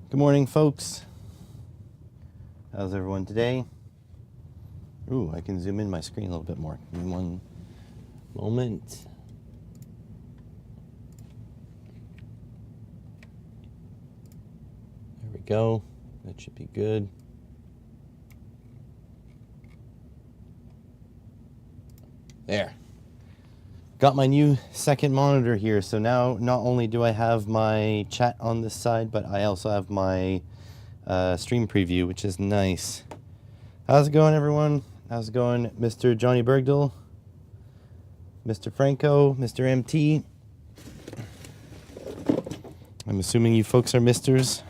Good morning, folks. How's everyone today? Ooh, I can zoom in my screen a little bit more. Give me one moment. There we go. That should be good. There. Got my new second monitor here, so now not only do I have my chat on this side, but I also have my stream preview, which is nice. How's it going, everyone? How's it going, Mr. Johnny Bergdahl, Mr. Franco, Mr. MT? I'm assuming you folks are misters.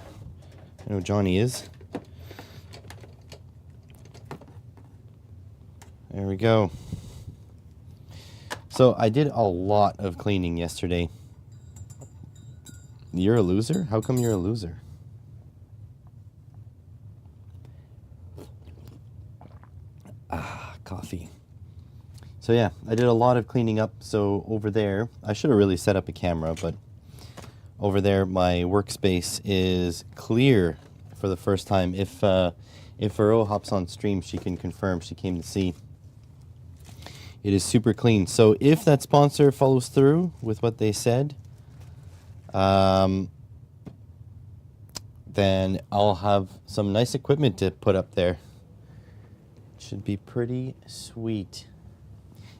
I know Johnny is. There we go. So I did a lot of cleaning yesterday. You're a loser? How come you're a loser? Coffee. So yeah, I did a lot of cleaning up. So over there, I should have really set up a camera, but over there my workspace is clear for the first time. If Vero hops on stream, she can confirm she came to see. It is super clean. So if that sponsor follows through with what they said, then I'll have some nice equipment to put up there. Should be pretty sweet.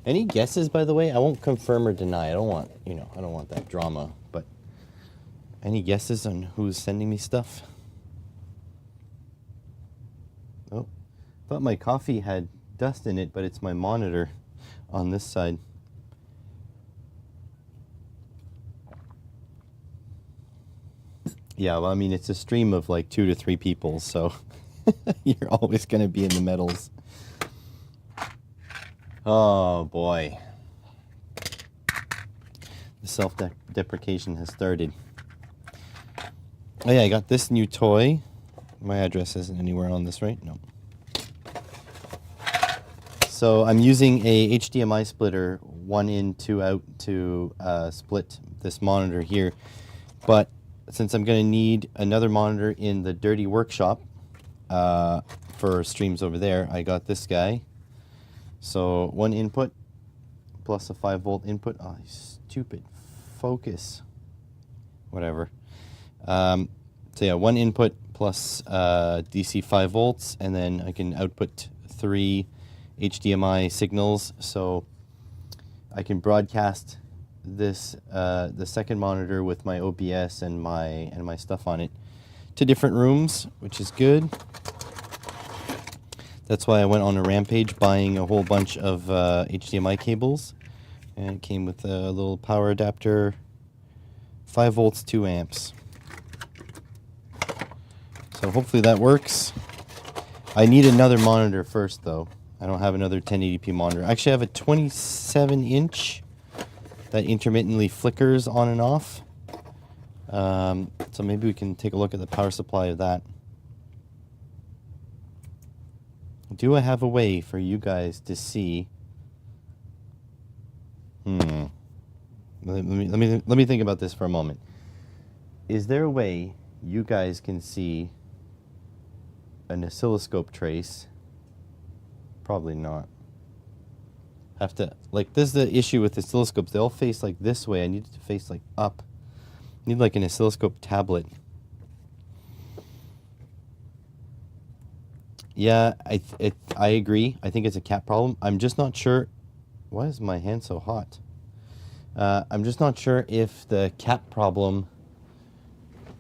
Any guesses, by the way? I won't confirm or deny. I don't want that drama. But any guesses on who's sending me stuff? Oh, thought my coffee had dust in it, but it's my monitor on this side. Yeah, well, I mean, it's a stream of like 2 to 3 people, so you're always going to be in the metals. Oh, boy. The self-deprecation has started. Oh, yeah, I got this new toy. My address isn't anywhere on this, right? No. So I'm using a HDMI splitter, 1 in, 2 out, to split this monitor here. But since I'm going to need another monitor in the dirty workshop for streams over there, I got this guy. So 1 input plus a 5-volt input. Oh, stupid focus. Whatever. So yeah, 1 input plus DC 5 volts, and then I can output 3 HDMI signals, so I can broadcast this the second monitor with my OBS and my stuff on it to different rooms, which is good. That's why I went on a rampage buying a whole bunch of HDMI cables, and it came with a little power adapter, 5 volts, 2 amps. So hopefully that works. I need another monitor first, though. I don't have another 1080p monitor. Actually, I have a 27-inch that intermittently flickers on and off. So maybe we can take a look at the power supply of that. Do I have a way for you guys to see? Let me think about this for a moment. Is there a way you guys can see an oscilloscope trace? Probably not. Have to, like, this is the issue with oscilloscopes. They all face like this way. I need it to face like up. I need like an oscilloscope tablet. Yeah, I agree. I think it's a cat problem. I'm just not sure. Why is my hand so hot? I'm just not sure if the cap problem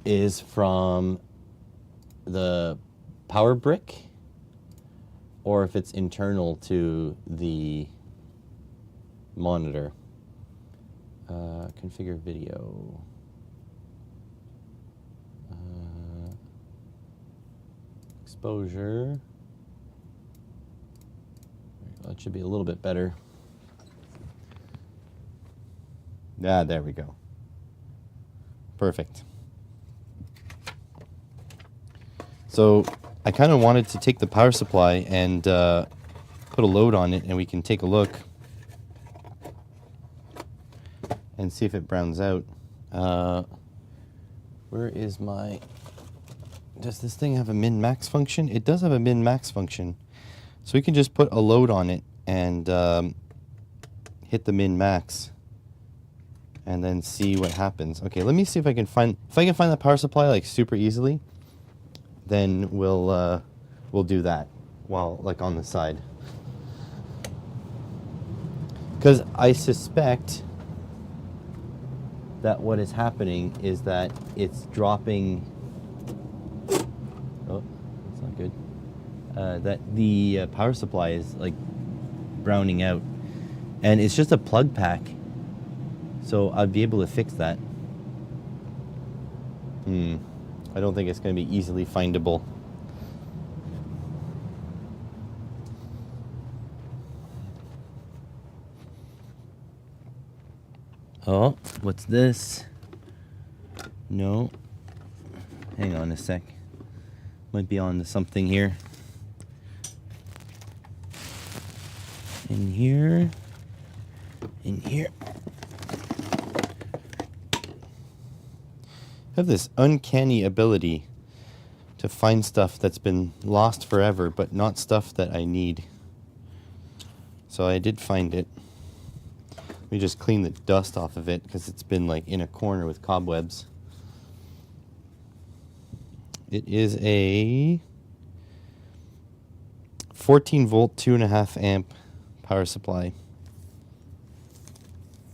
is from the power brick or if it's internal to the monitor. Configure video. Exposure. That should be a little bit better. Ah, there we go. Perfect. So I kind of wanted to take the power supply and put a load on it, and we can take a look and see if it browns out. Where is my Does this thing have a min-max function? It does have a min-max function. So we can just put a load on it and hit the min-max and then see what happens. Okay, let me see if I can find the power supply like super easily, then we'll do that while like on the side. Because I suspect that what is happening is that it's dropping. Oh, that's not good. That the power supply is like browning out, and it's just a plug pack, so I'd be able to fix that. I don't think it's going to be easily findable. Oh, what's this? No. Hang on a sec. Might be on to something here. In here. In here. I have this uncanny ability to find stuff that's been lost forever, but not stuff that I need. So I did find it. Let me just clean the dust off of it because it's been like in a corner with cobwebs. It is a 14 volt, 2.5 amp power supply.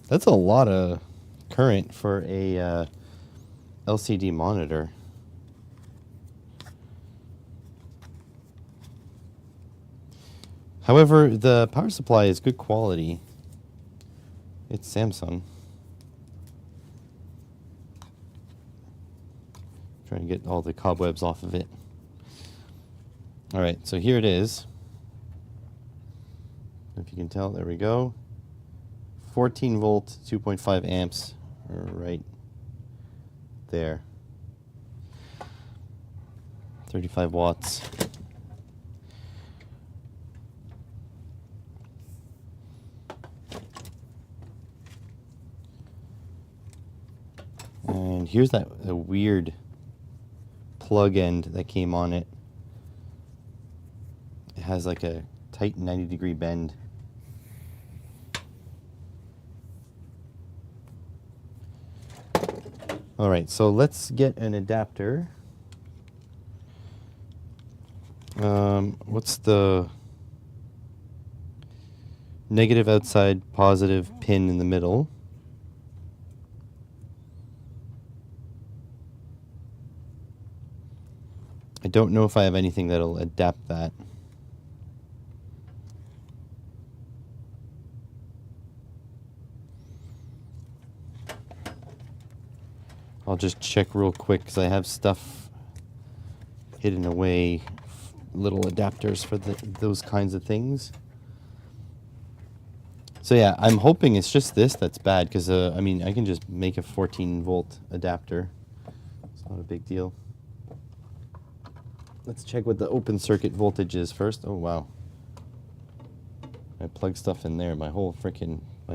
That's a lot of current for a LCD monitor. However, the power supply is good quality. It's Samsung. Trying to get all the cobwebs off of it. Alright, so here it is. If you can tell, there we go. 14 volt, 2.5 amps, right there. 35 watts. And here's that weird plug end that came on it. It has like a tight 90-degree bend. Alright, so let's get an adapter. What's the negative outside, positive pin in the middle? I don't know if I have anything that'll adapt that. I'll just check real quick because I have stuff hidden away, little adapters for those kinds of things. So yeah, I'm hoping it's just this that's bad because I mean I can just make a 14 volt adapter. It's not a big deal. Let's check what the open circuit voltage is first. Oh wow. I plug stuff in there, my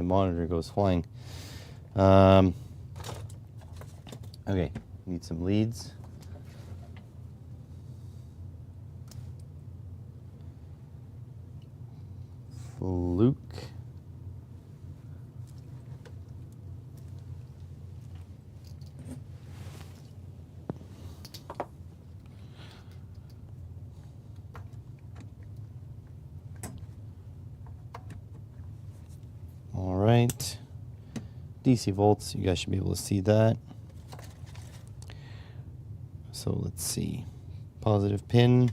monitor goes flying. Okay, need some leads. Fluke. All right. DC volts, you guys should be able to see that. So let's see. Positive pin.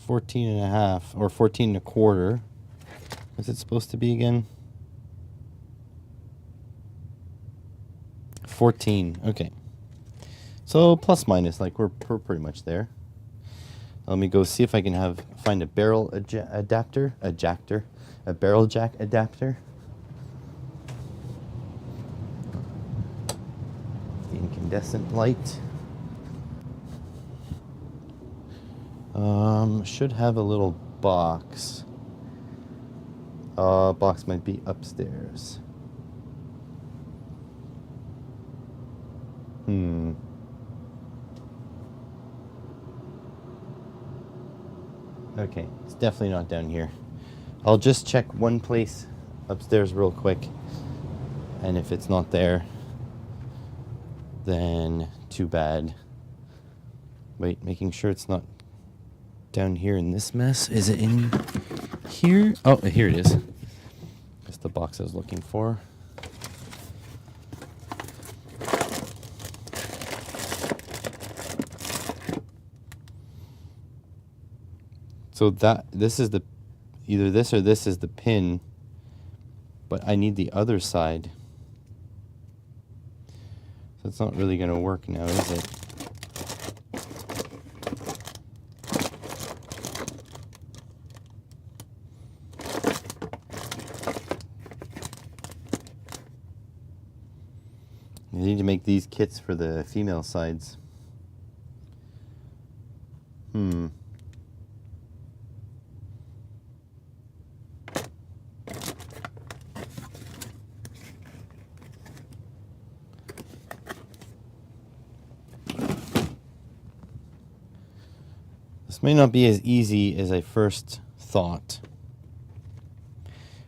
14.5 or 14.25. What's it supposed to be again? 14. Okay. So plus minus, like we're pretty much there. Let me go see if I can find a barrel adapter, a barrel jack adapter. The incandescent light. Should have a little box. Box might be upstairs. Okay, it's definitely not down here. I'll just check one place upstairs real quick, and if it's not there, then too bad. Wait, making sure it's not down here in this mess. Is it in here? Oh, here it is. That's the box I was looking for. So this is the, either this or this is the pin, but I need the other side. So it's not really going to work now, is it? You need to make these kits for the female sides. This may not be as easy as I first thought.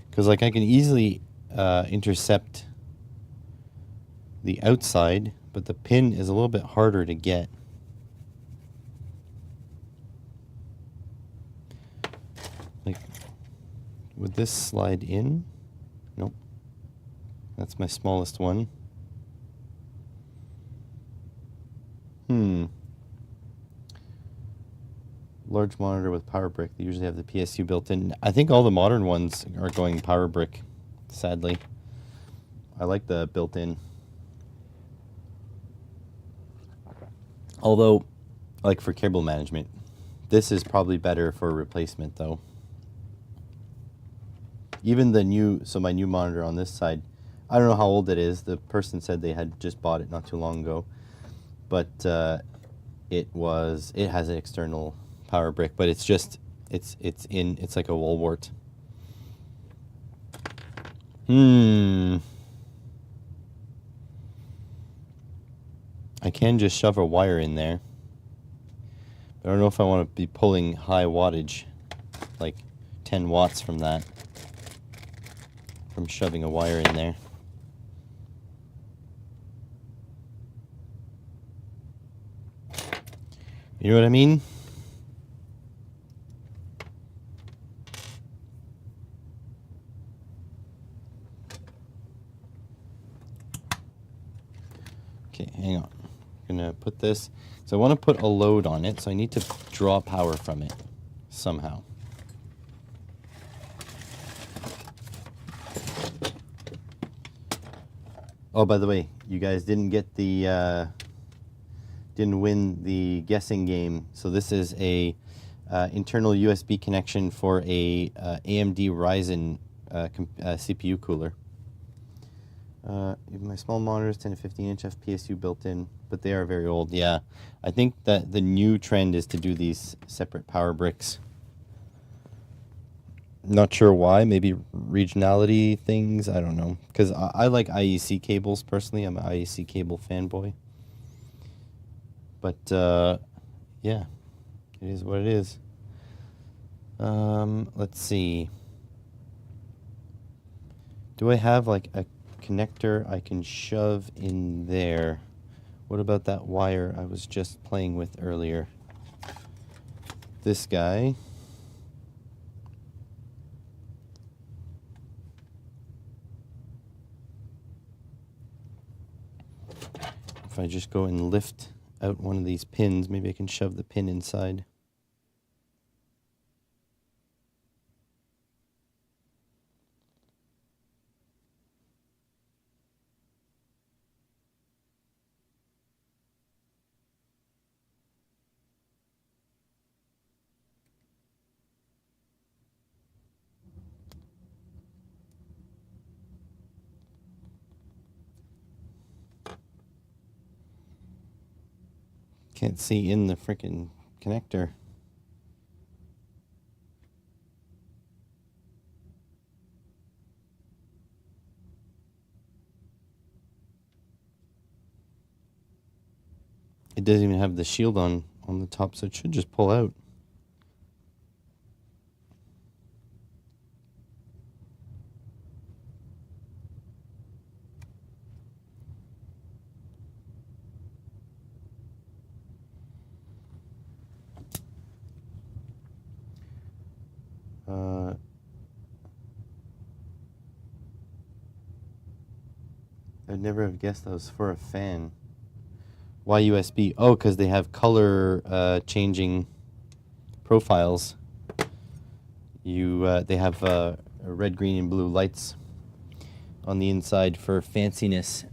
Because like I can easily intercept the outside, but the pin is a little bit harder to get. Like, would this slide in? Nope. That's my smallest one. Large monitor with power brick. They usually have the PSU built in. I think all the modern ones are going power brick, sadly. I like the built-in. Although, like for cable management, this is probably better for replacement though. Even the new, so my new monitor on this side, I don't know how old it is. The person said they had just bought it not too long ago, but it has an external power brick, but it's just it's like a wall wart. I can just shove a wire in there, but I don't know if I want to be pulling high wattage, like 10 watts from that, from shoving a wire in there. You know what I mean? Okay, hang on. I'm gonna put this, so I want to put a load on it, so I need to draw power from it somehow. Oh, by the way, you guys didn't get the didn't win the guessing game. So this is a internal USB connection for a AMD Ryzen CPU cooler. Even my small monitors, 10 to 15 inch FPSU built in, but they are very old. Yeah, I think that the new trend is to do these separate power bricks. Not sure why, maybe regionality things, I don't know. Because I like IEC cables personally, I'm an IEC cable fanboy. But yeah, it is what it is. Let's see. Do I have like a connector I can shove in there? What about that wire I was just playing with earlier? This guy. If I just go and lift out one of these pins, maybe I can shove the pin inside. Can't see in the frickin' connector. doesn't even have the shield on the top, so it should just pull out. I'd never have guessed that was for a fan. Why USB? Oh, because they have color changing profiles. They have red, green, and blue lights on the inside for fanciness.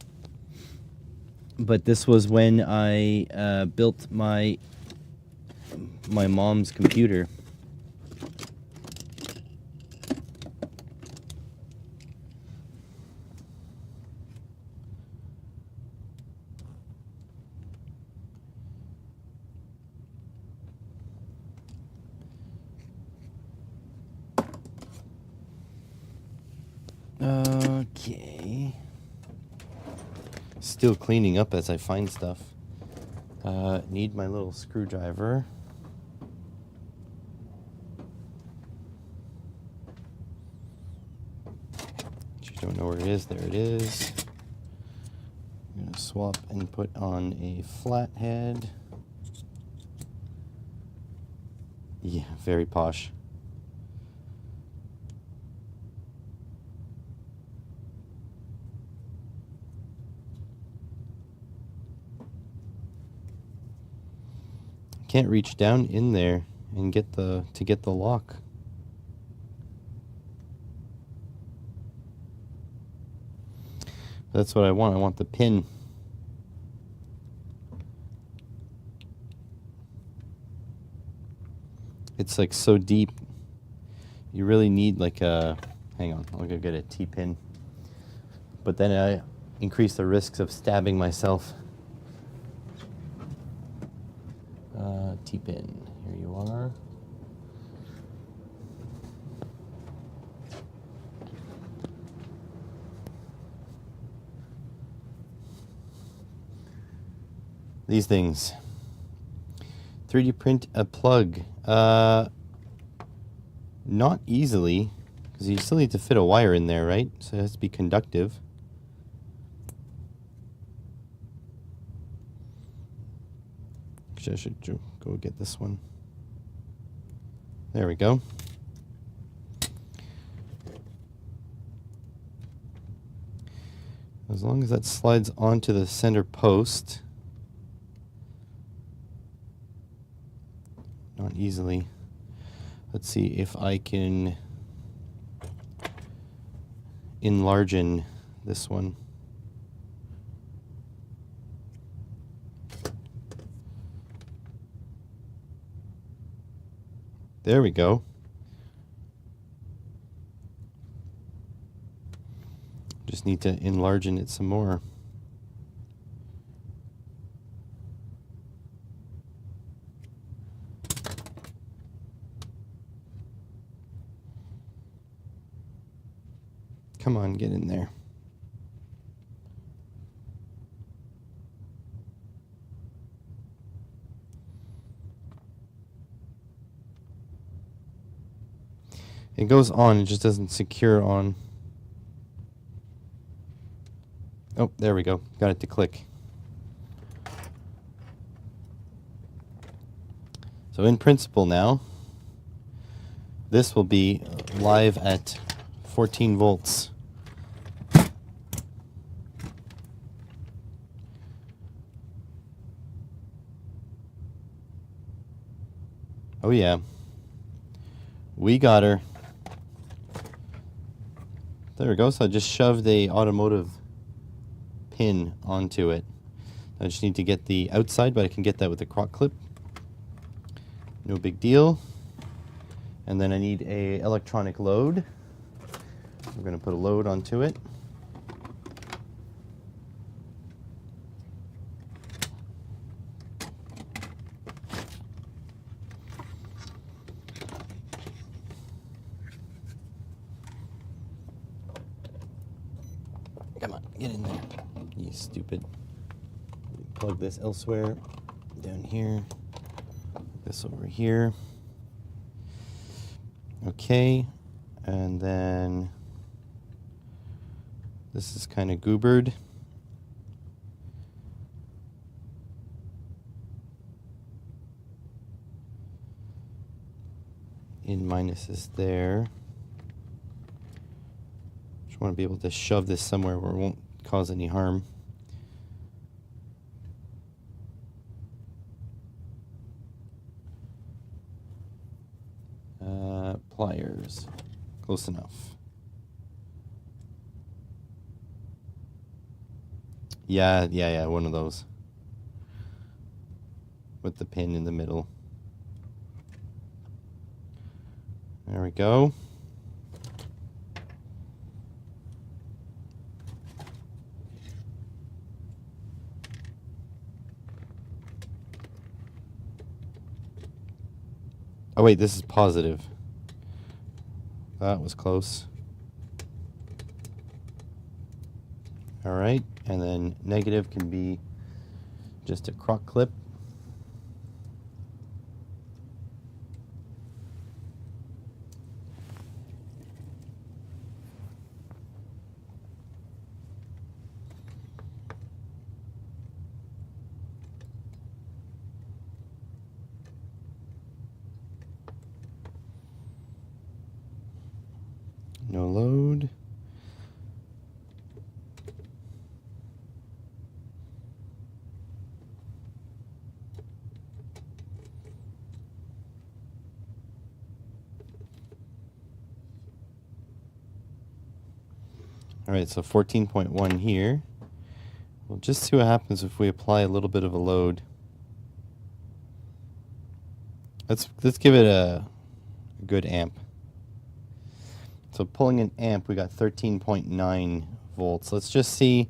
But this was when I built my mom's computer. Okay. Still cleaning up as I find stuff. Need my little screwdriver. Just don't know where it is. There it is. I'm gonna swap and put on a flathead. Yeah, very posh. Can't reach down in there and get the lock. That's what I want. I want the pin. It's like so deep. You really need like a, hang on, I'll go get a T-pin. But then I increase the risks of stabbing myself. T-pin, here you are. These things. 3D print a plug. Not easily, because you still need to fit a wire in there, right? So it has to be conductive. Actually, I should go get this one. There we go. As long as that slides onto the center post. Not easily. Let's see if I can enlarge this one. There we go. Just need to enlarge it some more. Come on, get in there. It goes on, it just doesn't secure on. Oh, there we go. Got it to click. So in principle now, this will be live at 14 volts. Oh yeah, we got her. There we go. So I just shoved a automotive pin onto it. I just need to get the outside, but I can get that with a croc clip. No big deal. And then I need a electronic load. We're going to put a load onto it. Come on, get in there. You stupid. Plug this elsewhere. down here. This over here. Okay, and then this is kind of goobered. In minus is there. Just want to be able to shove this somewhere where it won't cause any harm. Pliers, close enough. Yeah, one of those. With the pin in the middle. There we go. Oh wait, this is positive. That was close. All right, and then negative can be just a crock clip. No load. All right, so 14.1 here. We'll just see what happens if we apply a little bit of a load. Let's give it a good amp. So pulling an amp, we got 13.9 volts. Let's just see,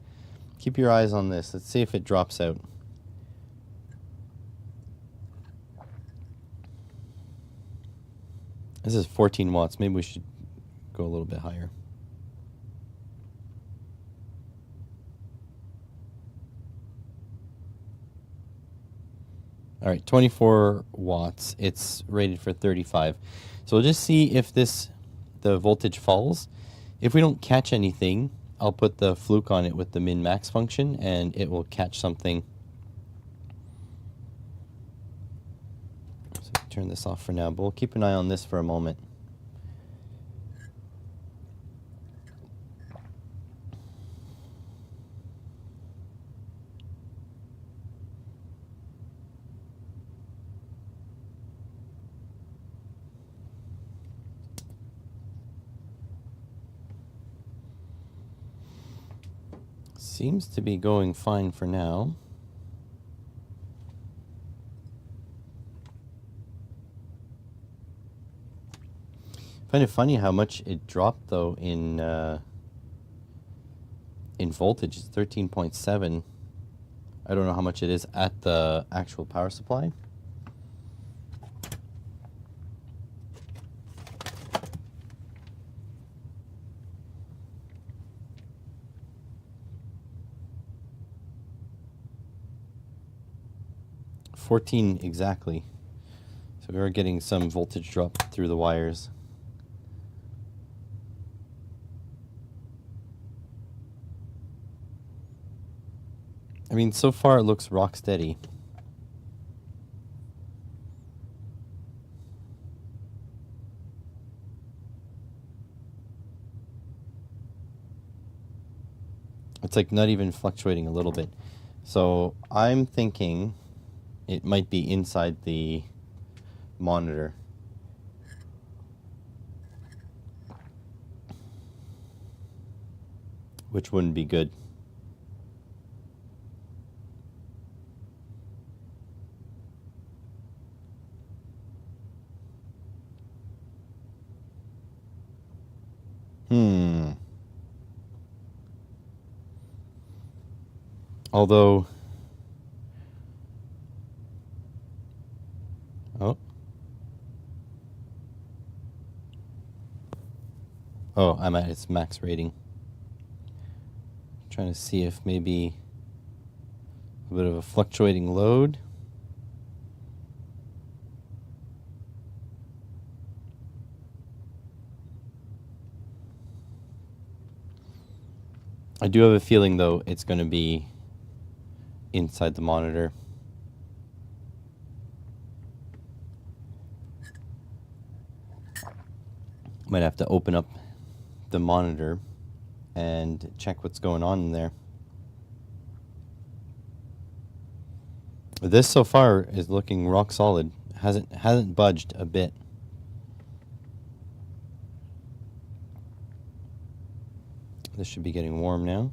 keep your eyes on this. Let's see if it drops out. This is 14 watts. Maybe we should go a little bit higher. All right, 24 watts. It's rated for 35. So we'll just see if the voltage falls. If we don't catch anything, I'll put the fluke on it with the min-max function and it will catch something. So turn this off for now, but we'll keep an eye on this for a moment. Seems to be going fine for now. Find it funny how much it dropped though in voltage. It's 13.7. I don't know how much it is at the actual power supply. $14 exactly. So we are getting some voltage drop through the wires. I mean, so far it looks rock steady. It's like not even fluctuating a little bit. So I'm thinking it might be inside the monitor. Which wouldn't be good. Although, I'm at its max rating. Trying to see if maybe a bit of a fluctuating load. I do have a feeling, though, it's going to be inside the monitor. Might have to open up the monitor and check what's going on in there. This so far is looking rock solid. Hasn't budged a bit. This should be getting warm now.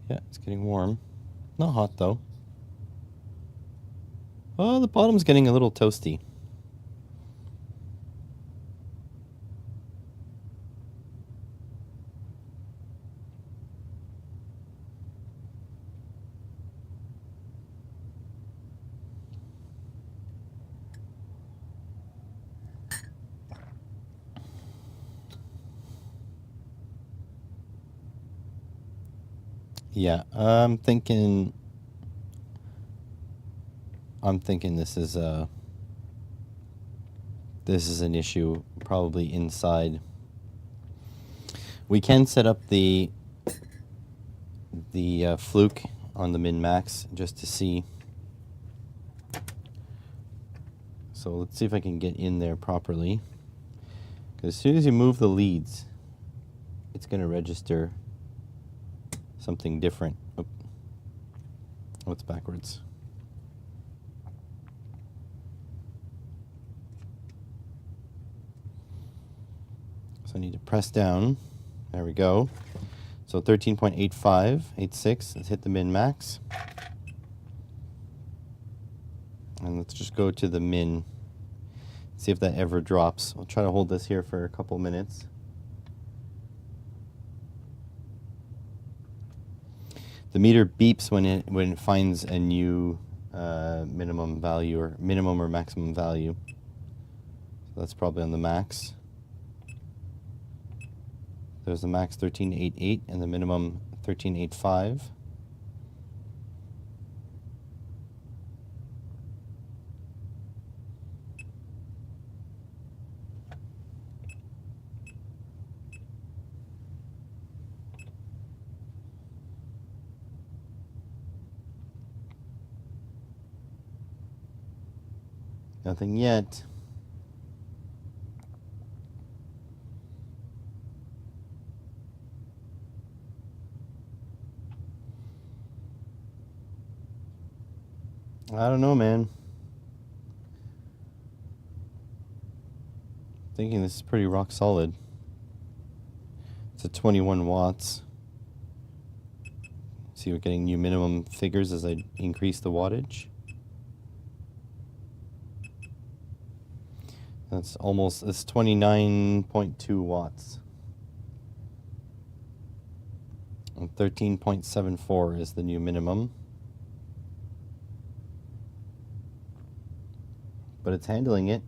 Yeah, it's getting warm. Not hot though. Oh, the bottom's getting a little toasty. Yeah, I'm thinking this is an issue probably inside. We can set up the fluke on the min-max just to see. So let's see if I can get in there properly. Because as soon as you move the leads, it's going to register something different. Oh, it's backwards. So I need to press down. There we go. So 13.8586. Let's hit the min-max. And let's just go to the min. See if that ever drops. I'll try to hold this here for a couple minutes. The meter beeps when it finds a new minimum value, or minimum or maximum value. So that's probably on the max. There's the max 13.88 and the minimum 13.85. Nothing yet. I don't know, man. Thinking this is pretty rock solid. It's at 21 watts. See, we're getting new minimum figures as I increase the wattage. That's 29.2 watts. And 13.74 is the new minimum. But it's handling it.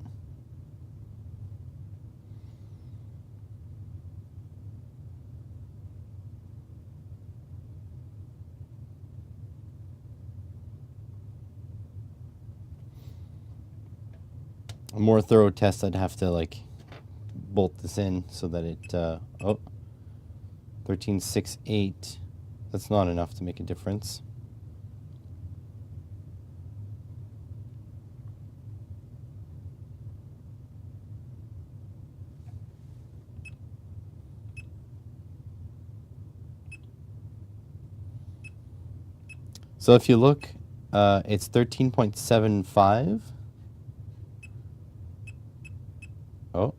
A more thorough test, I'd have to like bolt this in so that it, 13.68. That's not enough to make a difference. So if you look, it's 13.75. Oh.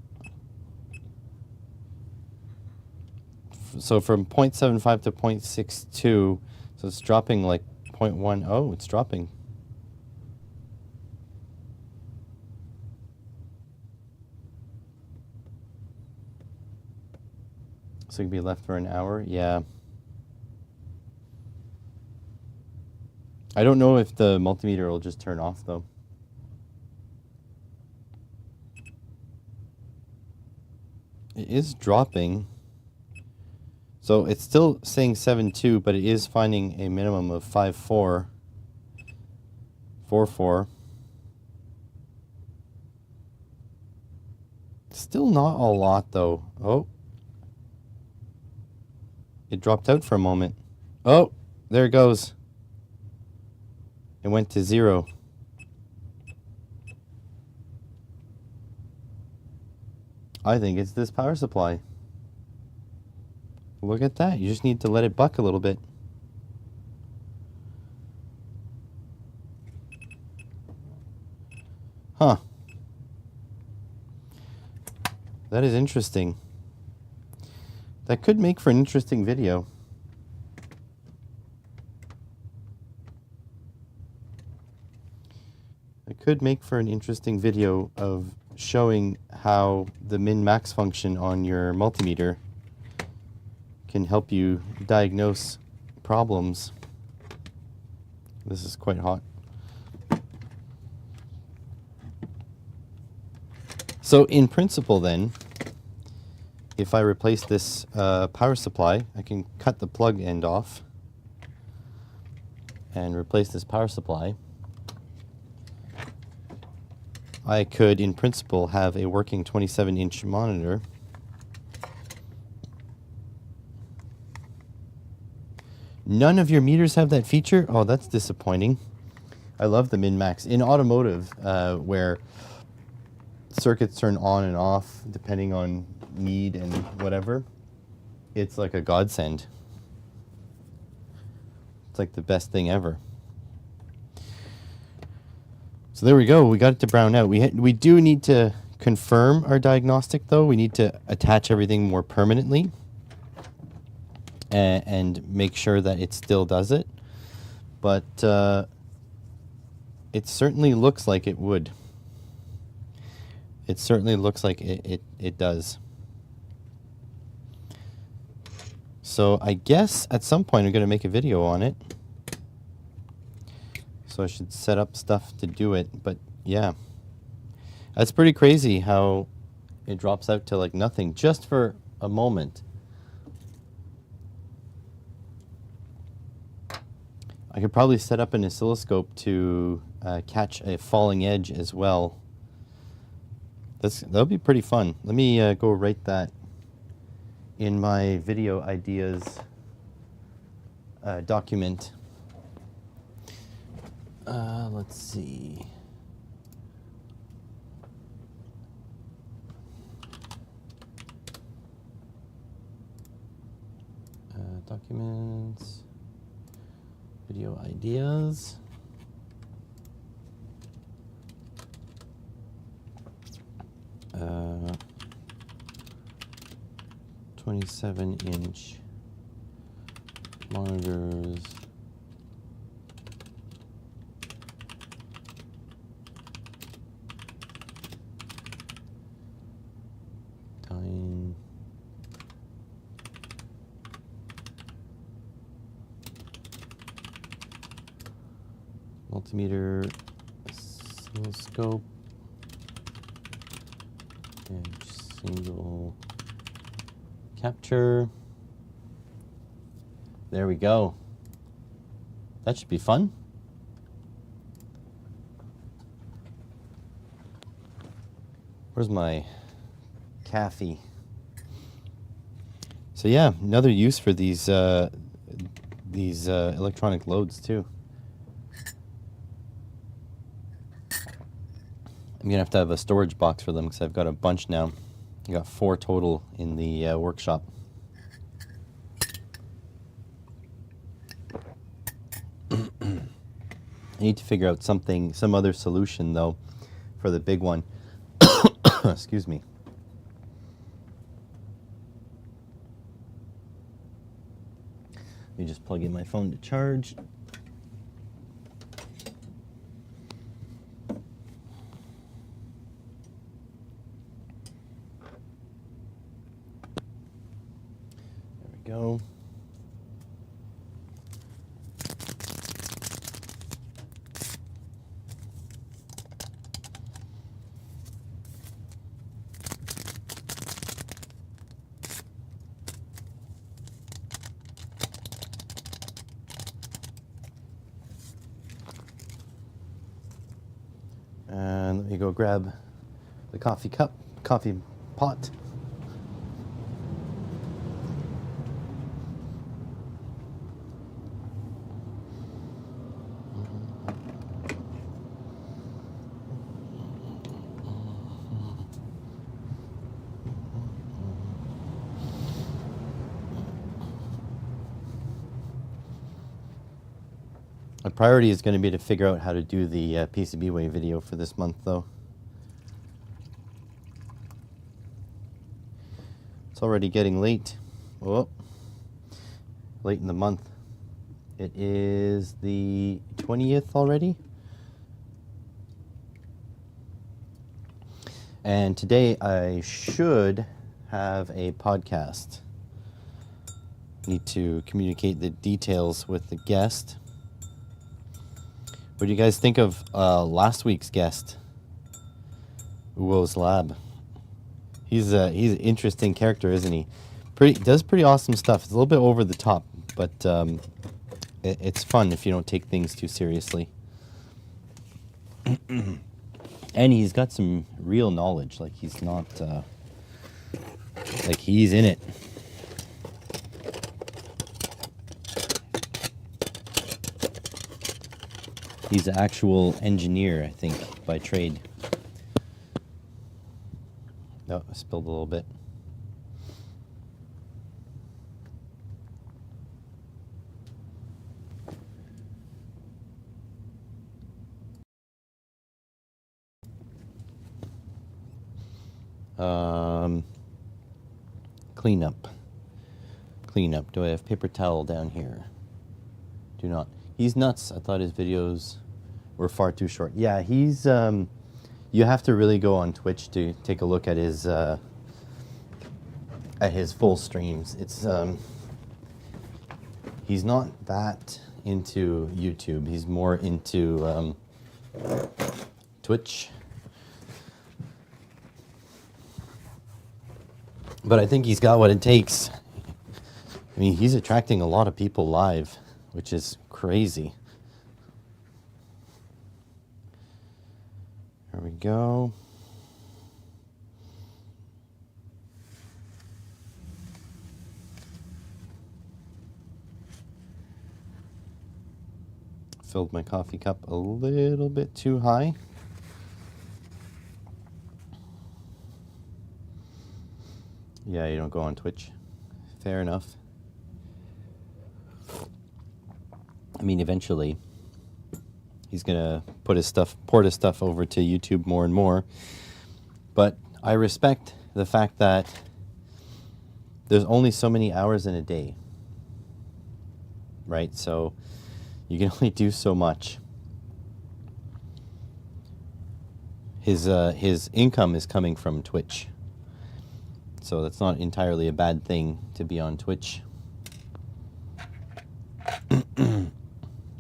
So from 0.75 to 0.62, so it's dropping like 0.1. Oh, it's dropping. So it can be left for an hour? Yeah. I don't know if the multimeter will just turn off, though. It is dropping. So it's still saying 7.2, but it is finding a minimum of 5.444. Still not a lot, though. Oh. It dropped out for a moment. Oh, there it goes. It went to 0. I think it's this power supply. Look at that. You just need to let it buck a little bit. Huh. That is interesting. That could make for an interesting video. It could make for an interesting video of showing how the min-max function on your multimeter can help you diagnose problems. This is quite hot. So in principle then, if I replace this power supply, I can cut the plug end off and replace this power supply. I could, in principle, have a working 27-inch monitor. None of your meters have that feature? Oh, that's disappointing. I love the min-max. In automotive, where circuits turn on and off depending on need and whatever, it's like a godsend. It's like the best thing ever. So there we go. We got it to brown out. We do need to confirm our diagnostic, though. We need to attach everything more permanently and make sure that it still does it. But it certainly looks like it would. It certainly looks like it does. So I guess at some point I'm going to make a video on it. So I should set up stuff to do it. But yeah, that's pretty crazy how it drops out to like nothing just for a moment. I could probably set up an oscilloscope to catch a falling edge as well. That'll be pretty fun. Let me go write that in my video ideas document. Let's see. Documents, video ideas. 27-inch monitors. Time. Multimeter, oscilloscope, and single capture. There we go. That should be fun. Where's my Caffey? So yeah, another use for these electronic loads too. I'm gonna have to have a storage box for them because I've got a bunch now. I got 4 total in the workshop. I need to figure out some other solution though, for the big one. Excuse me. Let me just plug in my phone to charge. There we go. And let me go grab the coffee pot. My priority is going to be to figure out how to do the PCBWay video for this month, though. It's already getting late. Oh, late in the month. It is the 20th already. And today I should have a podcast. Need to communicate the details with the guest. What do you guys think of last week's guest? Uwo's Lab. He's an interesting character, isn't he? Does pretty awesome stuff. It's a little bit over the top, but it's fun if you don't take things too seriously. And he's got some real knowledge. Like he's not like he's in it. He's an actual engineer, I think, by trade. Oh, I spilled a little bit. Cleanup. Do I have paper towel down here? Do not. He's nuts. I thought his videos were far too short. Yeah, he's, you have to really go on Twitch to take a look at his full streams. It's, he's not that into YouTube. He's more into, Twitch. But I think he's got what it takes. I mean, he's attracting a lot of people live, which is crazy. There we go. Filled my coffee cup a little bit too high. Yeah, you don't go on Twitch. Fair enough. I mean, eventually, he's gonna port his stuff over to YouTube more and more. But I respect the fact that there's only so many hours in a day, right? So you can only do so much. His income is coming from Twitch, so that's not entirely a bad thing to be on Twitch.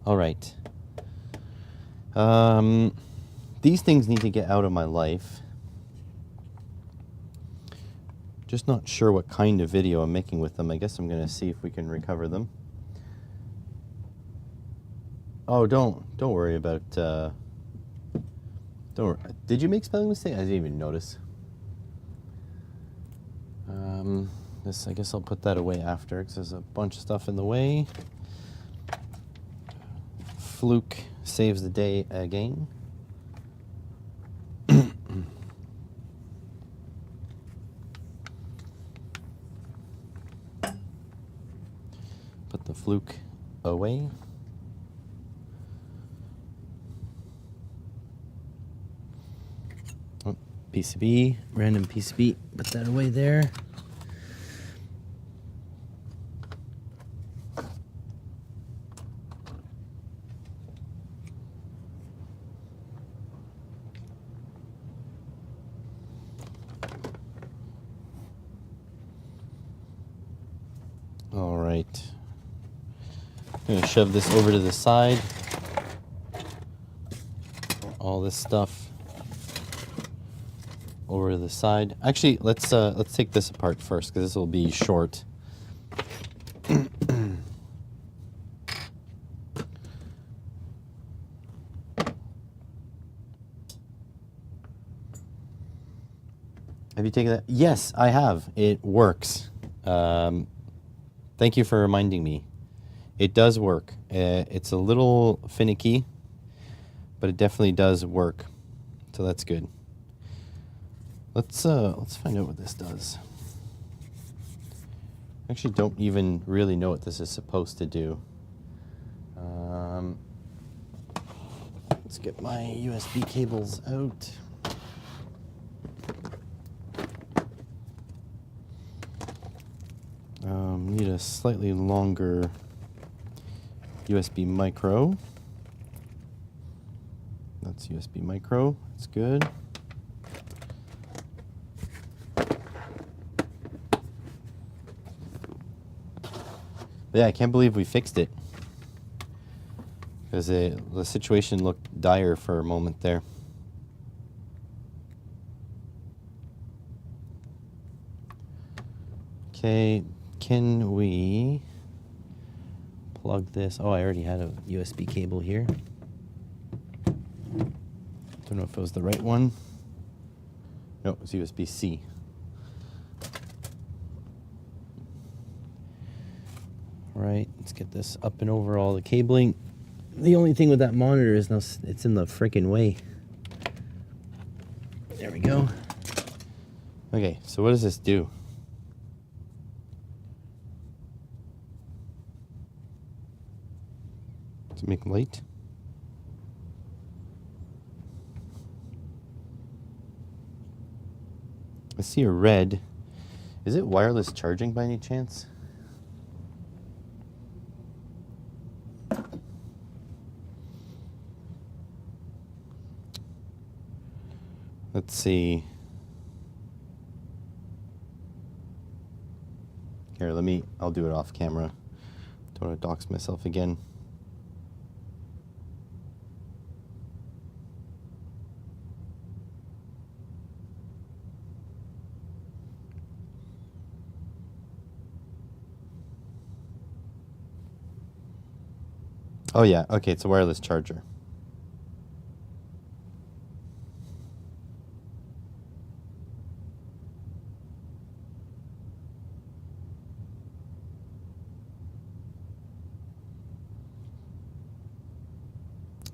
All right. These things need to get out of my life. Just not sure what kind of video I'm making with them. I guess I'm gonna see if we can recover them. Oh, don't worry about. Don't worry. Did you make spelling mistake? I didn't even notice. I guess I'll put that away after because there's a bunch of stuff in the way. Fluke saves the day again. Put the fluke away. Oh, PCB, random PCB, put that away there. All right. I'm going to shove this over to the side. All this stuff over to the side. Actually, let's take this apart first because this will be short. Have you taken that? Yes, I have. It works. Thank you for reminding me. It does work. It's a little finicky, but it definitely does work. So that's good. Let's find out what this does. I actually don't even really know what this is supposed to do. get my USB cables out. Need a slightly longer USB micro. That's USB micro. That's good. But yeah, I can't believe we fixed it. Because the situation looked dire for a moment there. Okay, can we plug this? Oh, I already had a USB cable here. Don't know if it was the right one. No, it was USB-C. All right, let's get this up and over all the cabling. The only thing with that monitor is now it's in the frickin' way. There we go. Okay, so what does this do? Does it make light? I see a red. Is it wireless charging by any chance? Let's see. Here, I'll do it off camera. Don't want to dox myself again. Oh yeah, okay, it's a wireless charger.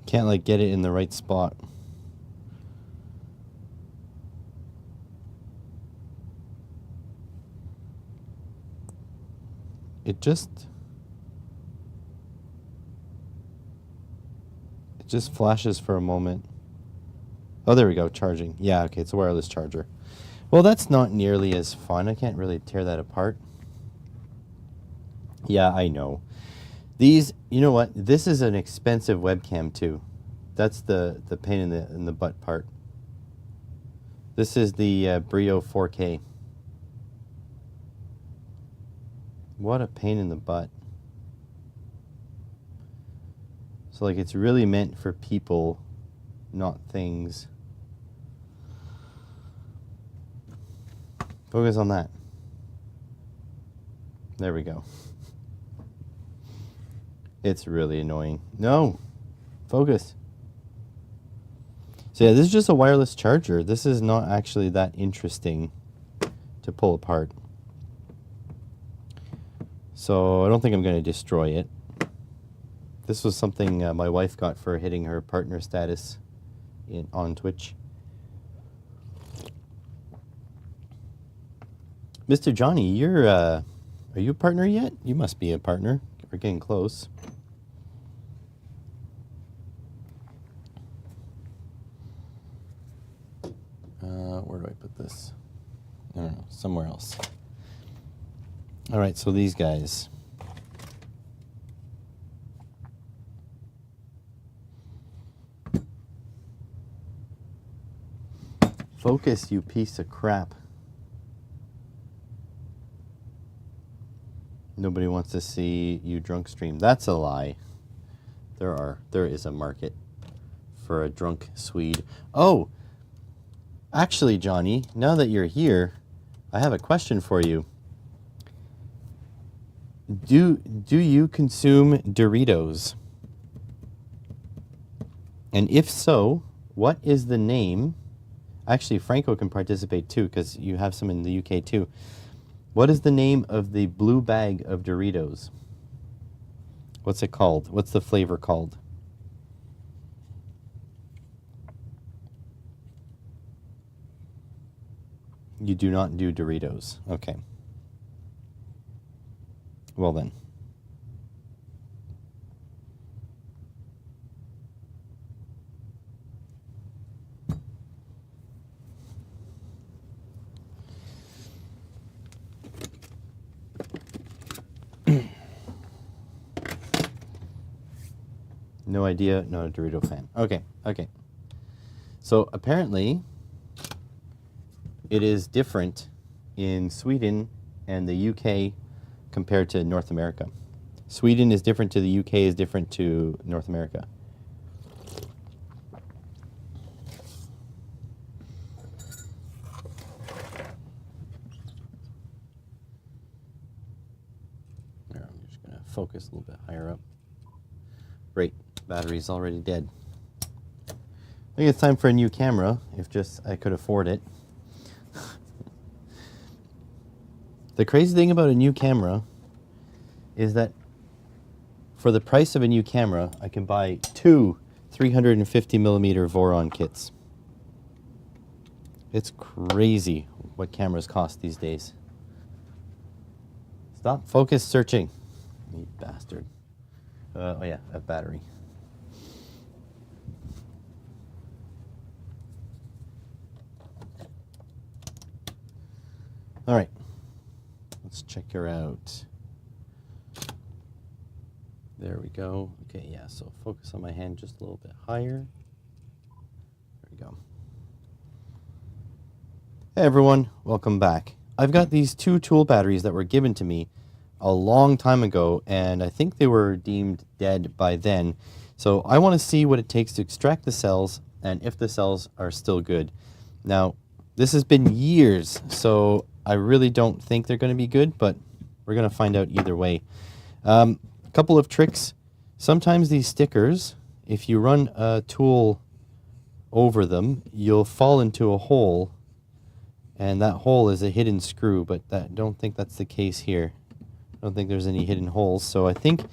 Can't like get it in the right spot. It just flashes for a moment. Oh, there we go, charging. Yeah, okay, it's a wireless charger. Well, that's not nearly as fun. I can't really tear that apart. Yeah, I know. These, you know what? This is an expensive webcam too. That's the pain in the butt part. This is the Brio 4K. What a pain in the butt. So like it's really meant for people, not things. Focus on that. There we go. It's really annoying. No, focus. So yeah, this is just a wireless charger. This is not actually that interesting to pull apart. So I don't think I'm going to destroy it. This was something my wife got for hitting her partner status on Twitch. Mr. Johnny, you're are you a partner yet? You must be a partner. We're getting close. Where do I put this? I don't know, somewhere else. All right, so these guys. Focus, you piece of crap. Nobody wants to see you drunk stream. That's a lie. There is a market for a drunk Swede. Oh, actually, Johnny, now that you're here, I have a question for you. Do you consume Doritos? And if so, what is the name? Actually, Franco can participate too, because you have some in the UK too. What is the name of the blue bag of Doritos? What's it called? What's the flavor called? You do not do Doritos. Okay. Well then. No idea. Not a Dorito fan. Okay, okay. So apparently, it is different in Sweden and the UK compared to North America. Sweden is different to the UK is different to North America. There, I'm just going to focus a little bit higher up. Great, battery's already dead. I think it's time for a new camera, if just I could afford it. The crazy thing about a new camera is that for the price of a new camera, I can buy two 350mm Voron kits. It's crazy what cameras cost these days. Stop focus searching, you bastard. Oh yeah, a battery. All right, let's check her out. There we go. Okay, yeah, so focus on my hand just a little bit higher. There we go. Hey everyone, welcome back. I've got these two tool batteries that were given to me a long time ago, and I think they were deemed dead by then. So I want to see what it takes to extract the cells and if the cells are still good. Now, this has been years, so I really don't think they're going to be good, but we're going to find out either way. A couple of tricks. Sometimes these stickers, if you run a tool over them, you'll fall into a hole, and that hole is a hidden screw, but I don't think that's the case here. I don't think there's any hidden holes, so I think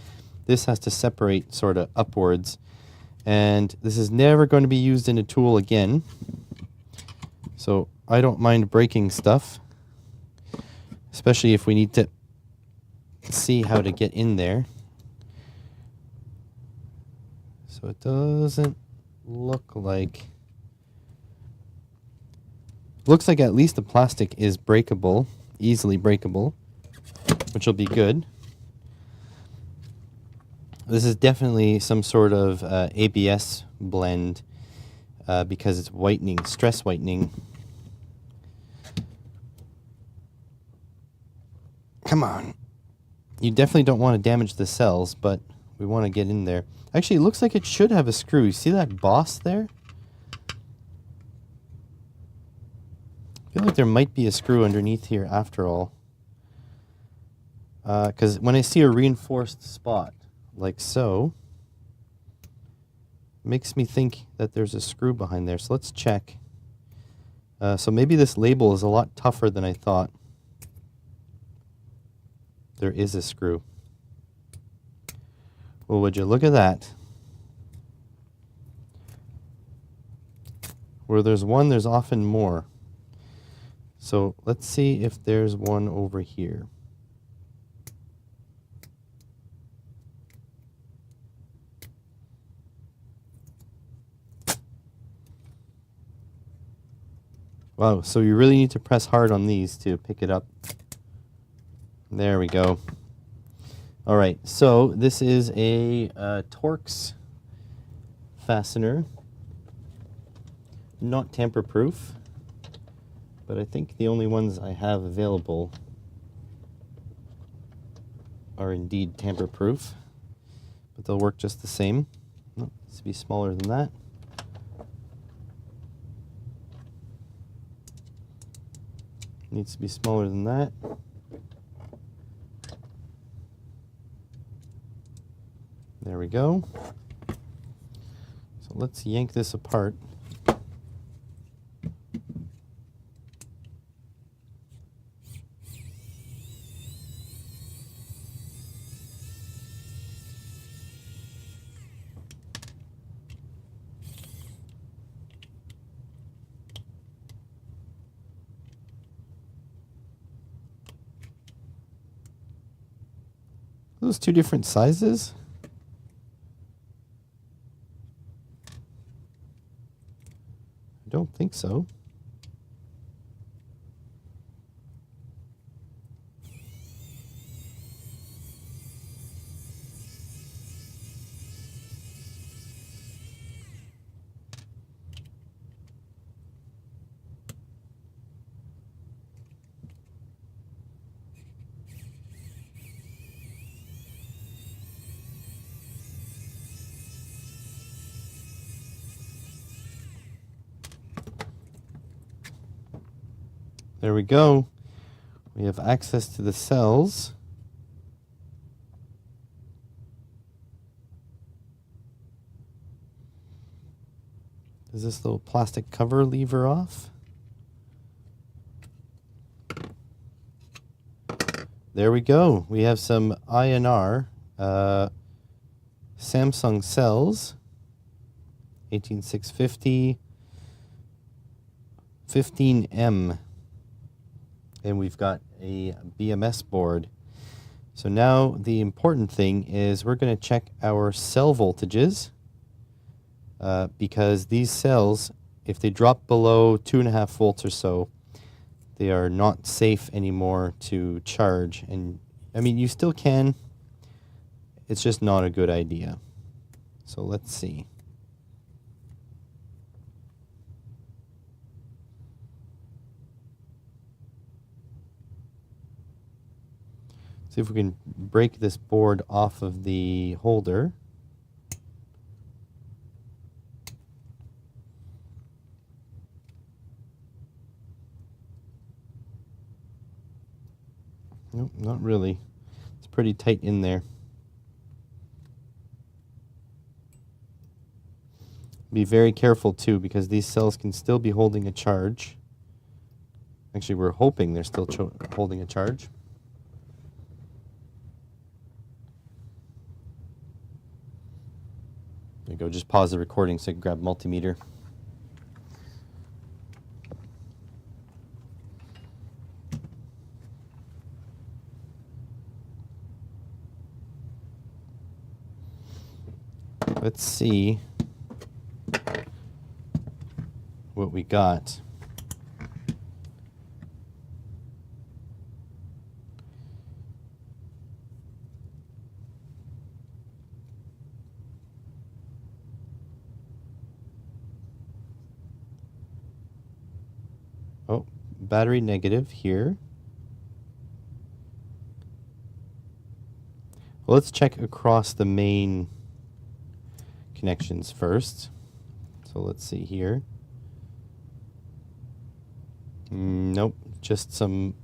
this has to separate sort of upwards, and this is never going to be used in a tool again, so I don't mind breaking stuff, especially if we need to see how to get in there. So it doesn't look like... Looks like at least the plastic is breakable, easily breakable, which will be good. This is definitely some sort of ABS blend because it's whitening, stress whitening. Come on. You definitely don't want to damage the cells, but we want to get in there. Actually, it looks like it should have a screw. You see that boss there? I feel like there might be a screw underneath here after all. Because when I see a reinforced spot, like so, it makes me think that there's a screw behind there. So let's check. So maybe this label is a lot tougher than I thought. There is a screw. Well, would you look at that? Where there's one, there's often more. So let's see if there's one over here. Wow, so you really need to press hard on these to pick it up. There we go. All right, so this is a Torx fastener, not tamper-proof, but I think the only ones I have available are indeed tamper-proof, but they'll work just the same. Oh, it needs to be smaller than that. Needs to be smaller than that. There we go. So let's yank this apart. Those two different sizes? I don't think so. There we go. We have access to the cells. Is this little plastic cover lever off? There we go. We have some INR Samsung cells, 18650, 15M, and we've got a BMS board. So now the important thing is we're going to check our cell voltages. Because these cells, if they drop below 2.5 volts or so, they are not safe anymore to charge. And I mean, you still can. It's just not a good idea. So let's see. See if we can break this board off of the holder. Nope, not really. It's pretty tight in there. Be very careful too, because these cells can still be holding a charge. Actually, we're hoping they're still holding a charge. There you go. Just pause the recording so I can grab multimeter. Let's see what we got. Oh, battery negative here. Well, let's check across the main connections first. So let's see here. Nope, just some.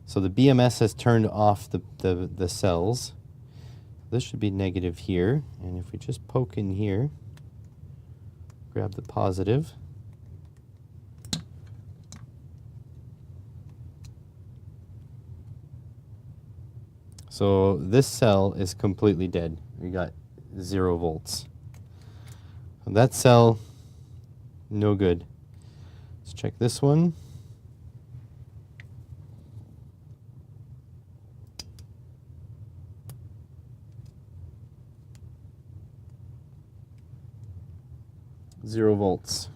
So the BMS has turned off the cells. This should be negative here. And if we just poke in here, grab the positive. So this cell is completely dead. We got 0 volts. That cell, no good. Let's check this one. Zero volts.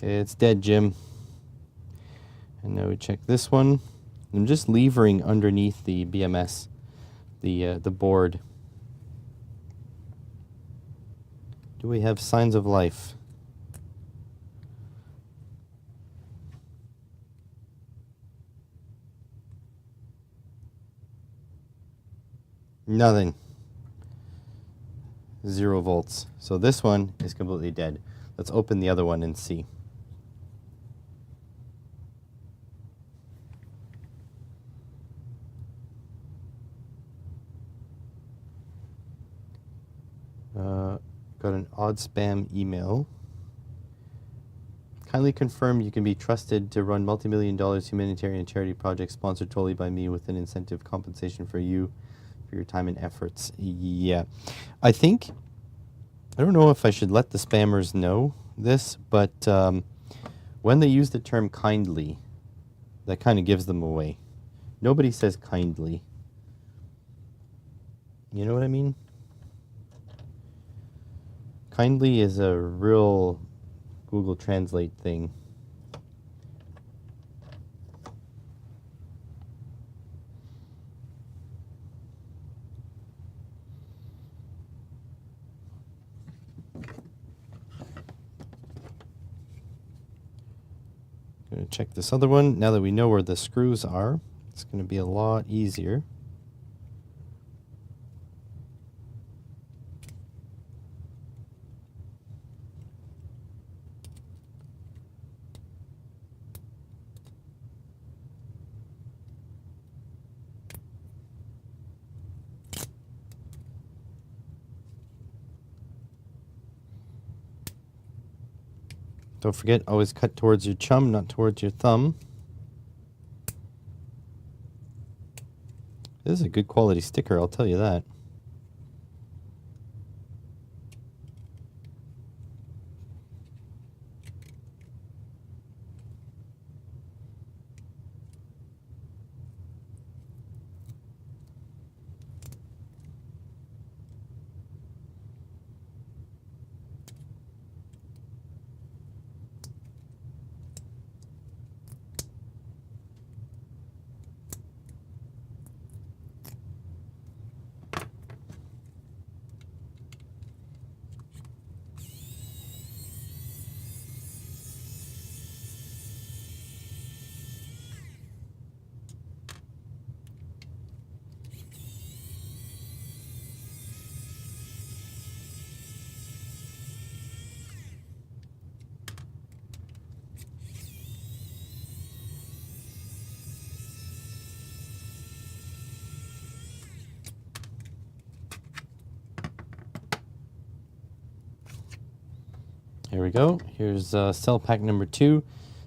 It's dead, Jim. And now we check this one. I'm just levering underneath the BMS, the board. Do we have signs of life? Nothing. 0 volts. So this one is completely dead. Let's open the other one and see. Got an odd spam email. Kindly confirm you can be trusted to run multi-million-dollar humanitarian charity projects sponsored totally by me with an incentive compensation for you for your time and efforts. Yeah. I don't know if I should let the spammers know this, but when they use the term kindly, that kind of gives them away. Nobody says kindly. You know what I mean? Kindly is a real Google Translate thing. Gonna check this other one. Now that we know where the screws are, it's going to be a lot easier. Don't forget, always cut towards your chum, not towards your thumb. This is a good quality sticker, I'll tell you that. Here we go. Here's cell pack number 2.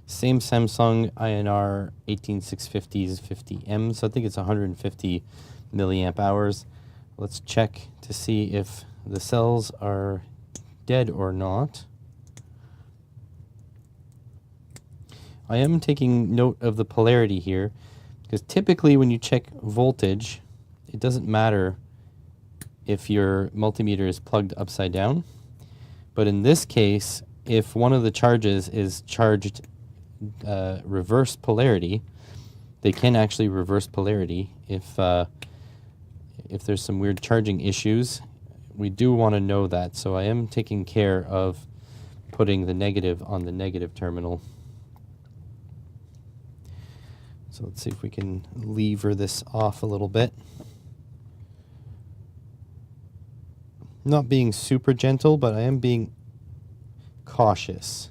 Same Samsung INR 18650s 50M. So I think it's 150 milliamp hours. Let's check to see if the cells are dead or not. I am taking note of the polarity here, because typically when you check voltage, it doesn't matter if your multimeter is plugged upside down. But in this case, if one of the charges is charged reverse polarity, they can actually reverse polarity. If there's some weird charging issues, we do want to know that. So I am taking care of putting the negative on the negative terminal. So let's see if we can lever this off a little bit. Not being super gentle, but I am being cautious.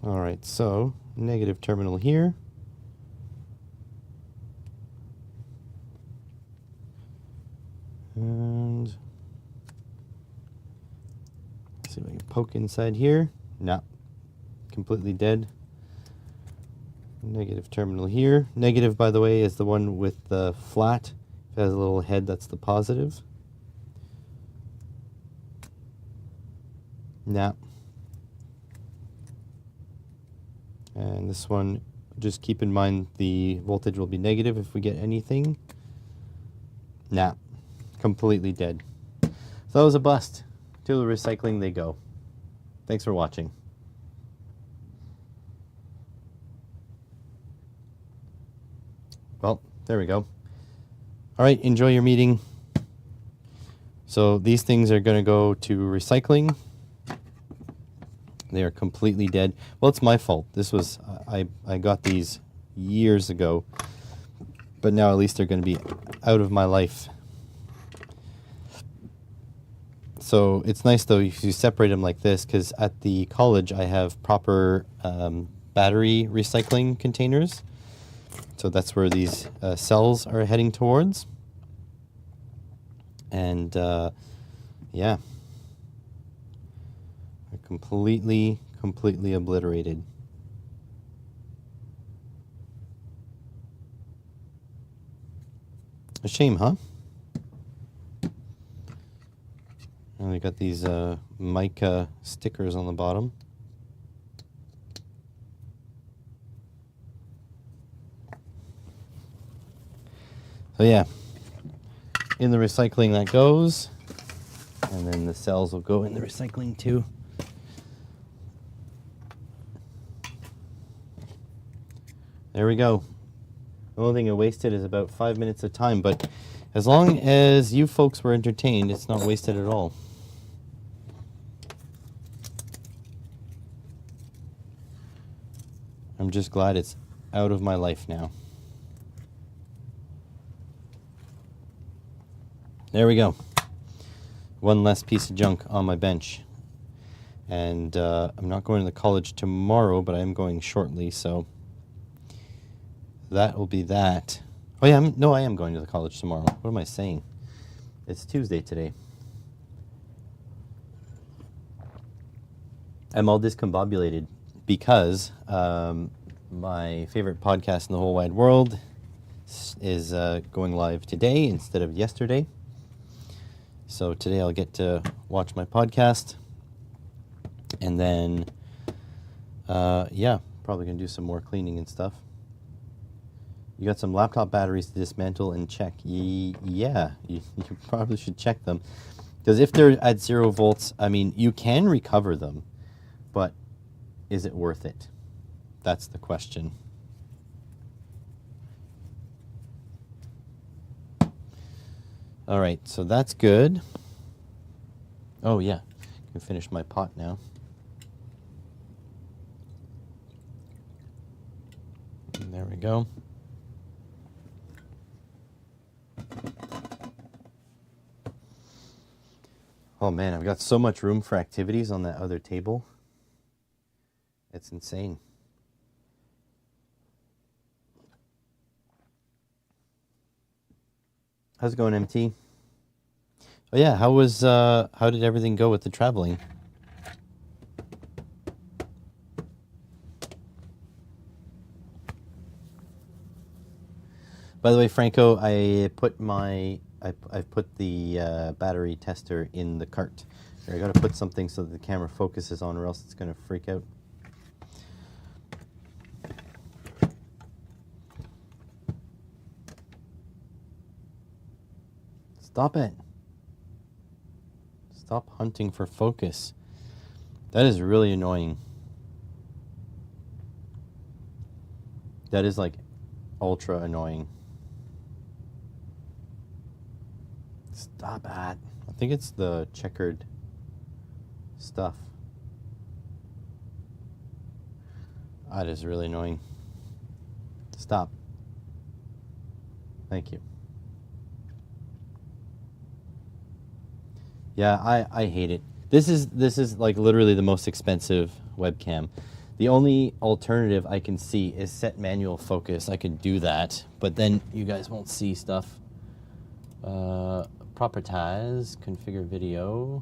All right, so negative terminal here. And see if I can poke inside here. No, completely dead. Negative terminal here. Negative, by the way, is the one with the flat. If it has a little head, that's the positive. No. And this one, just keep in mind the voltage will be negative if we get anything. Nah, completely dead. So that was a bust. To the recycling they go. Thanks for watching. Well, there we go. All right, enjoy your meeting. So these things are going to go to recycling. They are completely dead. Well, it's my fault. This was, I got these years ago, but now at least they're going to be out of my life. So it's nice though if you separate them like this, because at the college I have proper battery recycling containers. So that's where these cells are heading towards. And yeah, they're completely obliterated. A shame, huh? And we got these mica stickers on the bottom. So yeah, in the recycling that goes, and then the cells will go in the recycling too. There we go. The only thing I wasted is about 5 minutes of time, but as long as you folks were entertained, it's not wasted at all. I'm just glad it's out of my life now. There we go. One less piece of junk on my bench. And I'm not going to the college tomorrow, but I am going shortly, so that will be that. Oh Oh yeah, I am going to the college tomorrow. What am I saying? It's Tuesday today. I'm all discombobulated because my favorite podcast in the whole wide world is going live today instead of yesterday. So today I'll get to watch my podcast, and then yeah, probably gonna do some more cleaning and stuff. You got some laptop batteries to dismantle and check. Yeah, you probably should check them, because if they're at 0 volts, I mean, you can recover them, but is it worth it? That's the question. All right, so that's good. Oh yeah, I can finish my pot now. And there we go. Oh man, I've got so much room for activities on that other table. It's insane. How's it going, MT? Oh yeah, how did everything go with the traveling? By the way, Franco, I've put the battery tester in the cart. I gotta put something so that the camera focuses on, or else it's gonna freak out. Stop it. Stop hunting for focus. That is really annoying. That is like ultra annoying. Stop it. I think it's the checkered stuff. That is really annoying. Stop. Thank you. Yeah, I hate it. This is like literally the most expensive webcam. The only alternative I can see is set manual focus. I could do that, but then you guys won't see stuff. Properties, configure video.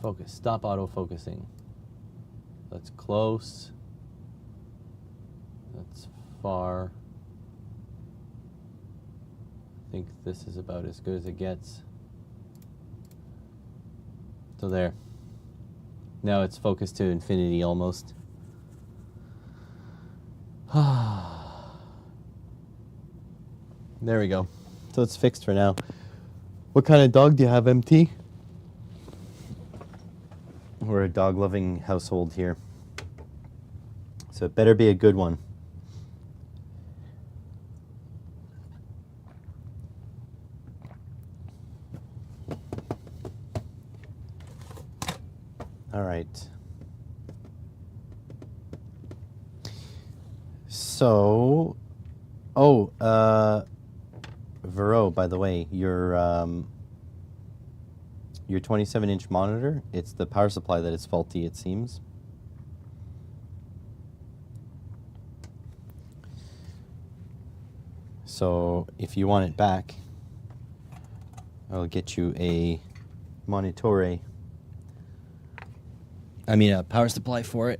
Focus, stop auto-focusing. That's close. That's far. I think this is about as good as it gets. So there. Now it's focused to infinity almost. There we go. So it's fixed for now. What kind of dog do you have, MT? We're a dog-loving household here. So it better be a good one. All right. So, Vero, by the way, your 27-inch monitor, it's the power supply that is faulty, it seems. So, if you want it back, I'll get you a monitore. I mean, a power supply for it.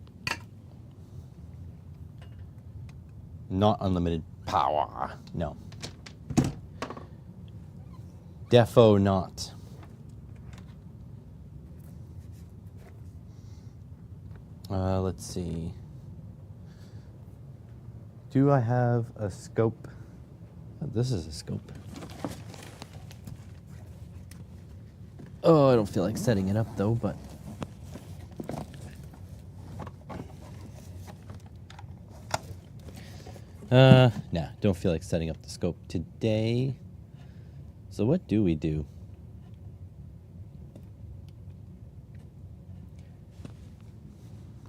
Not unlimited power. No. Defo not. Let's see. Do I have a scope? Oh, this is a scope. Oh, I don't feel like setting it up though, but nah, don't feel like setting up the scope today. So what do we do?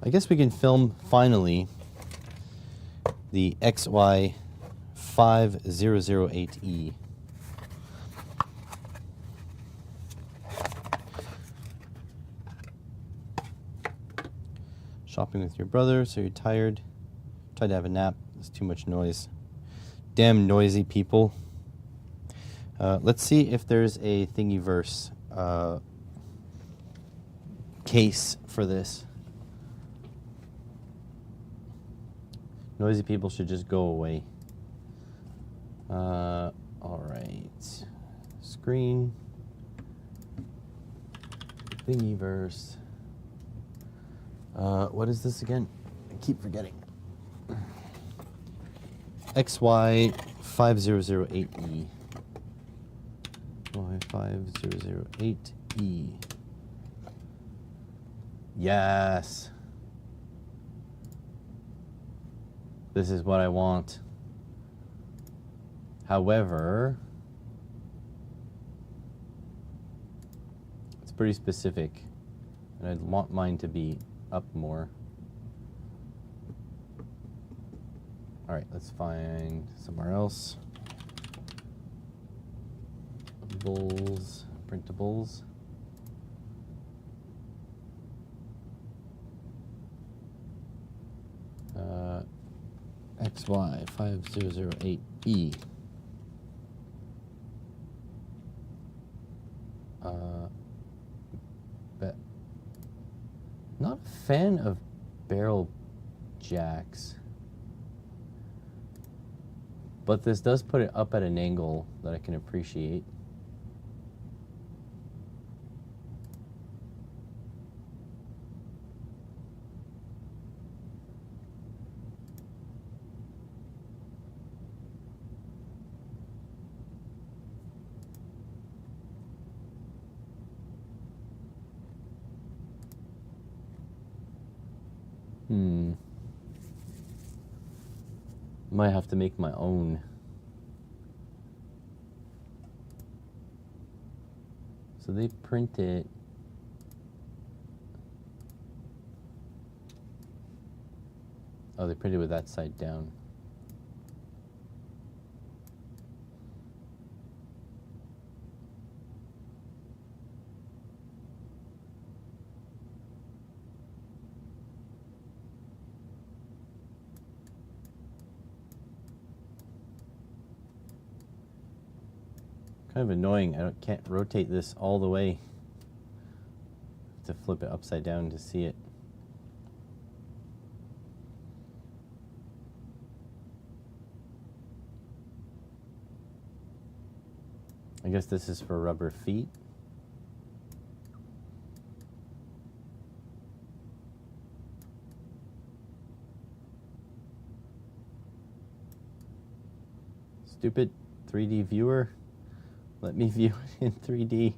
I guess we can film finally the XY5008E. Shopping with your brother, so you're tired. Tried to have a nap. There's too much noise. Damn noisy people. Let's see if there's a Thingiverse case for this. Noisy people should just go away. All right. Screen. Thingiverse. What is this again? I keep forgetting. XY5008E. Y5008E. Yes. This is what I want. However, it's pretty specific, and I'd want mine to be up more. All right, let's find somewhere else. Printables. XY5008E. Not a fan of barrel jacks, but this does put it up at an angle that I can appreciate. Might have to make my own. So they print it. Oh, they print it with that side down. Kind of annoying. I can't rotate this all the way to flip it upside down to see it. I guess this is for rubber feet. Stupid 3D viewer. Let me view it in 3D.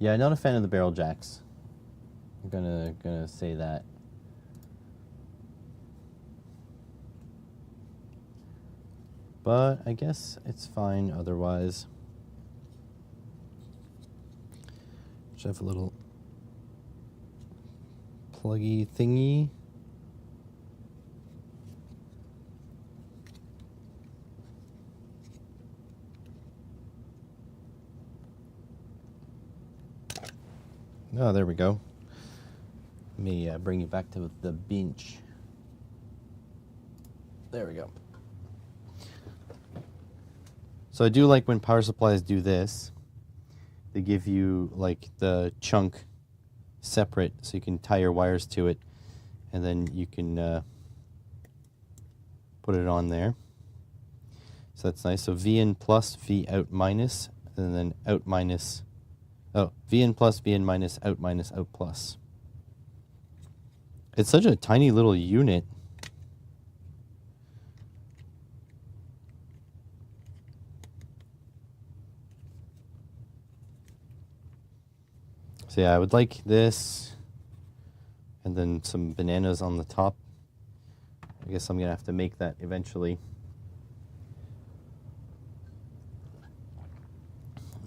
Yeah, not a fan of the barrel jacks. I'm gonna say that. But I guess it's fine otherwise. Should have a little pluggy thingy. Oh, there we go. Let me bring you back to the bench. There we go. So I do like when power supplies do this. They give you like the chunk separate so you can tie your wires to it, and then you can put it on there. So that's nice. So V in plus, V out minus, and then out minus. Oh, V in plus, V in minus, out plus. It's such a tiny little unit. So yeah, I would like this, and then some bananas on the top. I guess I'm gonna have to make that eventually.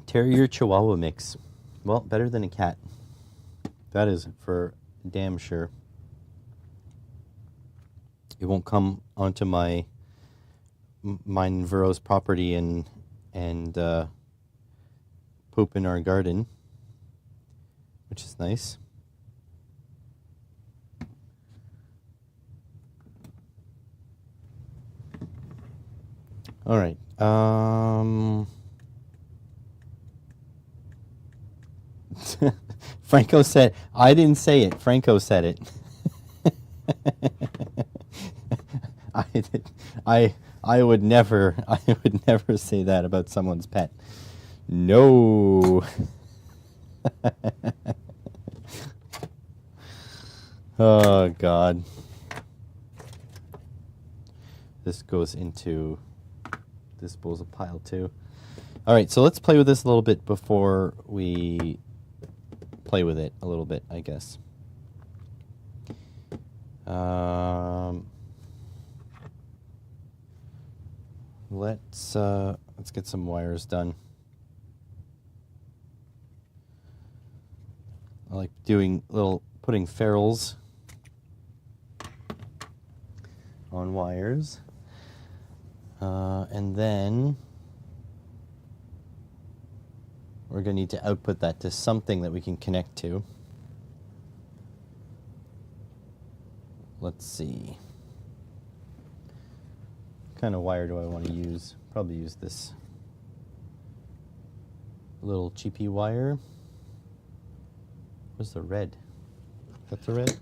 Terrier Chihuahua mix. Well, better than a cat. That is for damn sure. It won't come onto mine and Vero's property and poop in our garden. which is nice. All right. Franco said, I didn't say it. Franco said it. I would never say that about someone's pet. No. Oh God. This goes into disposal pile too. All right, so let's play with this a little bit before we play with it a little bit, I guess. Let's get some wires done. I like putting ferrules on wires. And then we're going to need to output that to something that we can connect to. Let's see. What kind of wire do I want to use? Probably use this little cheapy wire. Where's the red? That's the red?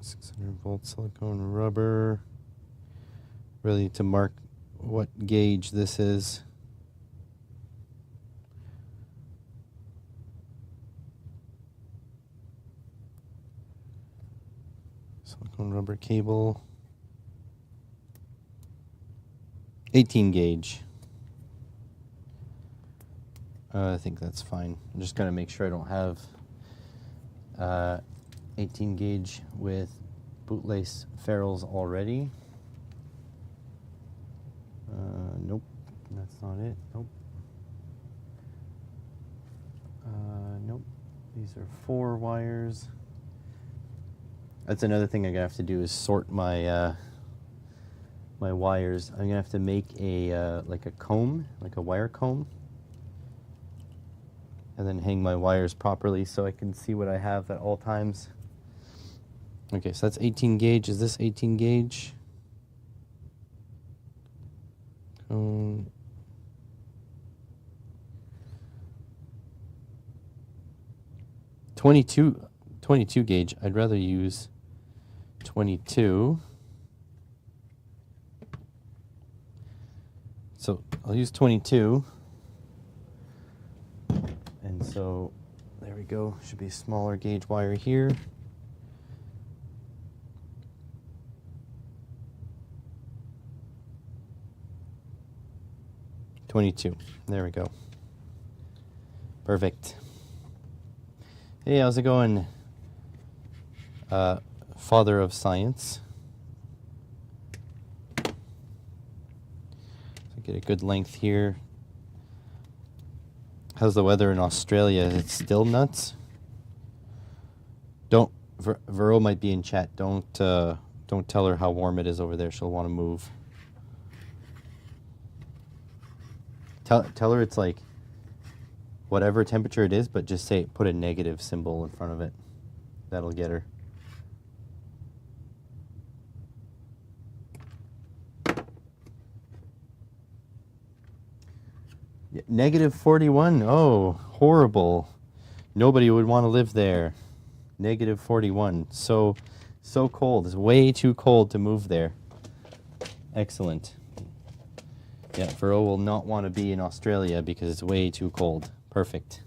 600-volt silicone rubber. Really to mark what gauge this is. Silicone rubber cable. 18 gauge. I think that's fine. I'm just going to make sure I don't have 18 gauge with bootlace ferrules already. Nope, that's not it. Nope. Nope. These are 4 wires. That's another thing I'm gonna have to do is sort my my wires. I'm gonna have to make a like a comb, like a wire comb, and then hang my wires properly so I can see what I have at all times. Okay, so that's 18 gauge. Is this 18 gauge? 22 gauge. I'd rather use 22. So I'll use 22. And so there we go. Should be a smaller gauge wire here. .22. There we go. Perfect. Hey, how's it going? Father of science. So get a good length here. How's the weather in Australia? Is it still nuts? Don't. Vero might be in chat. Don't tell her how warm it is over there. She'll want to move. Tell her it's like whatever temperature it is, but just put a negative symbol in front of it. That'll get her. Negative 41. Oh, horrible. Nobody would want to live there. Negative 41. So cold. It's way too cold to move there. Excellent. Yeah, Vero will not want to be in Australia because it's way too cold. Perfect.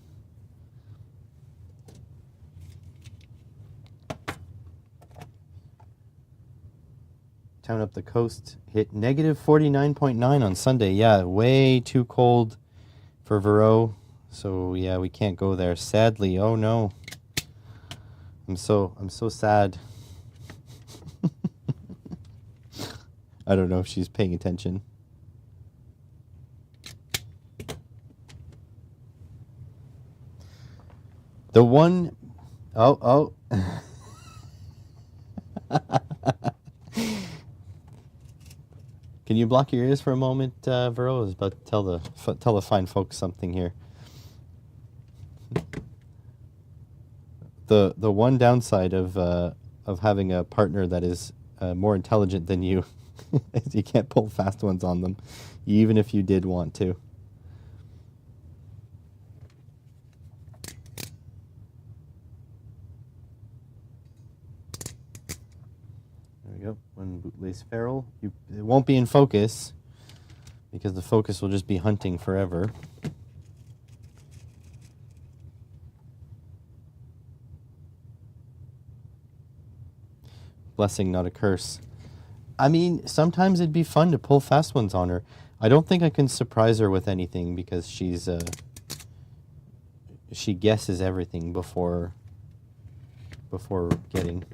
Town up the coast hit negative 49.9 on Sunday. Yeah, way too cold for Vero. So yeah, we can't go there. Sadly, oh no. I'm so sad. I don't know if she's paying attention. The one, oh. Can Can you block your ears for a moment, Vero? I was about to tell the fine folks something here. The one downside of having a partner that is more intelligent than you is you can't pull fast ones on them, even if you did want to. There we go. One bootlace feral. It won't be in focus because the focus will just be hunting forever. Blessing, not a curse. I mean, sometimes it'd be fun to pull fast ones on her. I don't think I can surprise her with anything because she guesses everything before getting.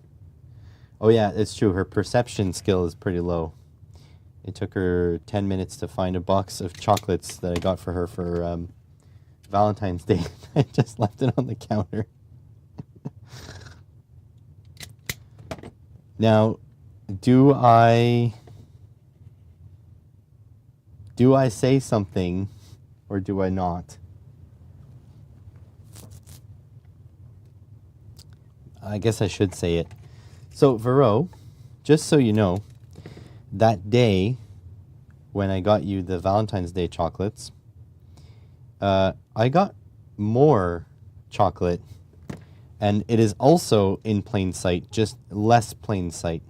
Oh yeah, it's true. Her perception skill is pretty low. It took her 10 minutes to find a box of chocolates that I got for her for Valentine's Day. I just left it on the counter. Now, do I say something or do I not? I guess I should say it. So, Vero, just so you know, that day when I got you the Valentine's Day chocolates, I got more chocolate. And it is also in plain sight, just less plain sight.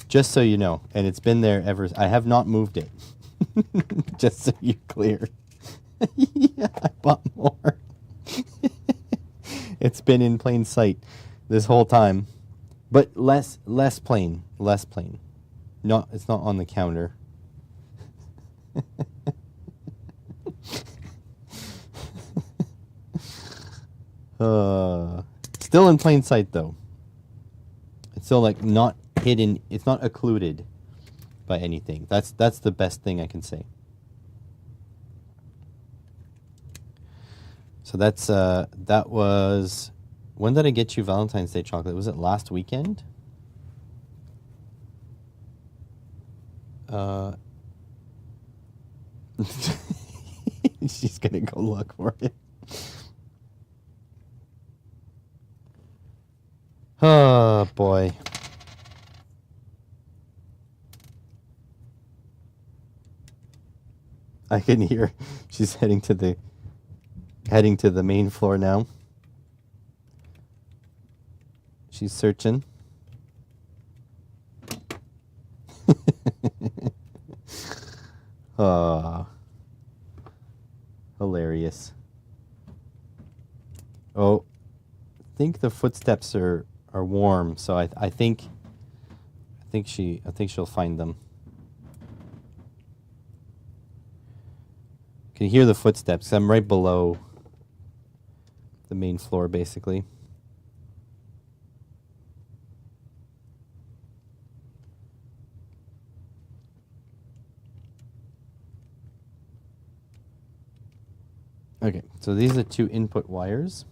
Just so you know. And it's been there ever. I have not moved it. Just so you're clear. Yeah, I bought more. It's been in plain sight this whole time. But less plain. Less plain. It's not on the counter. Still in plain sight though. It's still like not hidden. It's not occluded by anything. That's the best thing I can say. So that's that was. When did I get you Valentine's Day chocolate? Was it last weekend? She's gonna go look for it. Oh, boy. I can hear she's heading to the main floor now. She's searching. Oh, hilarious. Oh, I think the footsteps are warm, so I think she'll find them. Can hear the footsteps. I'm right below the main floor, basically. Okay, so these are 2 input wires.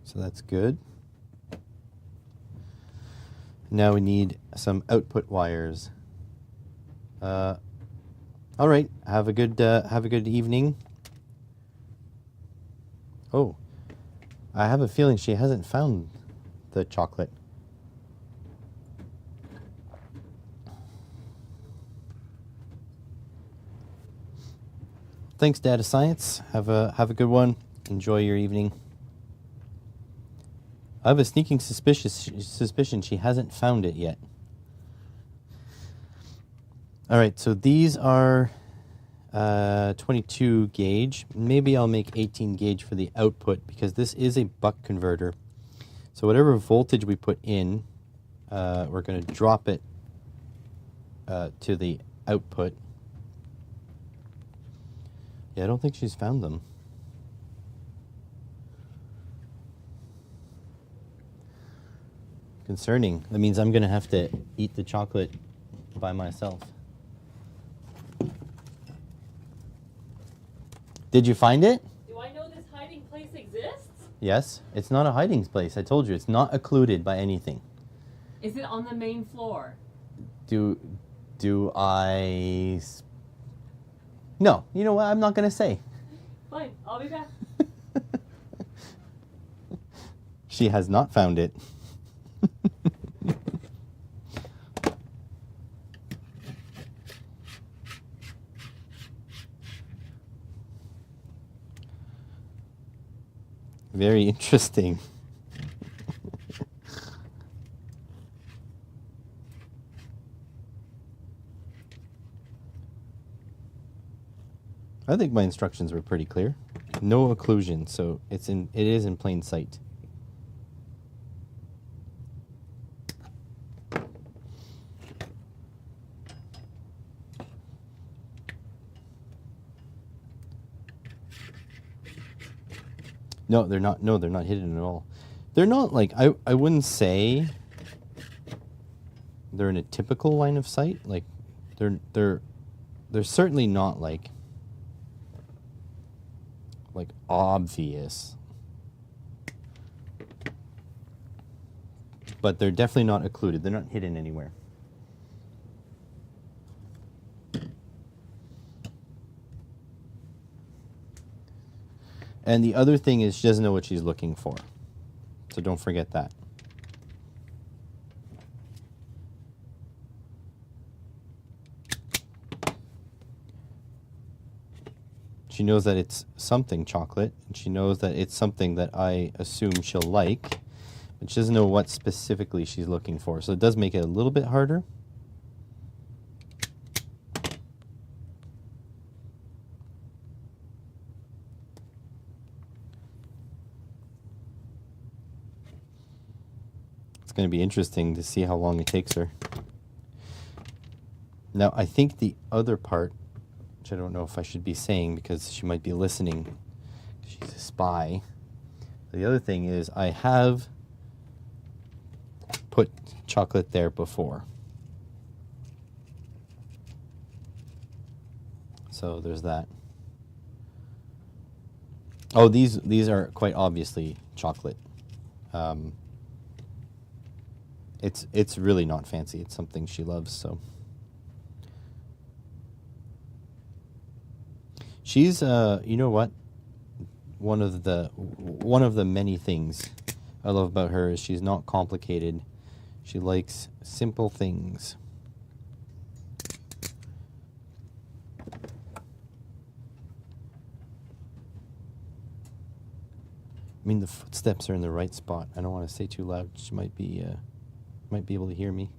So that's good. Now we need some output wires. All right, have a good evening. Oh, I have a feeling she hasn't found the chocolate. Thanks, Data Science. Have a good one. Enjoy your evening. I have a sneaking suspicion she hasn't found it yet. All right, so these are 22 gauge. Maybe I'll make 18 gauge for the output because this is a buck converter. So whatever voltage we put in, we're going to drop it to the output. Yeah, I don't think she's found them. Concerning. That means I'm going to have to eat the chocolate by myself. Did you find it? Do I know this hiding place exists? Yes. It's not a hiding place. I told you. It's not occluded by anything. Is it on the main floor? do I? No, you know what? I'm not gonna say. Fine, I'll be back. She has not found it. Very interesting. I think my instructions were pretty clear. No occlusion, so it is in plain sight. No, they're not. No, they're not hidden at all. They're not like I wouldn't say they're in a typical line of sight. Like they're certainly not like obvious. But they're definitely not occluded. They're not hidden anywhere. And the other thing is she doesn't know what she's looking for. So don't forget that. She knows that it's something chocolate, and she knows that it's something that I assume she'll like, but she doesn't know what specifically she's looking for. So it does make it a little bit harder. It's going to be interesting to see how long it takes her. Now, I think the other part, which I don't know if I should be saying because she might be listening. She's a spy. The other thing is I have put chocolate there before. So there's that. Oh, these are quite obviously chocolate. It's really not fancy. It's something she loves, so. She's, you know what? One of the many things I love about her is she's not complicated. She likes simple things. I mean, the footsteps are in the right spot. I don't want to say too loud. She might be able to hear me.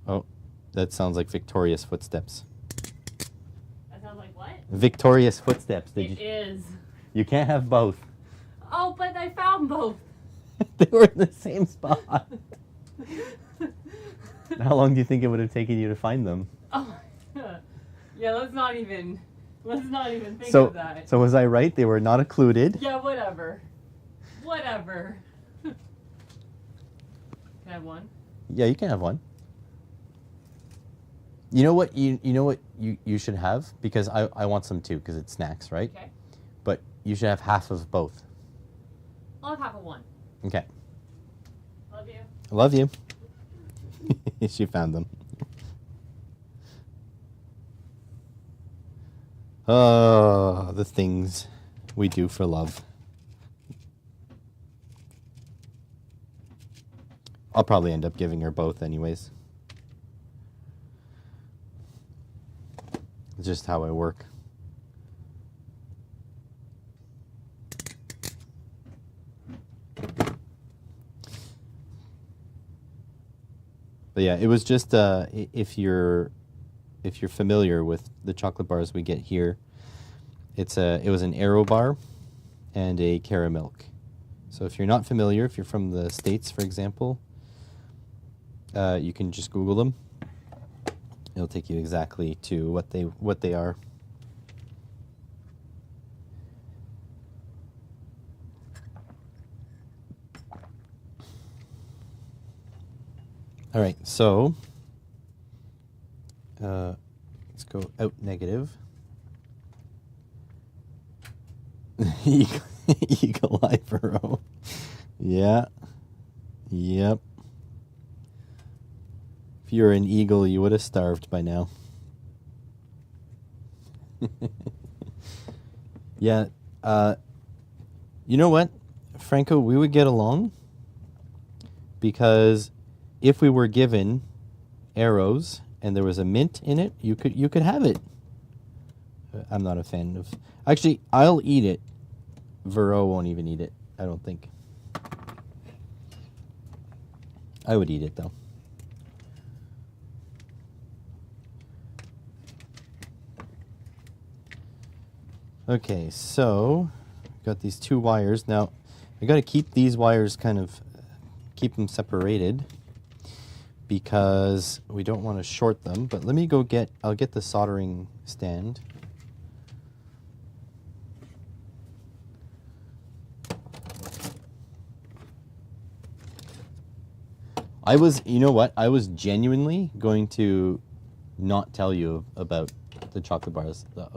Oh. That sounds like Victoria's footsteps. That sounds like what? Victoria's footsteps. It is. You can't have both. Oh, but I found both. They were in the same spot. How long do you think it would have taken you to find them? Oh, yeah. Let's not even think of that. So was I right? They were not occluded. Yeah, whatever. Whatever. Can I have one? Yeah, you can have one. You know what you should have, because I want some too, because it's snacks, right? Okay. But you should have half of both. I'll have half of one. Okay. Love you. I love you. She found them. Oh, the things we do for love. I'll probably end up giving her both anyways. It's just how I work. But yeah, it was just if you're familiar with the chocolate bars we get here, it was an Aero bar and a Caramilk. So if you're not familiar, if you're from the States, for example, you can just Google them. It'll take you exactly to what they are. All right, so let's go out negative. Eagle eye burrow. Yeah. Yep. If you were an eagle, you would have starved by now. Yeah. You know what, Franco, we would get along because if we were given arrows and there was a mint in it, you could have it. I'm not a fan of. Actually, I'll eat it. Vero won't even eat it, I don't think. I would eat it though. Okay, so got these two wires. Now, I got to keep these wires keep them separated because we don't want to short them. But let me go I'll get the soldering stand. You know what? I was genuinely going to not tell you about the chocolate bars. I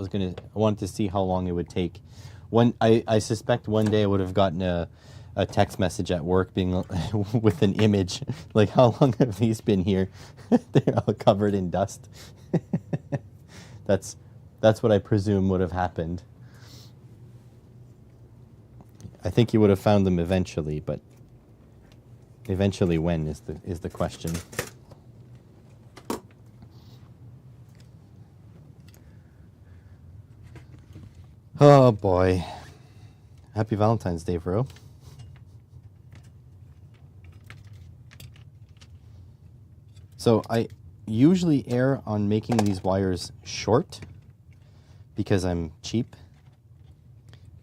wanted to see how long it would take. I suspect one day I would have gotten a text message at work being with an image like, how long have these been here? They're all covered in dust. That's what I presume would have happened. I think you would have found them eventually, but eventually when is the question. Oh boy. Happy Valentine's Day, bro. So I usually err on making these wires short because I'm cheap.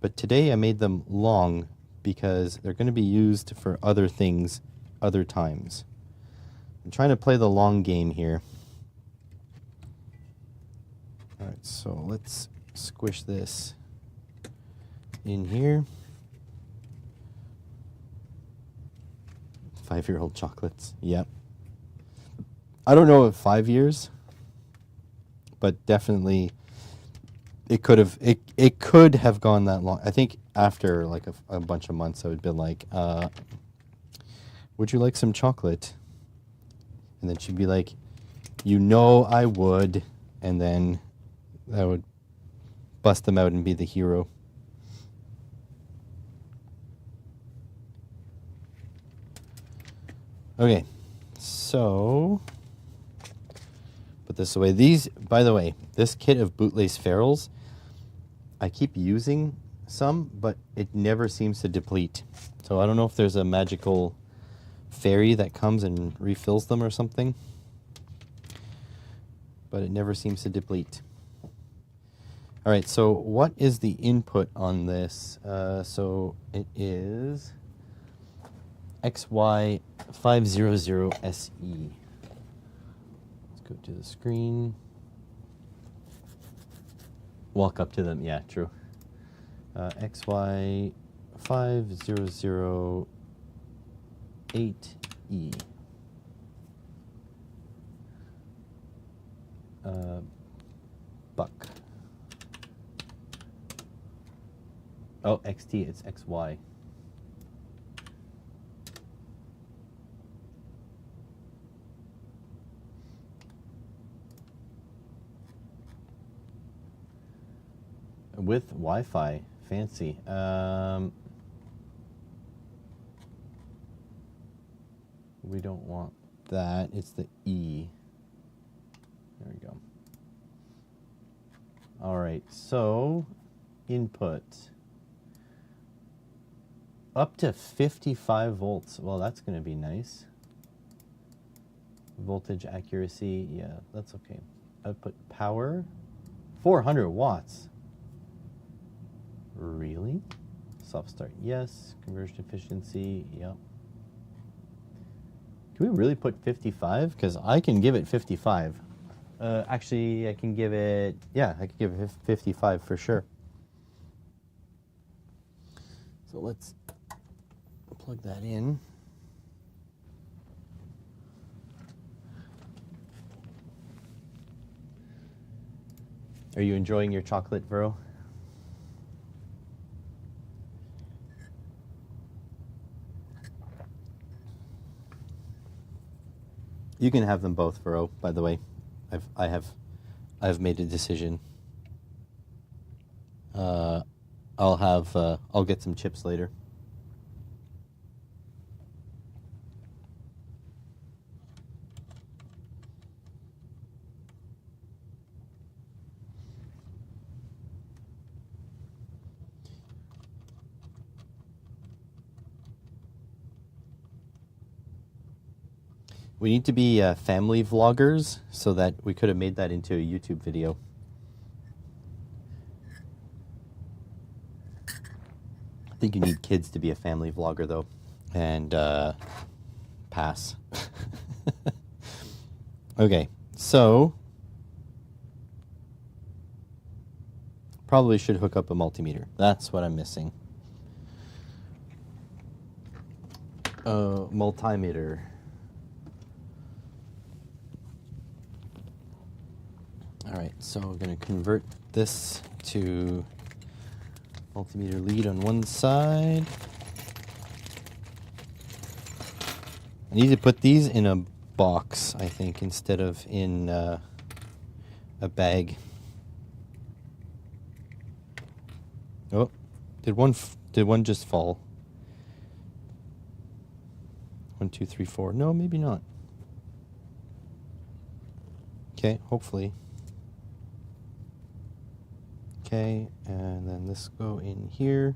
But today I made them long because they're going to be used for other things other times. I'm trying to play the long game here. All right, so let's squish this in here. 5-year-old chocolates. Yep. I don't know if 5 years, but definitely it could have gone that long. I think after like a bunch of months I would be like, would you like some chocolate? And then she'd be like, you know I would. And then I would bust them out and be the hero. Okay, so put this away. These, by the way, this kit of Bootlace ferrules, I keep using some, but it never seems to deplete. So I don't know if there's a magical fairy that comes and refills them or something, but it never seems to deplete. All right, so what is the input on this? So it is XY500SE. Let's go to the screen. Walk up to them. Yeah, true. XY5008E. Buck. Oh, XT, it's XY. With Wi-Fi, fancy. We don't want that. It's the E. There we go. All right, so input. Up to 55 volts. Well, that's going to be nice. Voltage accuracy, yeah, that's okay. Output power, 400 watts. Really? Soft start, yes. Conversion efficiency, yep. Can we really put 55? Because I can give it 55. Actually, I can give it, yeah, I can give it 55 for sure. So let's plug that in. Are you enjoying your chocolate, Vero? You can have them both, Vero, by the way. I've made a decision. I'll get some chips later. We need to be family vloggers so that we could have made that into a YouTube video. I think you need kids to be a family vlogger, though. And pass. Okay, so probably should hook up a multimeter. That's what I'm missing. Multimeter. All right, so we're going to convert this to multimeter lead on one side. I need to put these in a box, I think, instead of in a bag. Oh, did one just fall? 1, 2, 3, 4. No, maybe not. Okay, hopefully. Okay, and then this go in here,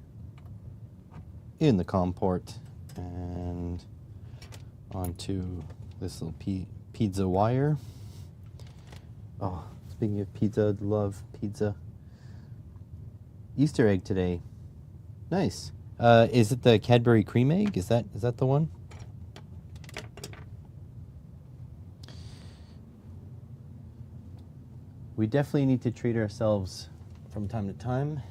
in the COM port, and onto this little pizza wire. Oh, speaking of pizza, love pizza. Easter egg today. Nice. Is it the Cadbury cream egg? Is that the one? We definitely need to treat ourselves from time to time.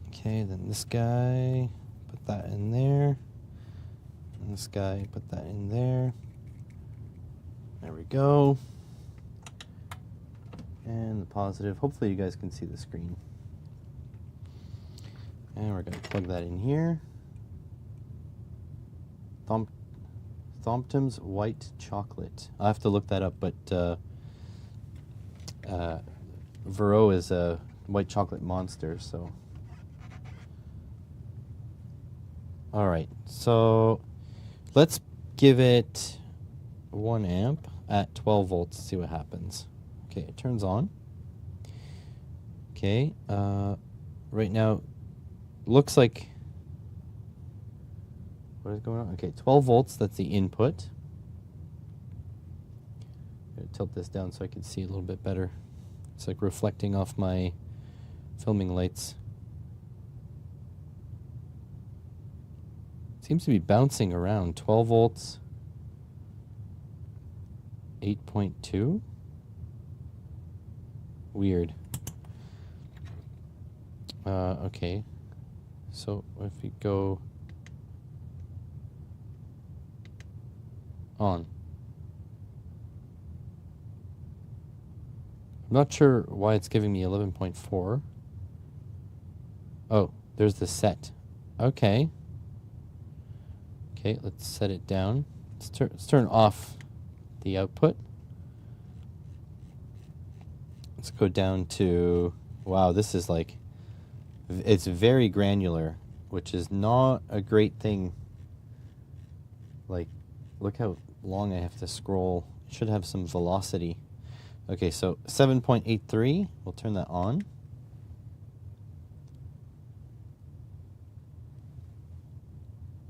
Okay, then this guy, put that in there. And this guy, put that in there. There we go. And the positive. Hopefully you guys can see the screen. And we're going to plug that in here. Thompton's white chocolate. I'll have to look that up, but Vero is a white chocolate monster, so. All right, so let's give it 1 amp at 12 volts, see what happens. Okay, it turns on. Okay, right now, looks like, what is going on? Okay, 12 volts, that's the input. I'm gonna tilt this down so I can see a little bit better. It's like reflecting off my filming lights. Seems to be bouncing around. 12 volts, 8.2. Weird. Okay. So if we go on. I'm not sure why it's giving me 11.4. Oh, there's the set. Okay. Okay, let's set it down. Let's turn off the output. Let's go down to, wow, this is like, it's very granular, which is not a great thing. Like, look how long I have to scroll. It should have some velocity. Okay, so 7.83, we'll turn that on.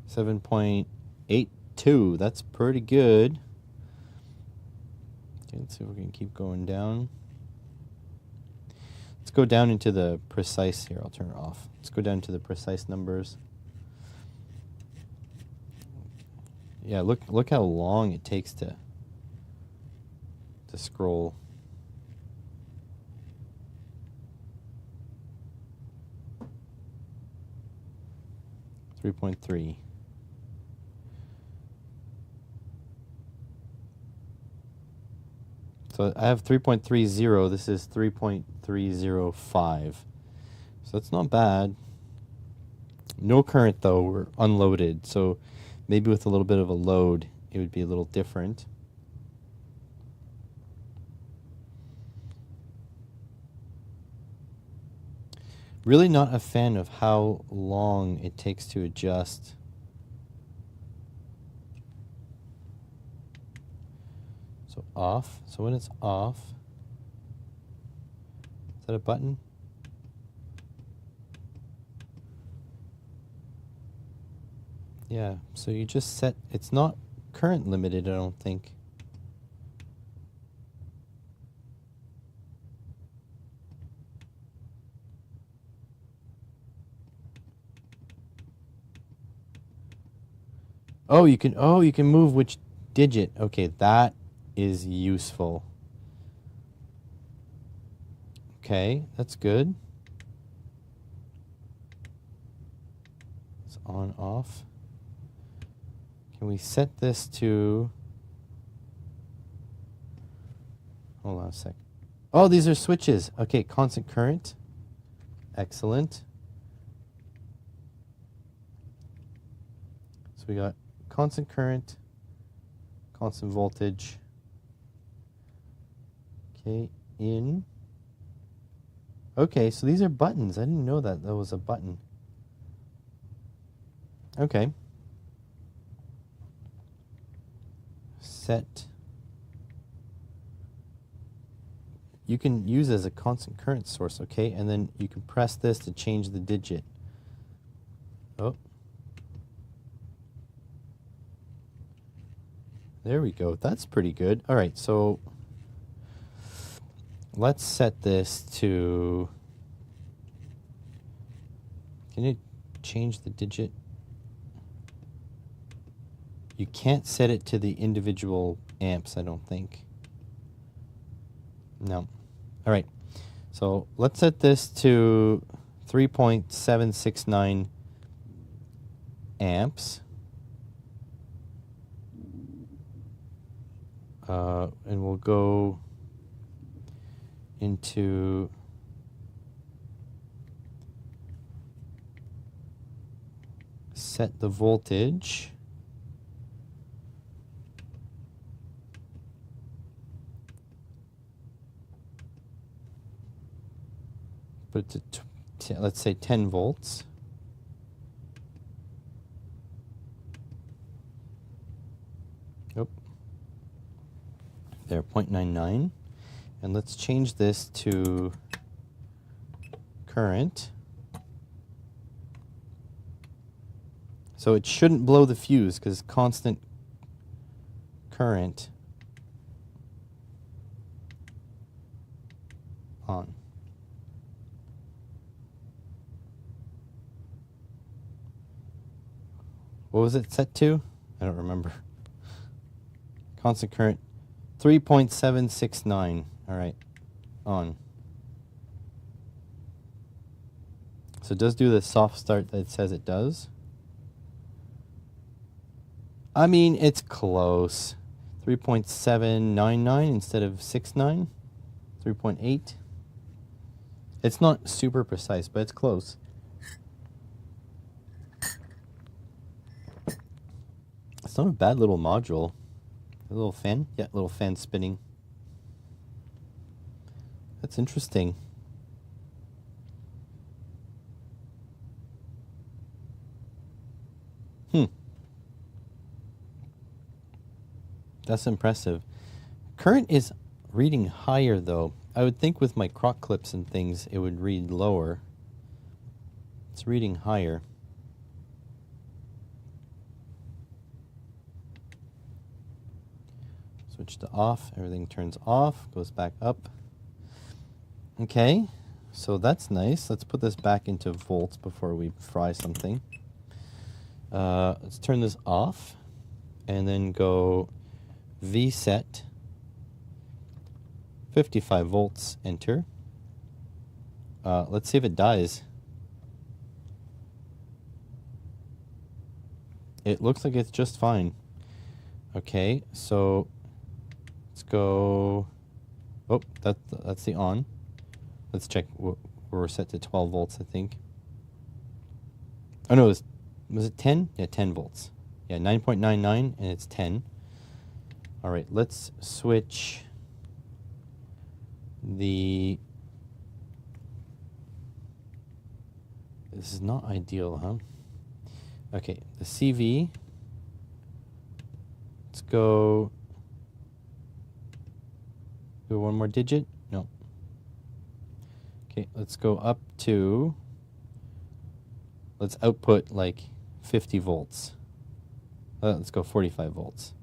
.82, that's pretty good. Okay, let's see if we can keep going down. Let's go down into the precise here. I'll turn it off. Let's go down to the precise numbers. Yeah, look how long it takes to scroll. .3. So I have 3.30. This is 3.305. So that's not bad. No current though. We're unloaded. So maybe with a little bit of a load, it would be a little different. Really not a fan of how long it takes to adjust. So off. So when it's off, is that a button? Yeah, so you just set, it's not current limited, I don't think. Oh, you can move which digit. Okay, that is useful. Okay, that's good. It's on, off. Can we set this to... Hold on a sec. Oh, these are switches. Okay, constant current. Excellent. So we got constant current, constant voltage. Okay, in. Okay, so these are buttons. I didn't know that was a button. Okay. Set. You can use as a constant current source, okay? And then you can press this to change the digit. Oh. There we go. That's pretty good. All right, so let's set this to... Can you change the digit? You can't set it to the individual amps, I don't think. No. All right. So let's set this to 3.769 amps. And we'll go into set the voltage. Put it to, let's say 10 volts. Oh. There, 0.99. And let's change this to current. So it shouldn't blow the fuse because constant current on. What was it set to? I don't remember. Constant current 3.769. All right, on. So it does do the soft start that it says it does. I mean, it's close. 3.799 instead of 69. 3.8. It's not super precise, but it's close. It's not a bad little module. A little fan? Yeah, little fan spinning. That's interesting. That's impressive. Current is reading higher though. I would think with my croc clips and things it would read lower. It's reading higher. Switch to off, everything turns off, goes back up. Okay, so that's nice. Let's put this back into volts before we fry something. Let's turn this off and then go VSET 55 volts, enter. Let's see if it dies. It looks like it's just fine. Okay, so let's go. Oh, that's the on. Let's check. We're set to 12 volts, I think. Oh no, was it 10? Yeah, 10 volts. Yeah, 9.99 and it's 10. All right, let's switch the... This is not ideal, huh? Okay, the CV. Let's go one more digit. No. Okay, let's go up to... Let's output like 50 volts. Let's go 45 volts.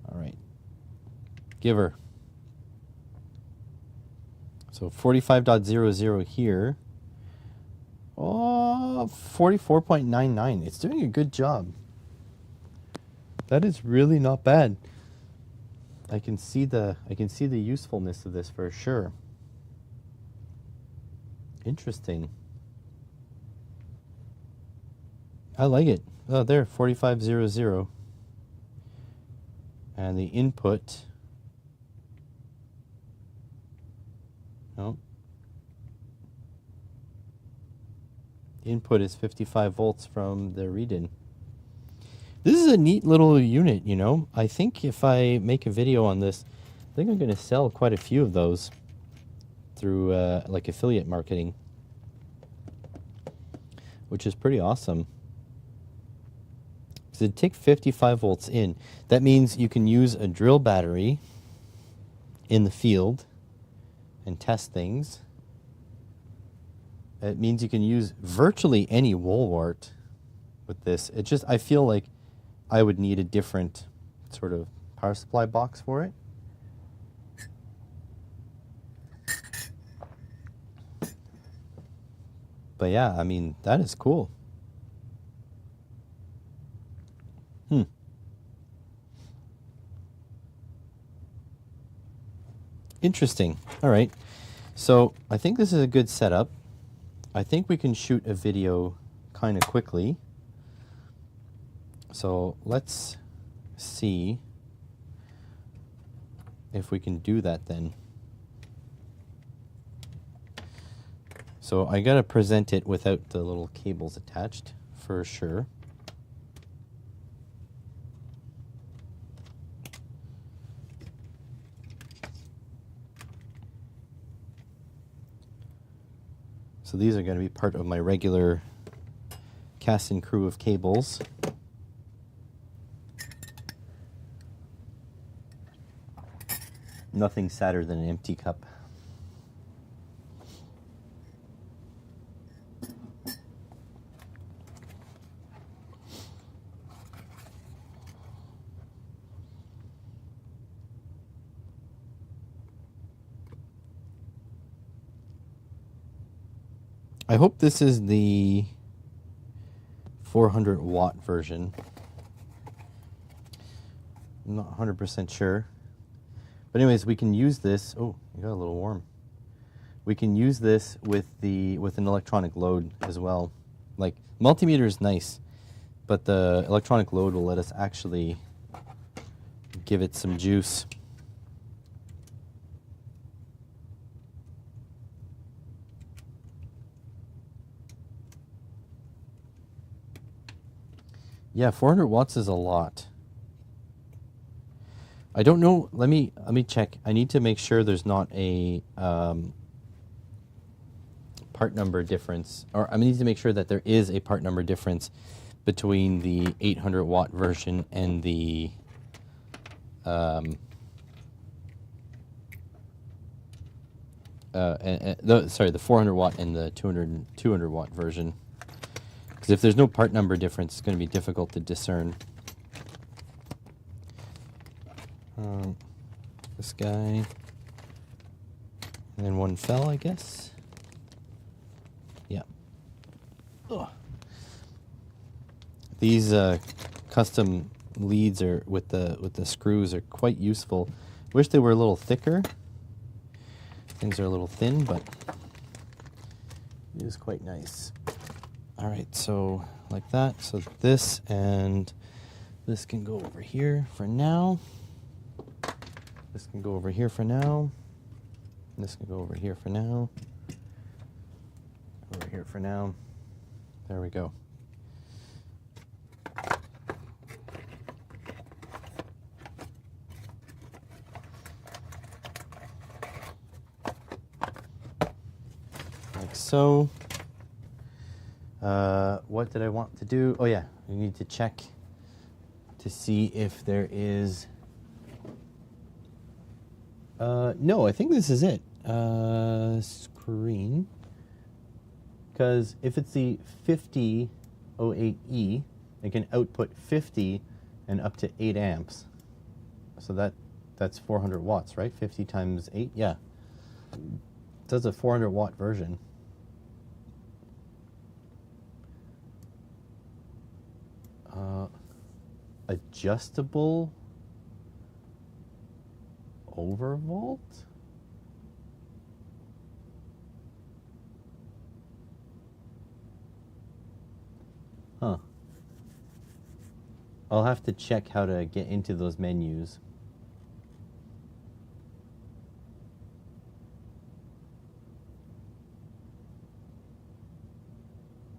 All right. Give her. So 45.00 here. Oh, 44.99. It's doing a good job. That is really not bad. I can see the usefulness of this for sure. Interesting. I like it. Oh, there, 4500. And the input. No. Input is 55 volts from the read-in. This is a neat little unit, you know. I think if I make a video on this, I think I'm going to sell quite a few of those through like affiliate marketing, which is pretty awesome. So it'd take 55 volts in. That means you can use a drill battery in the field and test things. It means you can use virtually any wool wart with this. It just, I feel like I would need a different sort of power supply box for it. But yeah, I mean, that is cool. Interesting. All right. So I think this is a good setup. I think we can shoot a video kind of quickly. So let's see if we can do that then. So I gotta present it without the little cables attached for sure. So these are going to be part of my regular cast and crew of cables. Nothing sadder than an empty cup. I hope this is the 400 watt version. I'm not 100% sure. But anyways, we can use this. Oh, you got a little warm. We can use this with an electronic load as well. Like, multimeter is nice, but the electronic load will let us actually give it some juice. Yeah, 400 watts is a lot. I don't know. Let me check. I need to make sure there's not a part number difference, or I need to make sure that there is a part number difference between the 800 watt version and the the 400 watt and the 200 watt version. Because if there's no part number difference, it's going to be difficult to discern. This guy, and then one fell, I guess. Yeah. Ugh. These custom leads are with the screws are quite useful. Wish they were a little thicker. Things are a little thin, but it is quite nice. All right, so like that. So this and this can go over here for now. This can go over here for now. This can go over here for now. Over here for now. There we go. like so. What did I want to do? Oh yeah, we need to check to see if there is... no, I think this is it. Screen. Because if it's the 5008E, it can output 50 and up to 8 amps. So that's 400 watts, right? 50 times 8? Yeah. That's a 400 watt version. Adjustable overvolt? Huh. I'll have to check how to get into those menus.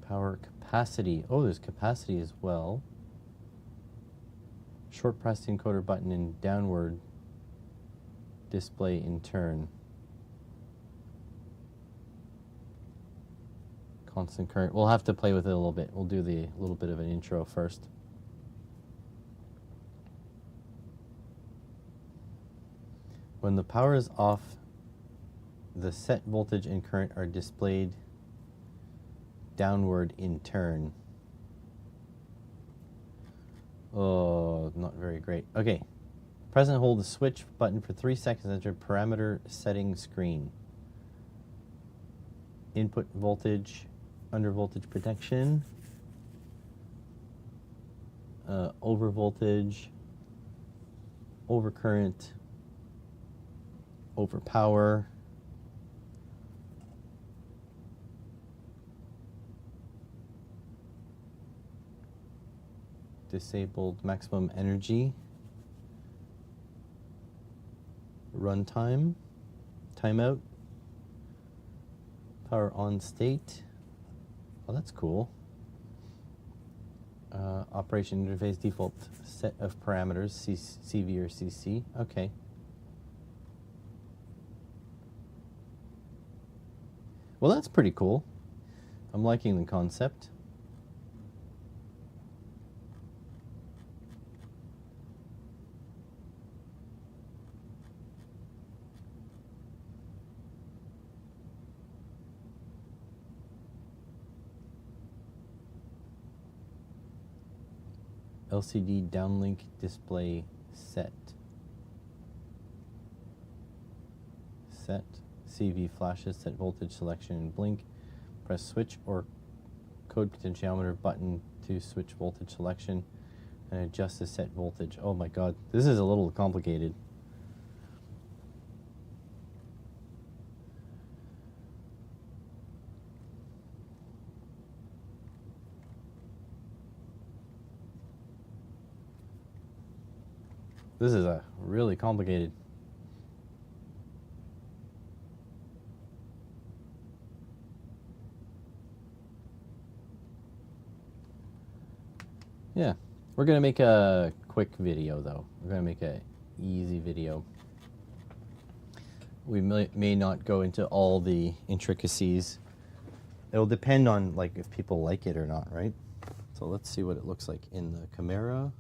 Power capacity. Oh, there's capacity as well. Short press encoder button and downward display in turn. Constant current. We'll have to play with it a little bit. We'll do the little bit of an intro first. When the power is off, the set voltage and current are displayed downward in turn. Oh, not very great. Okay. Press and hold the switch button for 3 seconds to enter parameter setting screen. Input voltage, under voltage protection, over voltage, over current, over power. Disabled maximum energy, runtime, timeout, power on state. Oh, that's cool. Operation interface default set of parameters, CV or CC. Okay. Well, that's pretty cool. I'm liking the concept. LCD downlink display set. Set. CV flashes, set voltage selection and blink. Press switch or code potentiometer button to switch voltage selection and adjust the set voltage. Oh my god, this is a little complicated. This is a really complicated. Yeah, we're gonna make a quick video though. We're gonna make a easy video. We may not go into all the intricacies. It'll depend on like if people like it or not, right? So let's see what it looks like in the camera.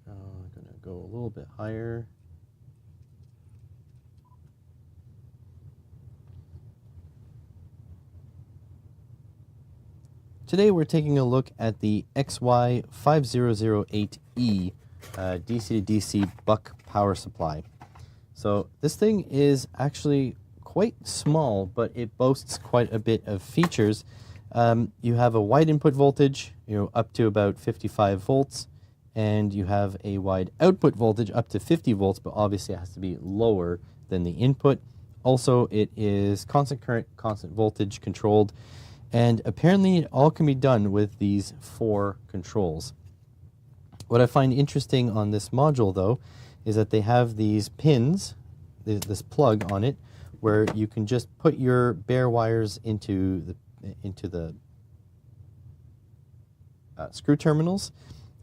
I'm gonna go a little bit higher. Today we're taking a look at the XY5008E DC to DC buck power supply. So this thing is actually quite small, but it boasts quite a bit of features. You have a wide input voltage, up to about 55 volts, and you have a wide output voltage up to 50 volts, but obviously it has to be lower than the input. Also, it is constant current, constant voltage controlled. And apparently it all can be done with these 4 controls. What I find interesting on this module though is that they have these pins, this plug on it, where you can just put your bare wires into the screw terminals,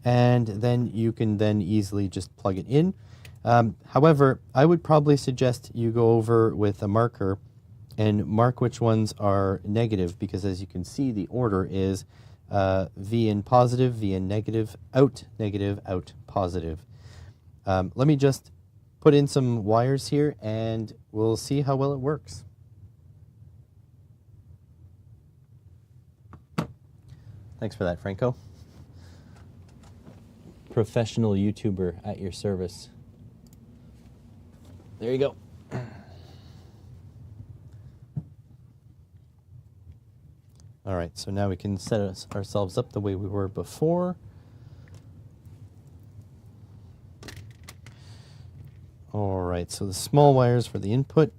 and then you can then easily just plug it in. However, I would probably suggest you go over with a marker and mark which ones are negative, because as you can see, the order is V in positive, V in negative, out, positive. Let me just put in some wires here and we'll see how well it works. Thanks for that, Franco. Professional YouTuber at your service. There you go. All right, so now we can set ourselves up the way we were before. All right, so the small wires for the input.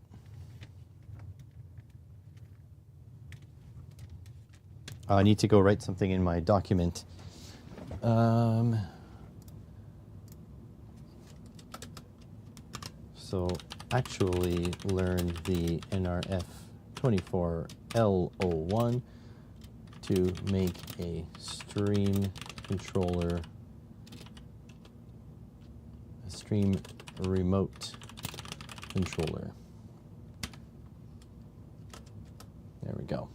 I need to go write something in my document. So actually learn the NRF24L01 to make a stream controller, a stream remote controller. There we go.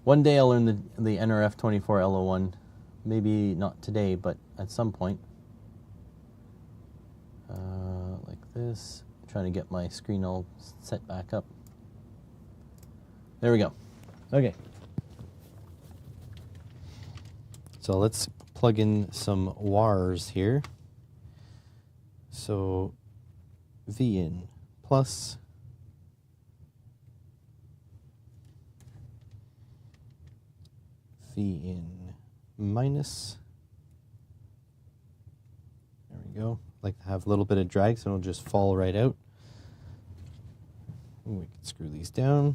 One day I'll learn the NRF24L01. Maybe not today, but at some point. Like this. I'm trying to get my screen all set back up. There we go. Okay. So let's plug in some wires here. So V in plus, V in minus. There we go. Like to have a little bit of drag so it'll just fall right out. And we can screw these down.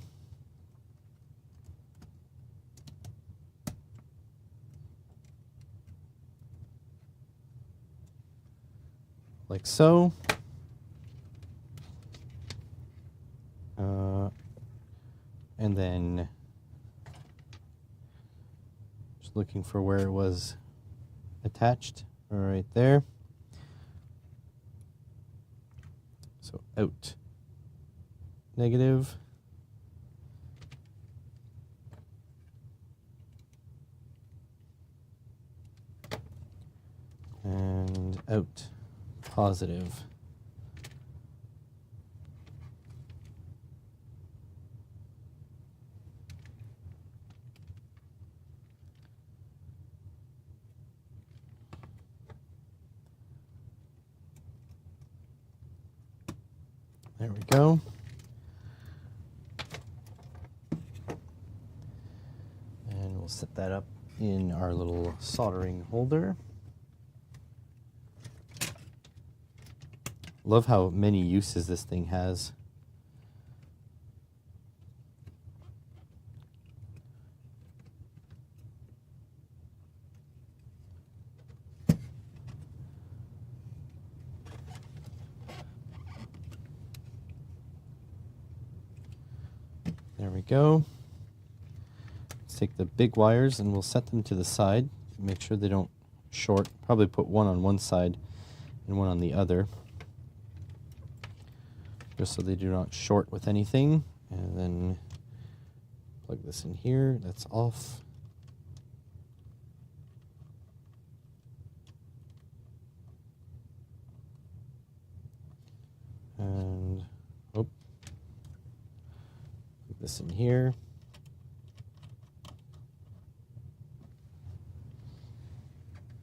Like so. And then just looking for where it was attached, right there. So out, negative, and out, positive. There we go. And we'll set that up in our little soldering holder. Love how many uses this thing has. There we go. Let's take the big wires and we'll set them to the side. Make sure they don't short. Probably put one on one side and one on the other, just so they do not short with anything. And then plug this in here. That's off. And oh, put this in here.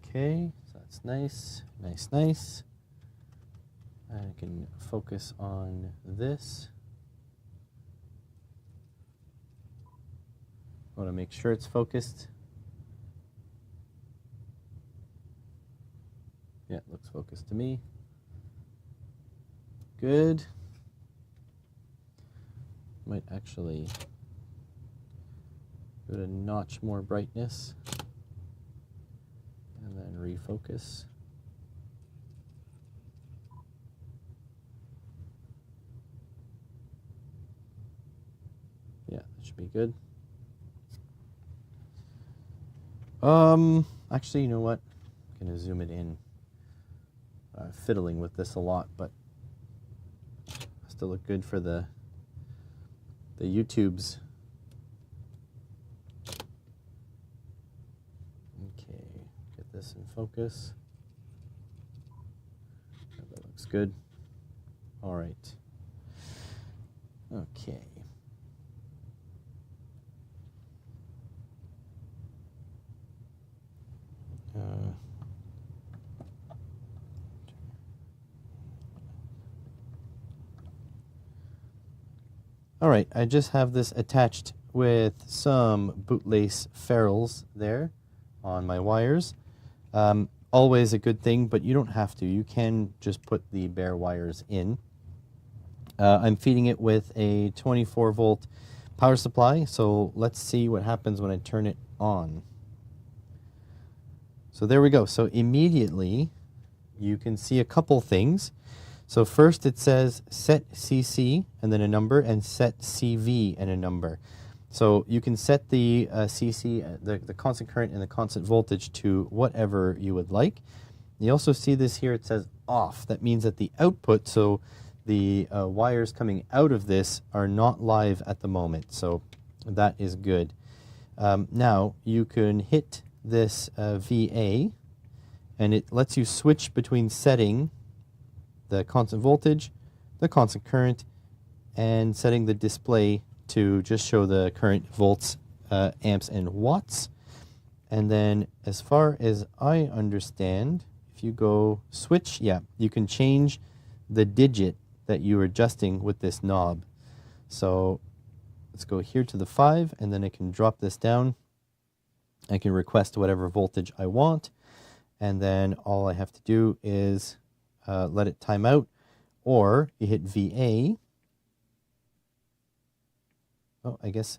Okay, so that's nice, nice, nice. I can focus on this. I want to make sure it's focused. Yeah, it looks focused to me. Good. Might actually go to notch more brightness and then refocus. Yeah, that should be good. Actually, you know what? I'm gonna zoom it in. fiddling with this a lot, but still look good for the YouTubes. Okay, get this in focus. That looks good. All right. Okay. All right, I just have this attached with some bootlace ferrules there on my wires. Always a good thing, but you don't have to. You can just put the bare wires in. I'm feeding it with a 24-volt power supply, so let's see what happens when I turn it on. So there we go. So immediately you can see a couple things. So first it says set CC and then a number, and set CV and a number. So you can set the CC, the constant current and the constant voltage to whatever you would like. You also see this here, it says off. That means that the output, so the wires coming out of this are not live at the moment. So that is good. Now you can hit this VA and it lets you switch between setting the constant voltage, the constant current, and setting the display to just show the current, volts, amps, and watts. And then as far as I understand, if you go switch, yeah, you can change the digit that you're adjusting with this knob. So let's go here to the 5, and then I can drop this down. I can request whatever voltage I want, and then all I have to do is let it time out, or you hit VA. Oh, I guess.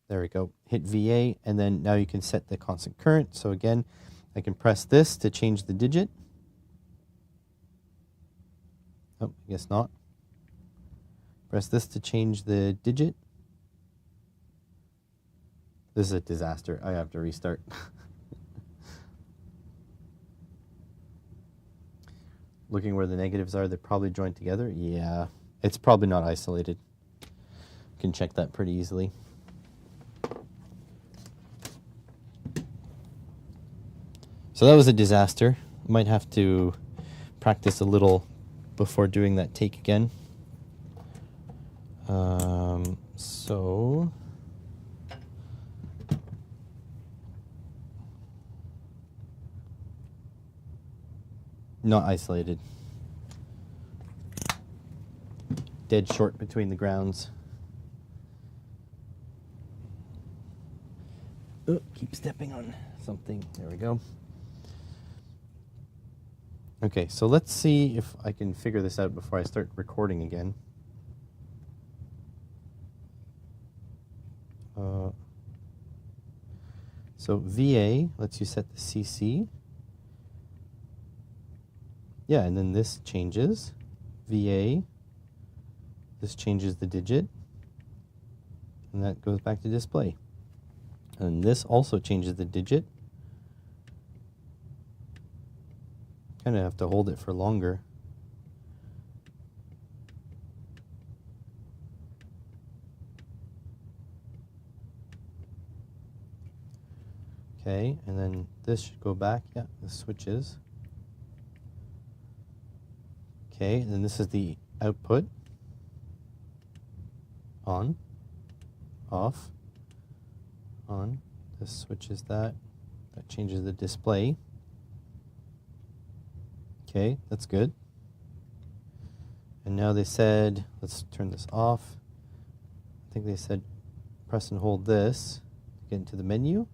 There we go. Hit VA, and then now you can set the constant current. So again, I can press this to change the digit. Oh, I guess not. Press this to change the digit. This is a disaster. I have to restart. Looking where the negatives are, they're probably joined together. Yeah, it's probably not isolated. You can check that pretty easily. So that was a disaster. Might have to practice a little before doing that take again. So not isolated. Dead short between the grounds. Oh, keep stepping on something. There we go. Okay, so let's see if I can figure this out before I start recording again. So VA lets you set the CC. Yeah, and then this changes. VA, this changes the digit, and that goes back to display. And this also changes the digit. Kind of have to hold it for longer. Okay, and then this should go back. Yeah, this switches. Okay, and then this is the output. On, off, on. This switches that. That changes the display. Okay, that's good. And now they said, let's turn this off. I think they said press and hold this to get into the menu.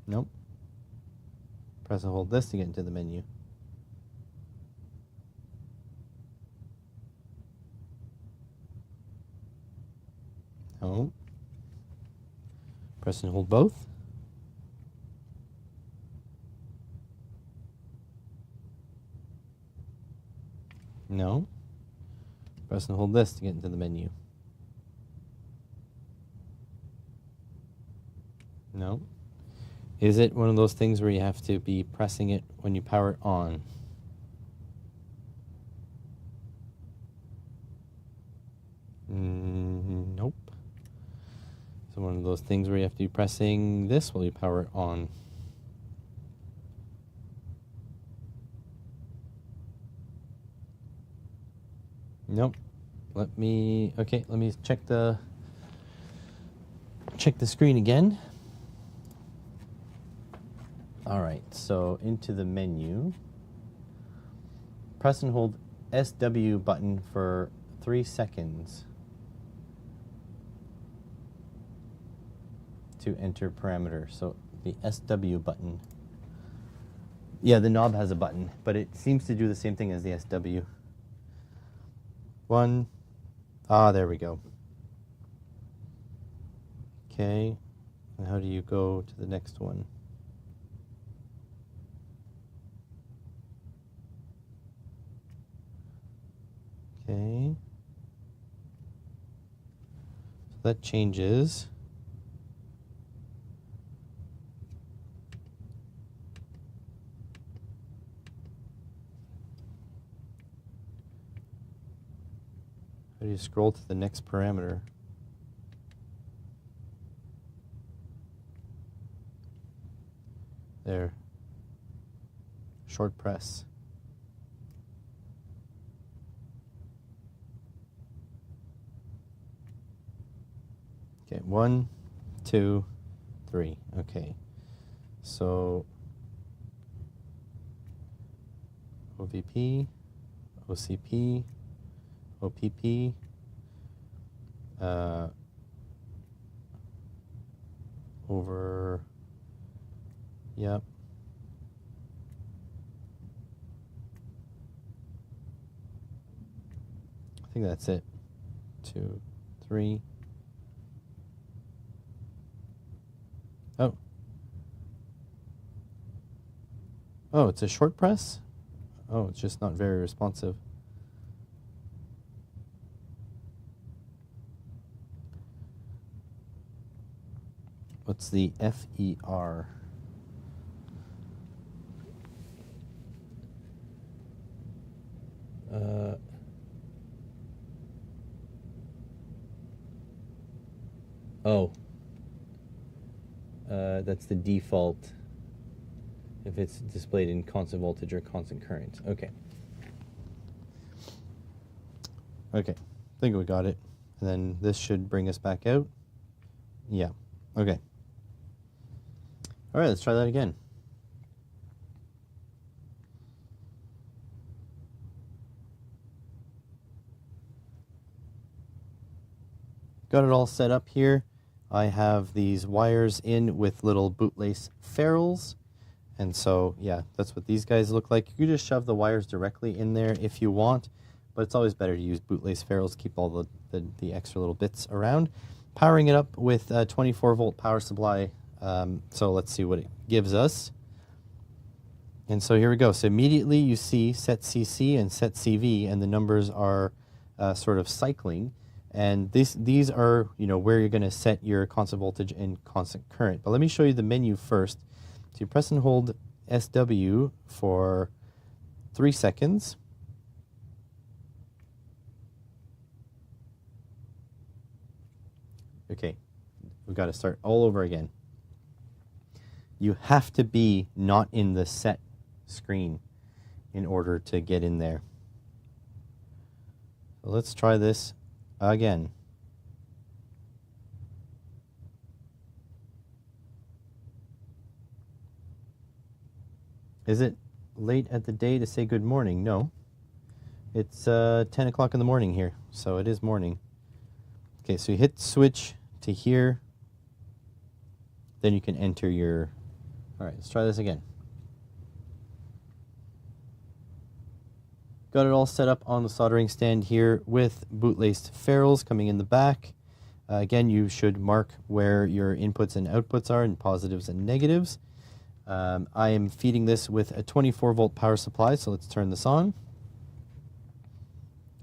Nope. Press and hold this to get into the menu. No. Press and hold both. No. Press and hold this to get into the menu. No. Is it one of those things where you have to be pressing it when you power it on? Nope. So one of those things where you have to be pressing this while you power it on. Nope. Let me check the screen again. All right, so into the menu. Press and hold SW button for 3 seconds to enter parameter. So the SW button. Yeah, the knob has a button, but it seems to do the same thing as the SW. 1. There we go. Okay, and how do you go to the next one? Okay. So that changes. How do you scroll to the next parameter? There. Short press. Okay, 1, 2, 3. Okay. So OVP, OCP, OPP, over, yep. I think that's it. 2, 3. Oh, it's a short press? Oh, it's just not very responsive. What's the FER? That's the default if it's displayed in constant voltage or constant current. Okay. Okay, I think we got it. And then this should bring us back out. Yeah, okay. All right, let's try that again. Got it all set up here. I have these wires in with little bootlace ferrules. And so, yeah, that's what these guys look like. You can just shove the wires directly in there if you want, but it's always better to use bootlace ferrules, keep all the extra little bits around. Powering it up with a 24-volt power supply. So let's see what it gives us. And so here we go. So immediately you see set CC and set CV, and the numbers are sort of cycling. And these are, where you're going to set your constant voltage and constant current. But let me show you the menu first. So you press and hold SW for 3 seconds. Okay, we've got to start all over again. You have to be not in the set screen in order to get in there. So let's try this again. Is it late at the day to say good morning? No. It's 10 o'clock in the morning here, so it is morning. Okay, so you hit switch to here. Then you can enter your... All right, let's try this again. Got it all set up on the soldering stand here with bootlaced ferrules coming in the back. Again, you should mark where your inputs and outputs are in positives and negatives. I am feeding this with a 24-volt power supply, so let's turn this on.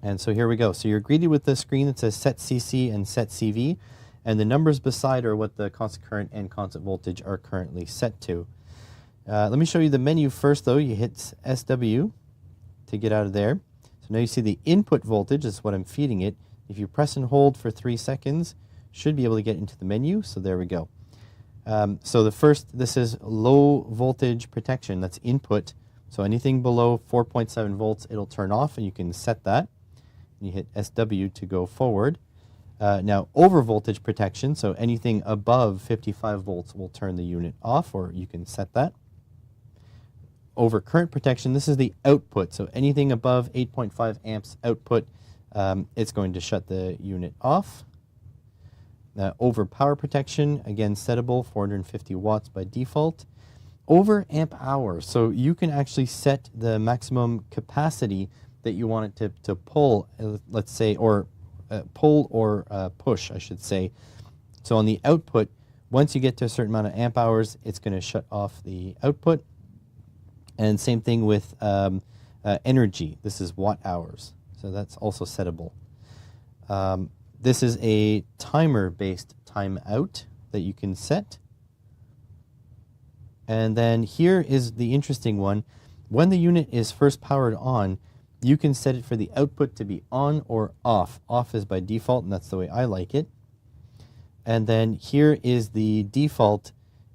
And so here we go. So you're greeted with the screen that says set CC and set CV. And the numbers beside are what the constant current and constant voltage are currently set to. Let me show you the menu first, though. You hit SW to get out of there. So now you see the input voltage is what I'm feeding it. If you press and hold for 3 seconds, should be able to get into the menu. So there we go. So the first, this is low voltage protection. That's input. So anything below 4.7 volts, it'll turn off, and you can set that. And you hit SW to go forward. Now, over voltage protection, so anything above 55 volts will turn the unit off, or you can set that. Over current protection, this is the output. So anything above 8.5 amps output, it's going to shut the unit off. Over power protection, again, settable, 450 watts by default. Over amp hour, so you can actually set the maximum capacity that you want it to pull, let's say, or pull or push, I should say. So on the output, once you get to a certain amount of amp hours, it's going to shut off the output. And same thing with energy. This is watt hours, so that's also settable. This is a timer-based timeout that you can set. And then here is the interesting one. When the unit is first powered on, you can set it for the output to be on or off. Off is by default, and that's the way I like it. And then here is the default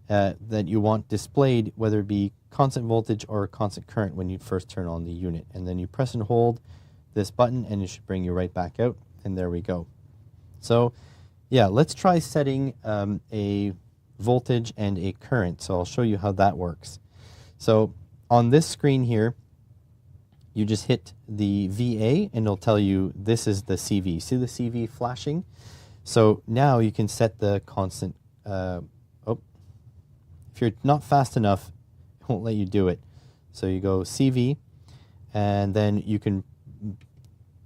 that you want displayed, whether it be constant voltage or constant current when you first turn on the unit. And then you press and hold this button, and it should bring you right back out. And there we go. So yeah, let's try setting a voltage and a current. So I'll show you how that works. So on this screen here, you just hit the VA and it'll tell you this is the CV. See the CV flashing? So now you can set the constant. If you're not fast enough, it won't let you do it. So you go CV, and then you can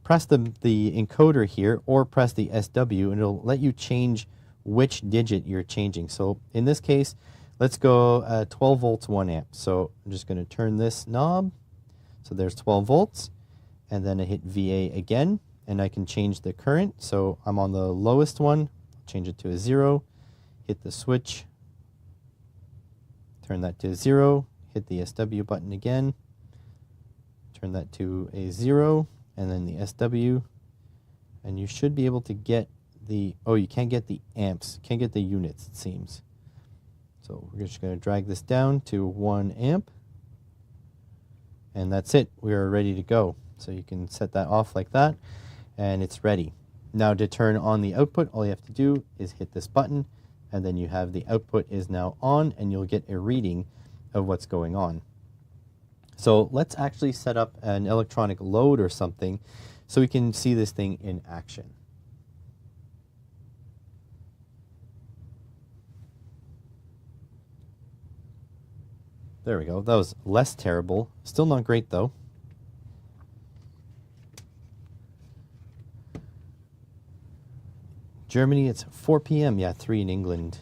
press the encoder here or press the SW, and it'll let you change which digit you're changing. So in this case, let's go 12 volts, 1 amp. So I'm just going to turn this knob. So there's 12 volts, and then I hit VA again, and I can change the current. So I'm on the lowest one, change it to a 0, hit the switch, turn that to a 0, hit the SW button again, turn that to a 0, and then the SW, and you should be able to get the, oh, you can't get the amps, can't get the units, it seems. So we're just going to drag this down to 1 amp. And that's it. We are ready to go. So you can set that off like that, and it's ready. Now to turn on the output, all you have to do is hit this button, and then you have the output is now on, and you'll get a reading of what's going on. So let's actually set up an electronic load or something so we can see this thing in action. There we go. That was less terrible. Still not great, though. Germany, it's 4 p.m. Yeah, 3 in England.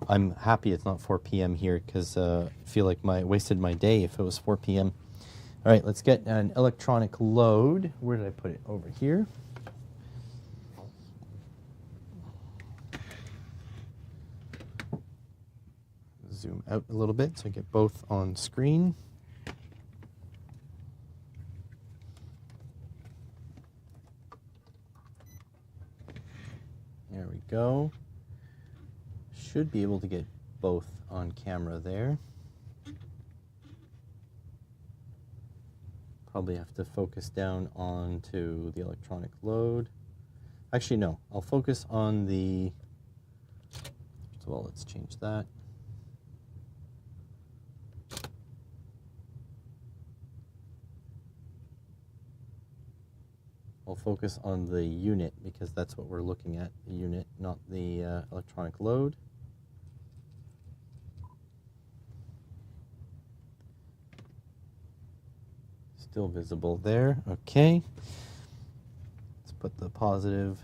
I'm happy it's not 4 p.m. here because I feel like I wasted my day if it was 4 p.m. All right, let's get an electronic load. Where did I put it? Over here. Zoom out a little bit so I get both on screen. There we go. Should be able to get both on camera there. Probably have to focus down onto the electronic load. Actually, no. I'll focus on the... First of all, let's change that. I'll focus on the unit because that's what we're looking at, the unit, not the electronic load. Still visible there. Okay. Let's put the positive.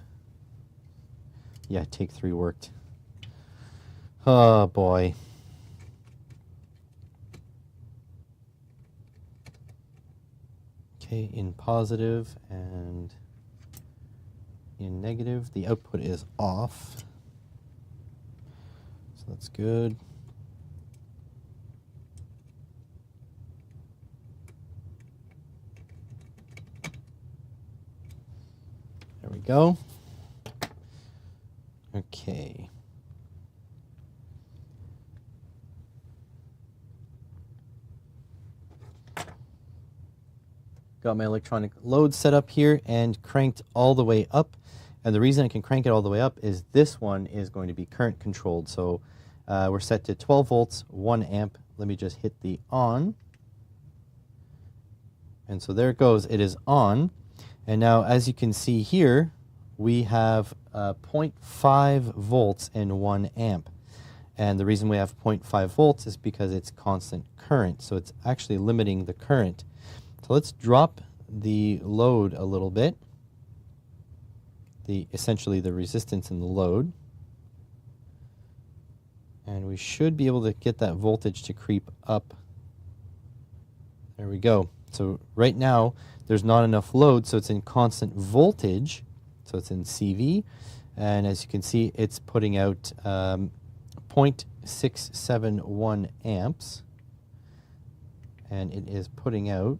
Yeah, take 3 worked. Oh boy. Okay, in positive, and in negative. The output is off. So that's good. There we go. Okay. Got my electronic load set up here and cranked all the way up. And the reason I can crank it all the way up is this one is going to be current controlled. So we're set to 12 volts, 1 amp. Let me just hit the on. And so there it goes. It is on. And now, as you can see here, we have 0.5 volts and 1 amp. And the reason we have 0.5 volts is because it's constant current. So it's actually limiting the current. So let's drop the load a little bit, essentially the resistance in the load. And we should be able to get that voltage to creep up. There we go. So right now, there's not enough load, so it's in constant voltage. So it's in CV. And as you can see, it's putting out 0.671 amps. And it is putting out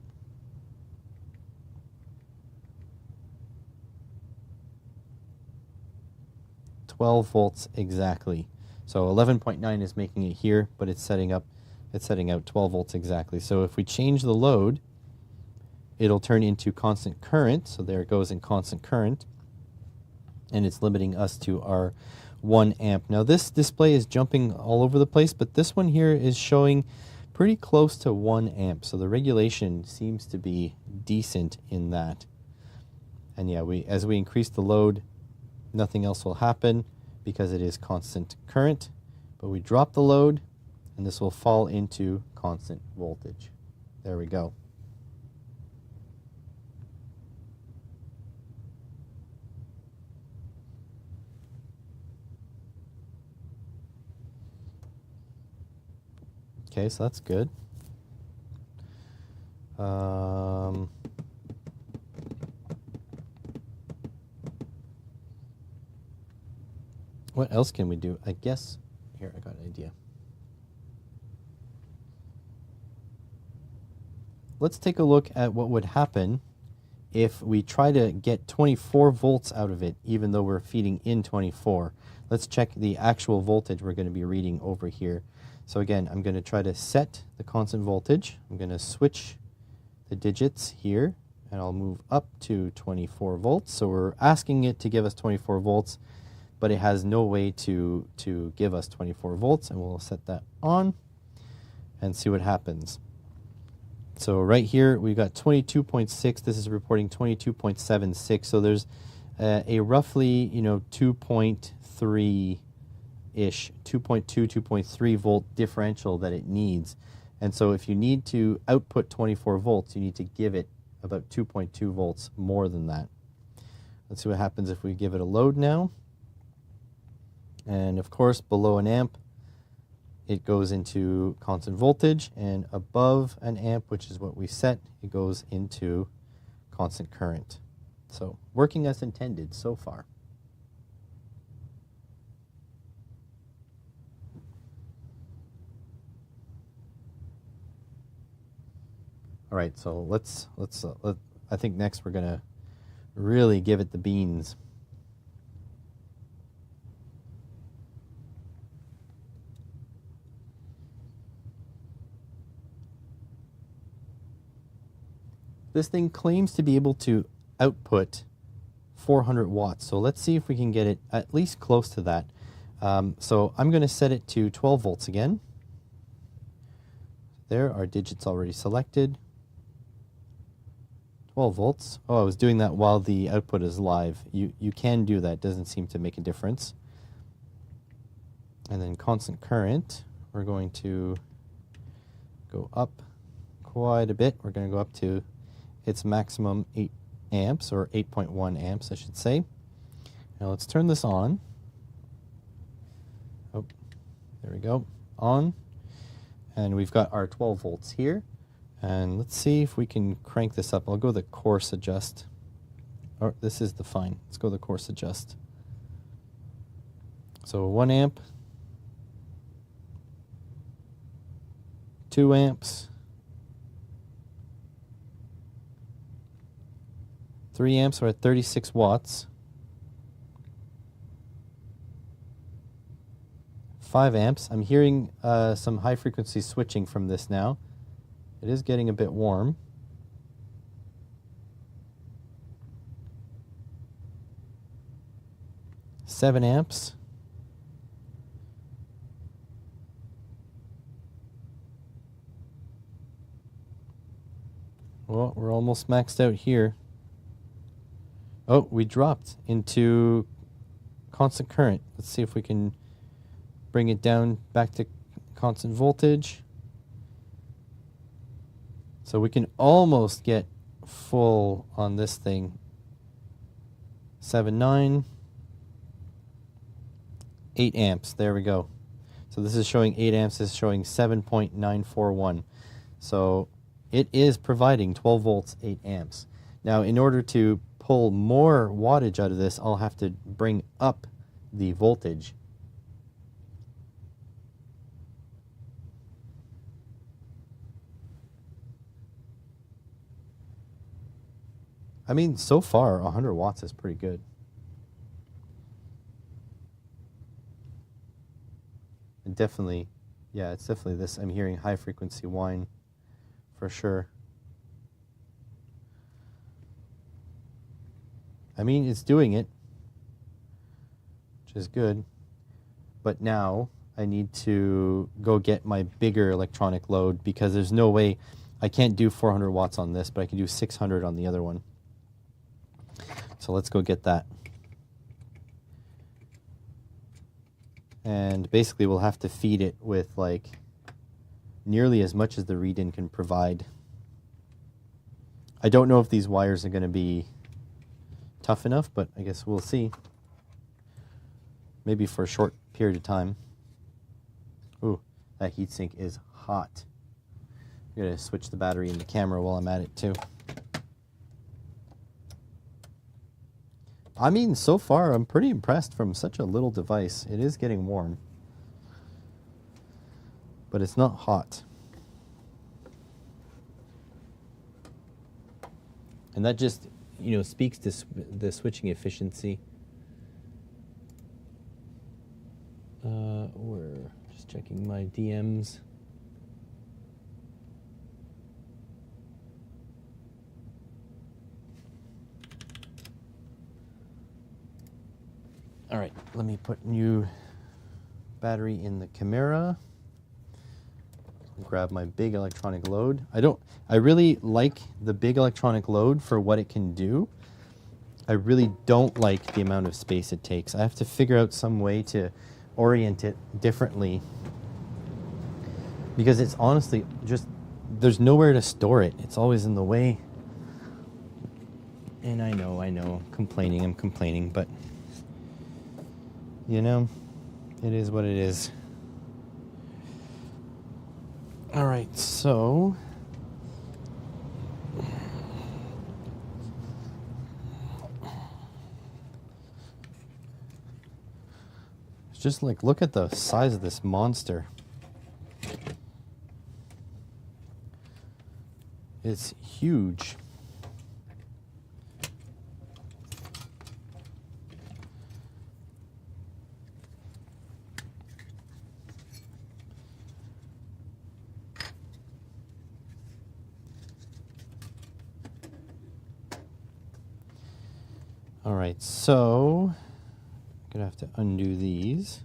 12 volts exactly. So 11.9 is making it here, but it's setting out 12 volts exactly. So if we change the load, it'll turn into constant current. So there it goes in constant current. And it's limiting us to our 1 amp. Now this display is jumping all over the place, but this one here is showing pretty close to 1 amp. So the regulation seems to be decent in that. And yeah, as we increase the load, nothing else will happen because it is constant current. But we drop the load, and this will fall into constant voltage. There we go. Okay, so that's good. What else can we do? I guess, here, I got an idea. Let's take a look at what would happen if we try to get 24 volts out of it, even though we're feeding in 24. Let's check the actual voltage we're going to be reading over here. So again, I'm going to try to set the constant voltage. I'm going to switch the digits here, and I'll move up to 24 volts. So we're asking it to give us 24 volts, but it has no way to give us 24 volts, and we'll set that on and see what happens. So right here, we've got 22.6. This is reporting 22.76. So there's a roughly, 2.3-ish, 2.2, 2.3 volt differential that it needs. And so if you need to output 24 volts, you need to give it about 2.2 volts more than that. Let's see what happens if we give it a load now. And of course, below an amp, it goes into constant voltage, and above an amp, which is what we set, it goes into constant current. So working as intended so far. All right, so I think next we're gonna really give it the beans. This thing claims to be able to output 400 watts. So let's see if we can get it at least close to that. So I'm going to set it to 12 volts again. There are digits already selected. 12 volts. Oh, I was doing that while the output is live. You can do that. It doesn't seem to make a difference. And then constant current, we're going to go up quite a bit. We're going to go up to its maximum 8 amps, or 8.1 amps, I should say. Now let's turn this on. Oh, there we go. On. And we've got our 12 volts here. And let's see if we can crank this up. I'll go the coarse adjust. or this is the fine. Let's go the course adjust. So 1 amp, 2 amps, 3 amps are at 36 watts. 5 amps. I'm hearing some high frequency switching from this now. It is getting a bit warm. 7 amps. Well, we're almost maxed out here. Oh, we dropped into constant current. Let's see if we can bring it down back to constant voltage. So we can almost get full on this thing. 7.9. 8 amps. There we go. So this is showing 8 amps. This is showing 7.941. So it is providing 12 volts, 8 amps. Now, in order to pull more wattage out of this, I'll have to bring up the voltage. I mean, so far, 100 watts is pretty good. And definitely, yeah, it's definitely this. I'm hearing high frequency whine for sure. I mean, it's doing it, which is good. But now I need to go get my bigger electronic load because there's no way I can't do 400 watts on this, but I can do 600 on the other one. So let's go get that. And basically we'll have to feed it with like nearly as much as the read-in can provide. I don't know if these wires are going to be tough enough, but I guess we'll see. Maybe for a short period of time. Ooh, that heatsink is hot. I'm going to switch the battery in the camera while I'm at it too. I mean, so far, I'm pretty impressed from such a little device. It is getting warm, but it's not hot. And that just, you know, speaks to the switching efficiency. We're just checking my DMs. All right, let me put new battery in the Chimera. Grab my big electronic load. I really like the big electronic load for what it can do. I really don't like the amount of space it takes. I have to figure out some way to orient it differently because it's honestly just, there's nowhere to store it. It's always in the way. And I know, I'm complaining, but you know, it is what it is. All right, so just like, look at the size of this monster. It's huge. All right, so I'm gonna have to undo these.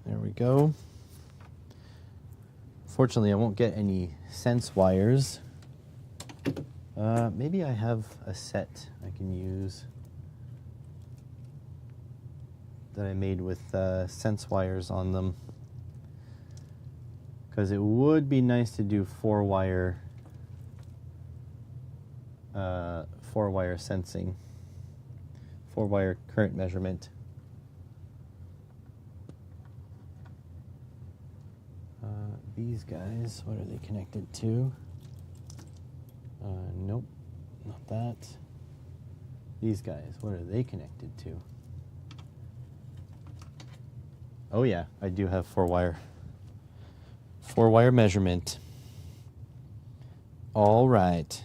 There we go. Fortunately, I won't get any sense wires. Maybe I have a set I can use that I made with sense wires on them, because it would be nice to do four wire sensing, 4-wire current measurement. these guys, what are they connected to? Nope, not that. These guys, what are they connected to? Oh yeah, I do have 4-wire. 4-wire measurement. All right.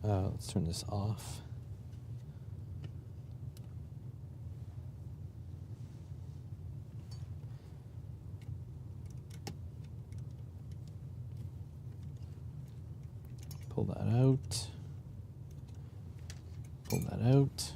Let's turn this off. Pull that out. Pull that out.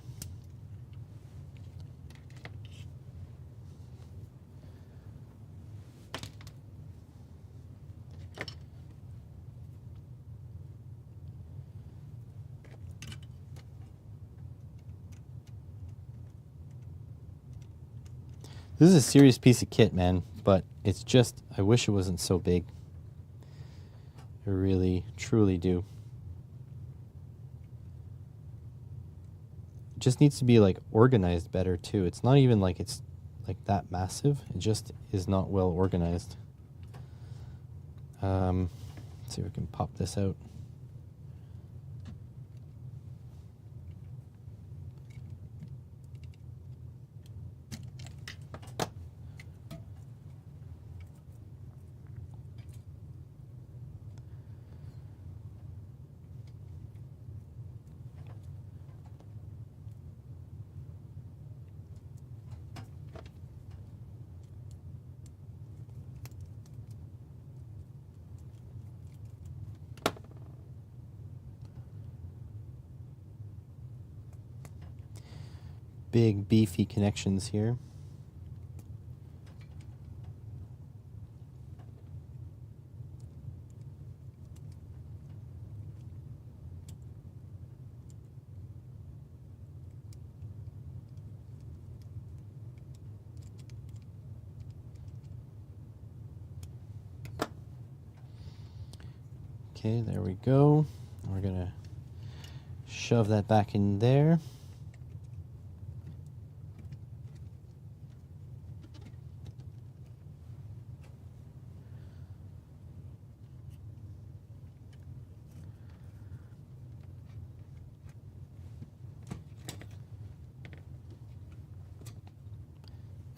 This is a serious piece of kit, man, but it's just, I wish it wasn't so big. I really, truly do. It just needs to be like organized better too. It's not even like it's like that massive. It just is not well organized. Let's see if we can pop this out. Big beefy connections here. Okay, there we go. We're gonna shove that back in there.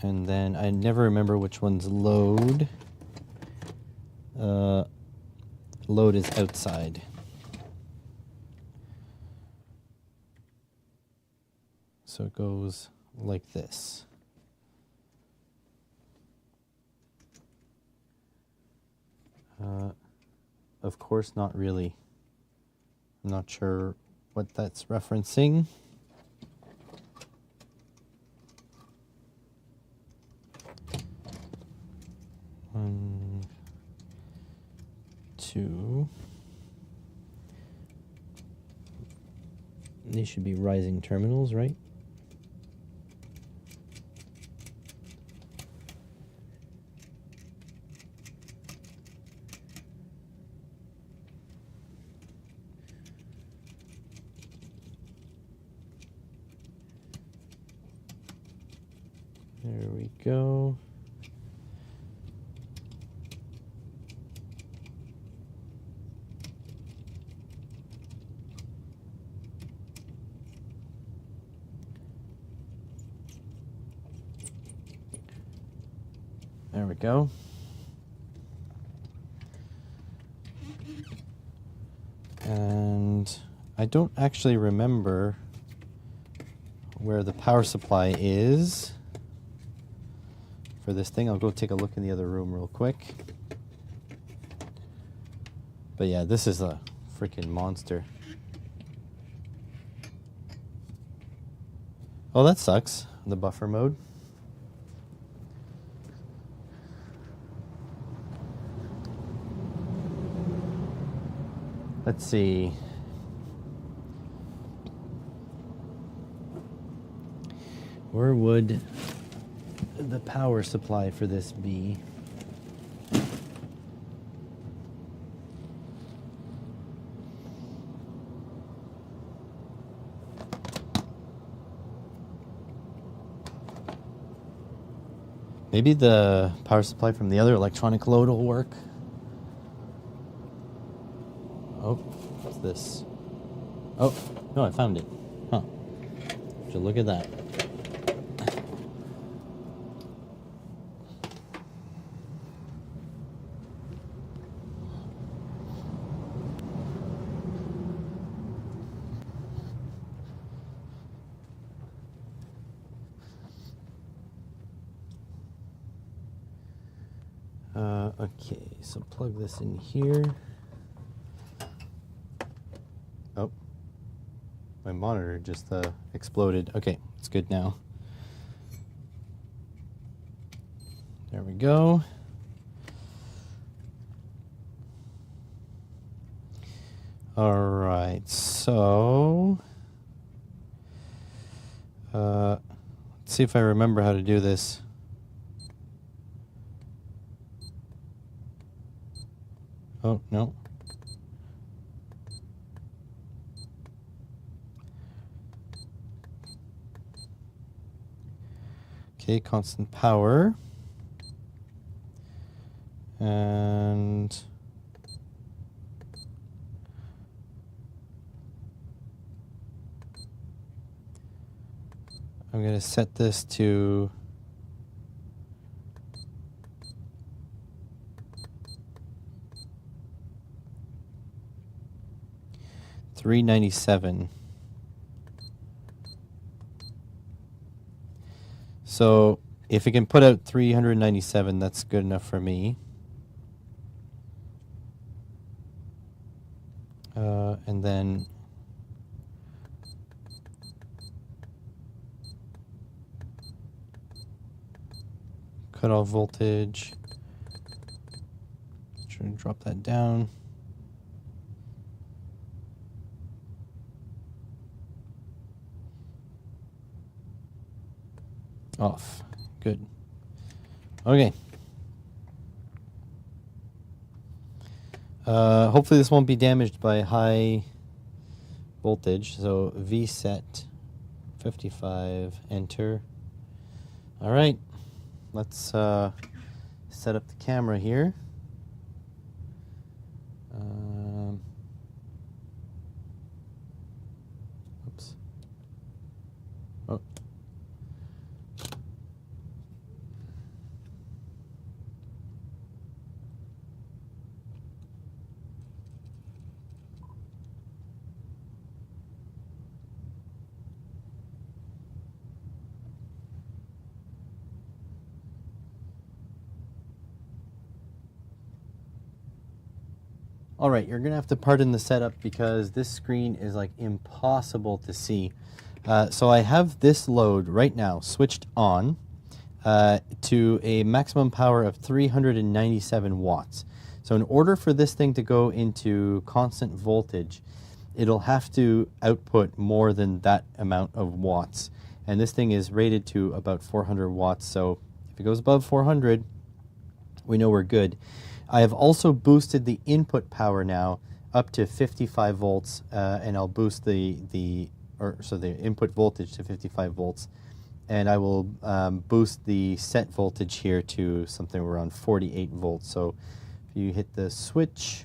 And then I never remember which one's load. Load is outside. So it goes like this. Of course, not really. I'm not sure what that's referencing. One, two. These should be rising terminals, right? There we go. There we go. And I don't actually remember where the power supply is for this thing. I'll go take a look in the other room real quick. But yeah, this is a freaking monster. Oh, that sucks, the buffer mode. Let's see. Where would the power supply for this be? Maybe the power supply from the other electronic load will work. Oh, what's this? Oh, no, I found it. Huh. Would you look at that? Okay, so plug this in here. Oh, my monitor just exploded. Okay, it's good now. There we go. All right, so let's see if I remember how to do this. Oh, no. Okay, constant power. And I'm going to set this to 397. So if it can put out 397, that's good enough for me. And then cutoff voltage. Try to drop that down. Off. Good. Okay. Hopefully this won't be damaged by high voltage. So VSET 55, enter. All right. Let's set up the camera here. Oops. Oh. All right, you're gonna have to pardon the setup because this screen is like impossible to see. So I have this load right now switched on to a maximum power of 397 watts. So in order for this thing to go into constant voltage, it'll have to output more than that amount of watts. And this thing is rated to about 400 watts. So if it goes above 400, we know we're good. I have also boosted the input power now up to 55 volts, and I'll boost the input voltage to 55 volts, and I will boost the set voltage here to something around 48 volts. So if you hit the switch,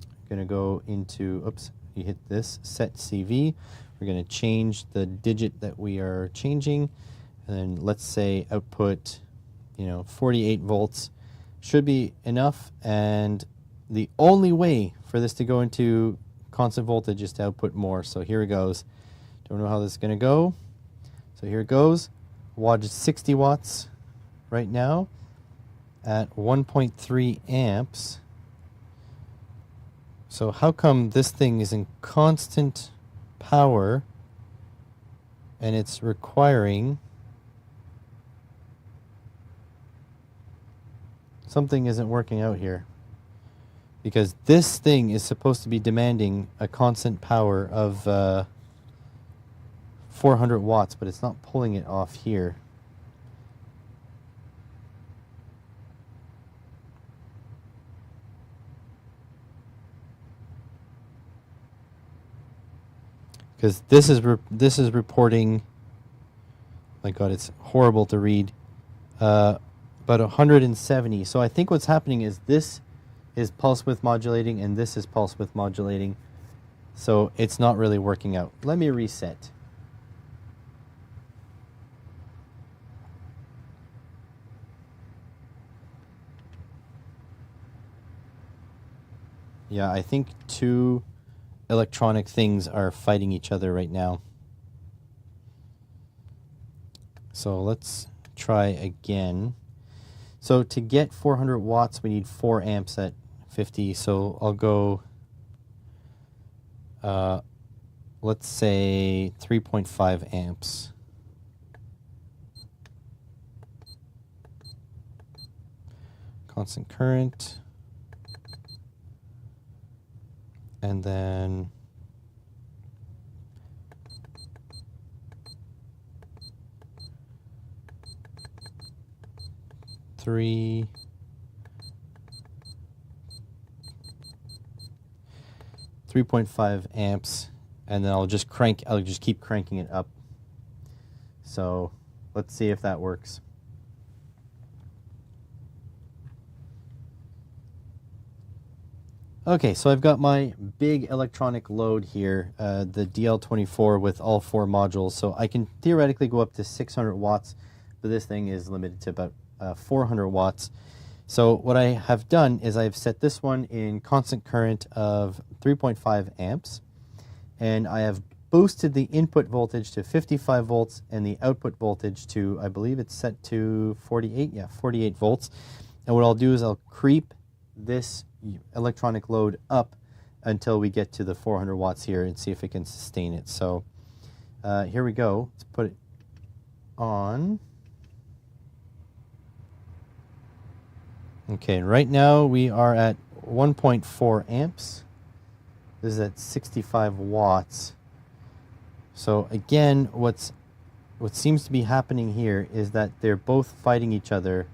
I'm going to go into, oops, you hit this, set CV. We're going to change the digit that we are changing, and then let's say output, 48 volts. Should be enough, and the only way for this to go into constant voltage is to output more. So here it goes. Don't know how this is going to go. So here it goes. Wattage 60 watts right now at 1.3 amps. So how come this thing is in constant power and it's requiring something isn't working out here, because this thing is supposed to be demanding a constant power of 400 watts, but it's not pulling it off here. Because this is reporting, my God, it's horrible to read. about 170. So I think what's happening is this is pulse width modulating and this is pulse width modulating. So it's not really working out. Let me reset. Yeah, I think two electronic things are fighting each other right now. So let's try again. So to get 400 watts, we need 4 amps at 50. So I'll go, let's say 3.5 amps. Constant current. And then three, 3.5 amps, and then I'll just keep cranking it up. So let's see if that works. Okay, so I've got my big electronic load here, the DL24 with all 4 modules. So I can theoretically go up to 600 watts, but this thing is limited to about 400 watts. So what I have done is I've set this one in constant current of 3.5 amps, and I have boosted the input voltage to 55 volts and the output voltage to, I believe it's set to 48 volts. And what I'll do is I'll creep this electronic load up until we get to the 400 watts here and see if it can sustain it. So here we go. Let's put it on. Okay, right now we are at 1.4 amps. This is at 65 watts. So again, what seems to be happening here is that they're both fighting each other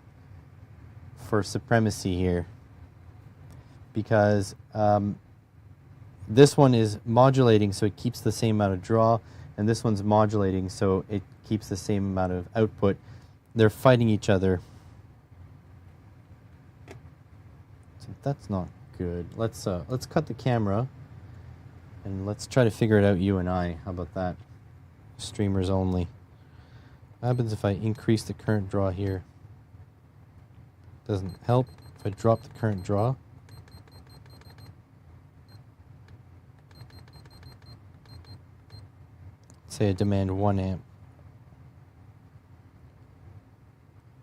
for supremacy here, because this one is modulating, so it keeps the same amount of draw, and this one's modulating, so it keeps the same amount of output. They're fighting each other. So that's not good. Let's cut the camera and let's try to figure it out, you and I. How about that? Streamers only. What happens if I increase the current draw here? Doesn't help. If I drop the current draw, say I demand 1 amp.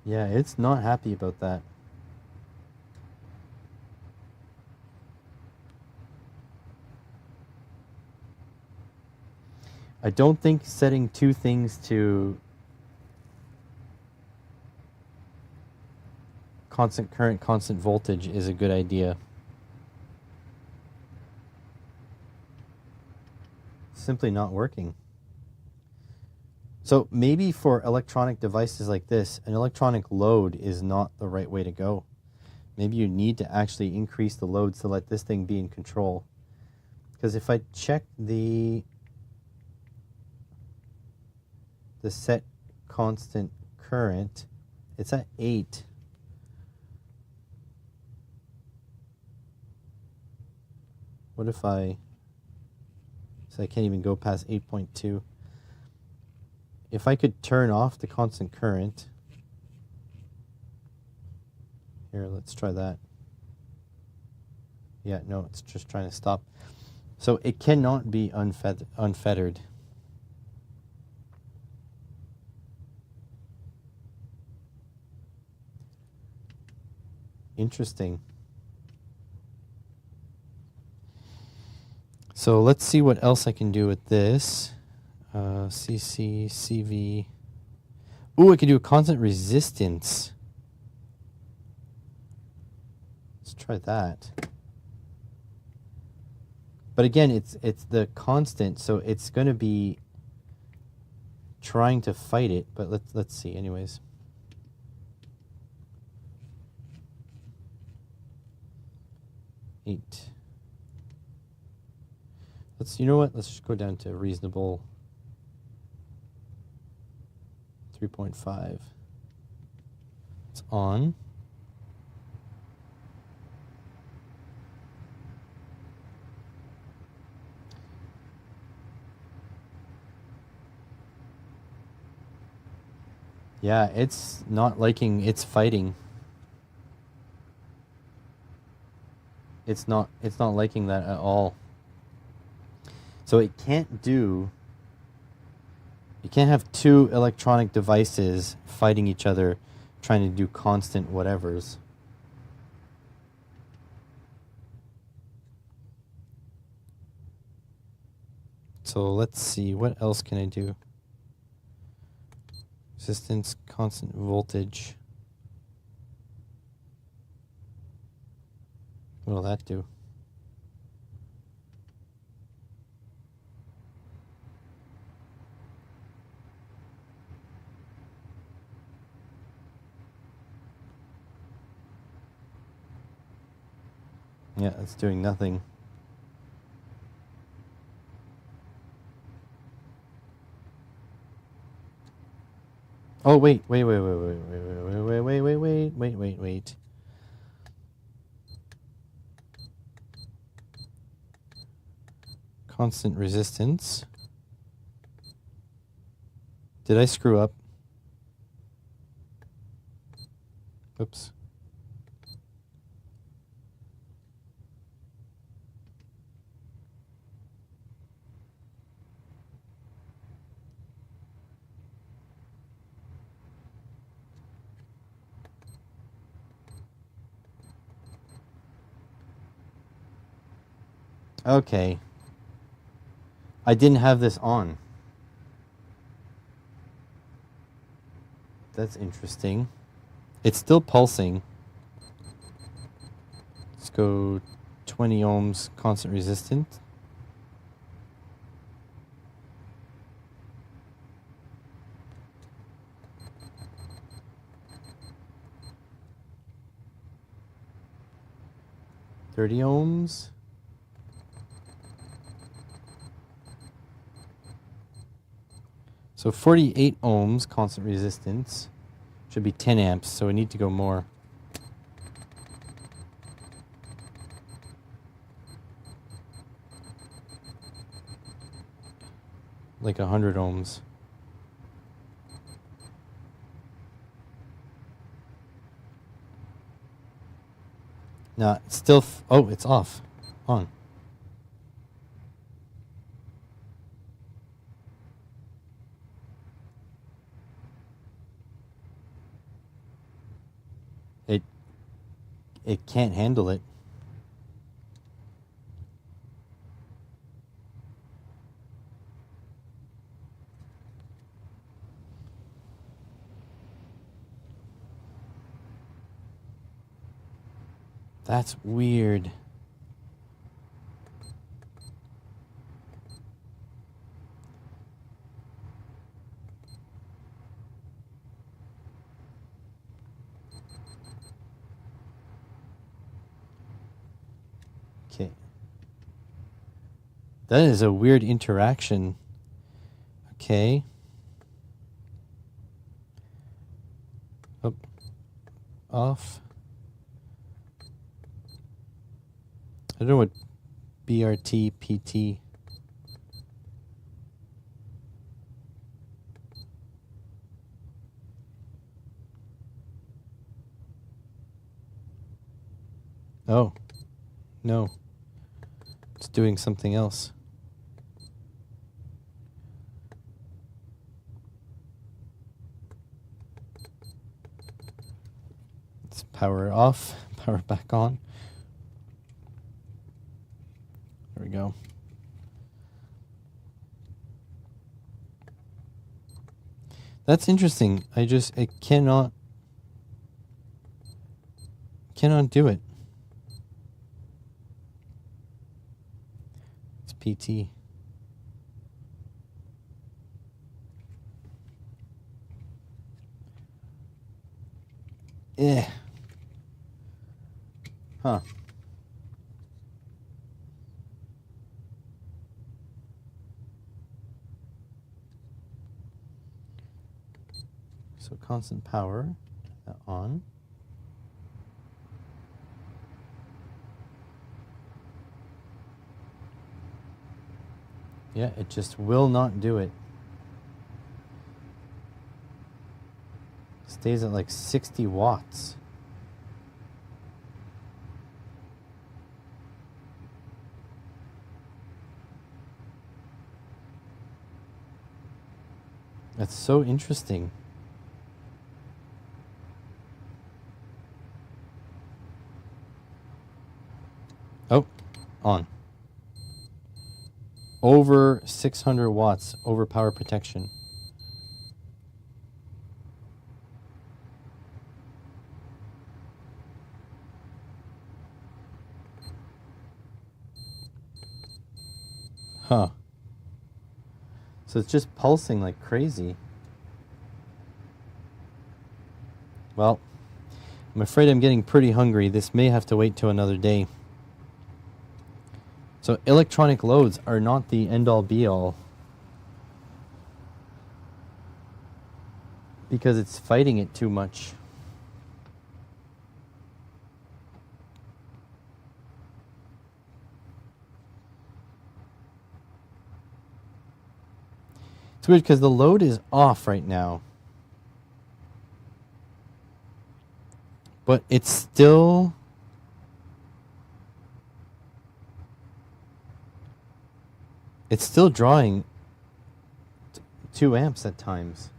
Yeah, it's not happy about that. I don't think setting two things to constant current, constant voltage is a good idea. Simply not working. So maybe for electronic devices like this, an electronic load is not the right way to go. Maybe you need to actually increase the loads to let this thing be in control. Because if I check the set constant current, it's at 8. What if so I can't even go past 8.2. If I could turn off the constant current, here, let's try that. Yeah, no, it's just trying to stop. So it cannot be unfettered. Interesting. So let's see what else I can do with this. CC, CV. Ooh, I can do a constant resistance. Let's try that. But again, it's the constant, so it's going to be trying to fight it. But let's see, anyways. You know what? Let's just go down to reasonable. 3.5. It's on. Yeah, it's not liking, it's fighting. It's not liking that at all. So it can't do, you can't have two electronic devices fighting each other, trying to do constant whatevers. So let's see, what else can I do? Resistance, constant voltage. What will that do? Yeah, it's doing nothing. Oh, wait. Constant resistance. Did I screw up? Oops. Okay. I didn't have this on. That's interesting. It's still pulsing. Let's go 20 ohms constant resistance. $30 ohms. So 48 ohms constant resistance. Should be 10 amps, so we need to go more. Like 100 ohms. No, it's still... oh, it's off. On. It can't handle it. That's weird. Okay. That is a weird interaction. Okay. Oh. Off. I don't know what BRT, PT. Oh. No. It's doing something else. Let's power it off, power it back on. There we go. That's interesting. I cannot do it. It's PT. Eh. Huh. So constant power. that on. Yeah, it just will not do it. Stays at like 60 watts. That's so interesting. Oh, on. Over 600 watts, over power protection. Huh. So it's just pulsing like crazy. Well, I'm afraid I'm getting pretty hungry. This may have to wait till another day. So electronic loads are not the end-all be-all, because it's fighting it too much. It's weird because the load is off right now, but it's still drawing 2 amps at times.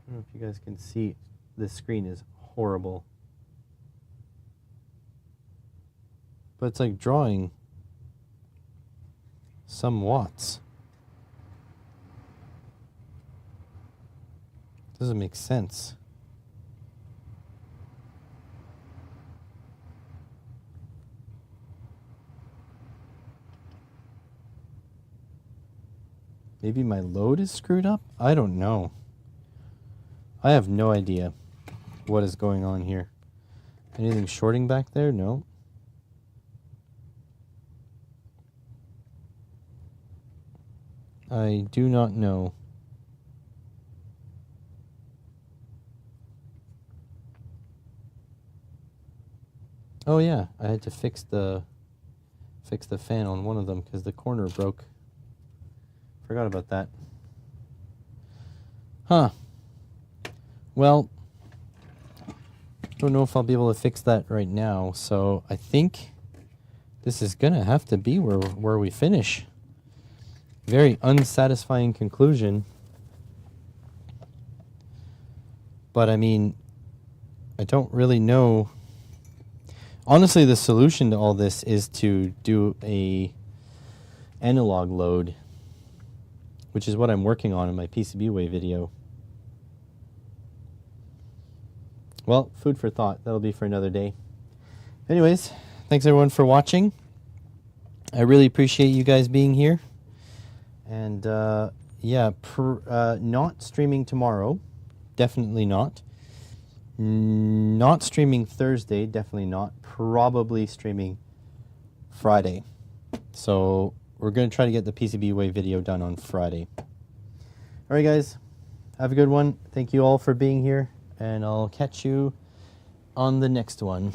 I don't know if you guys can see. This screen is horrible, but it's like drawing some watts. Doesn't make sense. Maybe my load is screwed up? I don't know. I have no idea what is going on here. Anything shorting back there? No. I do not know. Oh yeah, I had to fix the fan on one of them because the corner broke. Forgot about that. Huh. Well, don't know if I'll be able to fix that right now, so I think this is gonna have to be where we finish. Very unsatisfying conclusion. But I mean, I don't really know. Honestly, the solution to all this is to do a analog load, which is what I'm working on in my PCBWay video. Well, food for thought. That'll be for another day. Anyways, thanks everyone for watching. I really appreciate you guys being here. And yeah, not streaming tomorrow. Definitely not. Not streaming Thursday. Definitely not. Probably streaming Friday. So we're going to try to get the PCBWay video done on Friday. All right, guys. Have a good one. Thank you all for being here. And I'll catch you on the next one.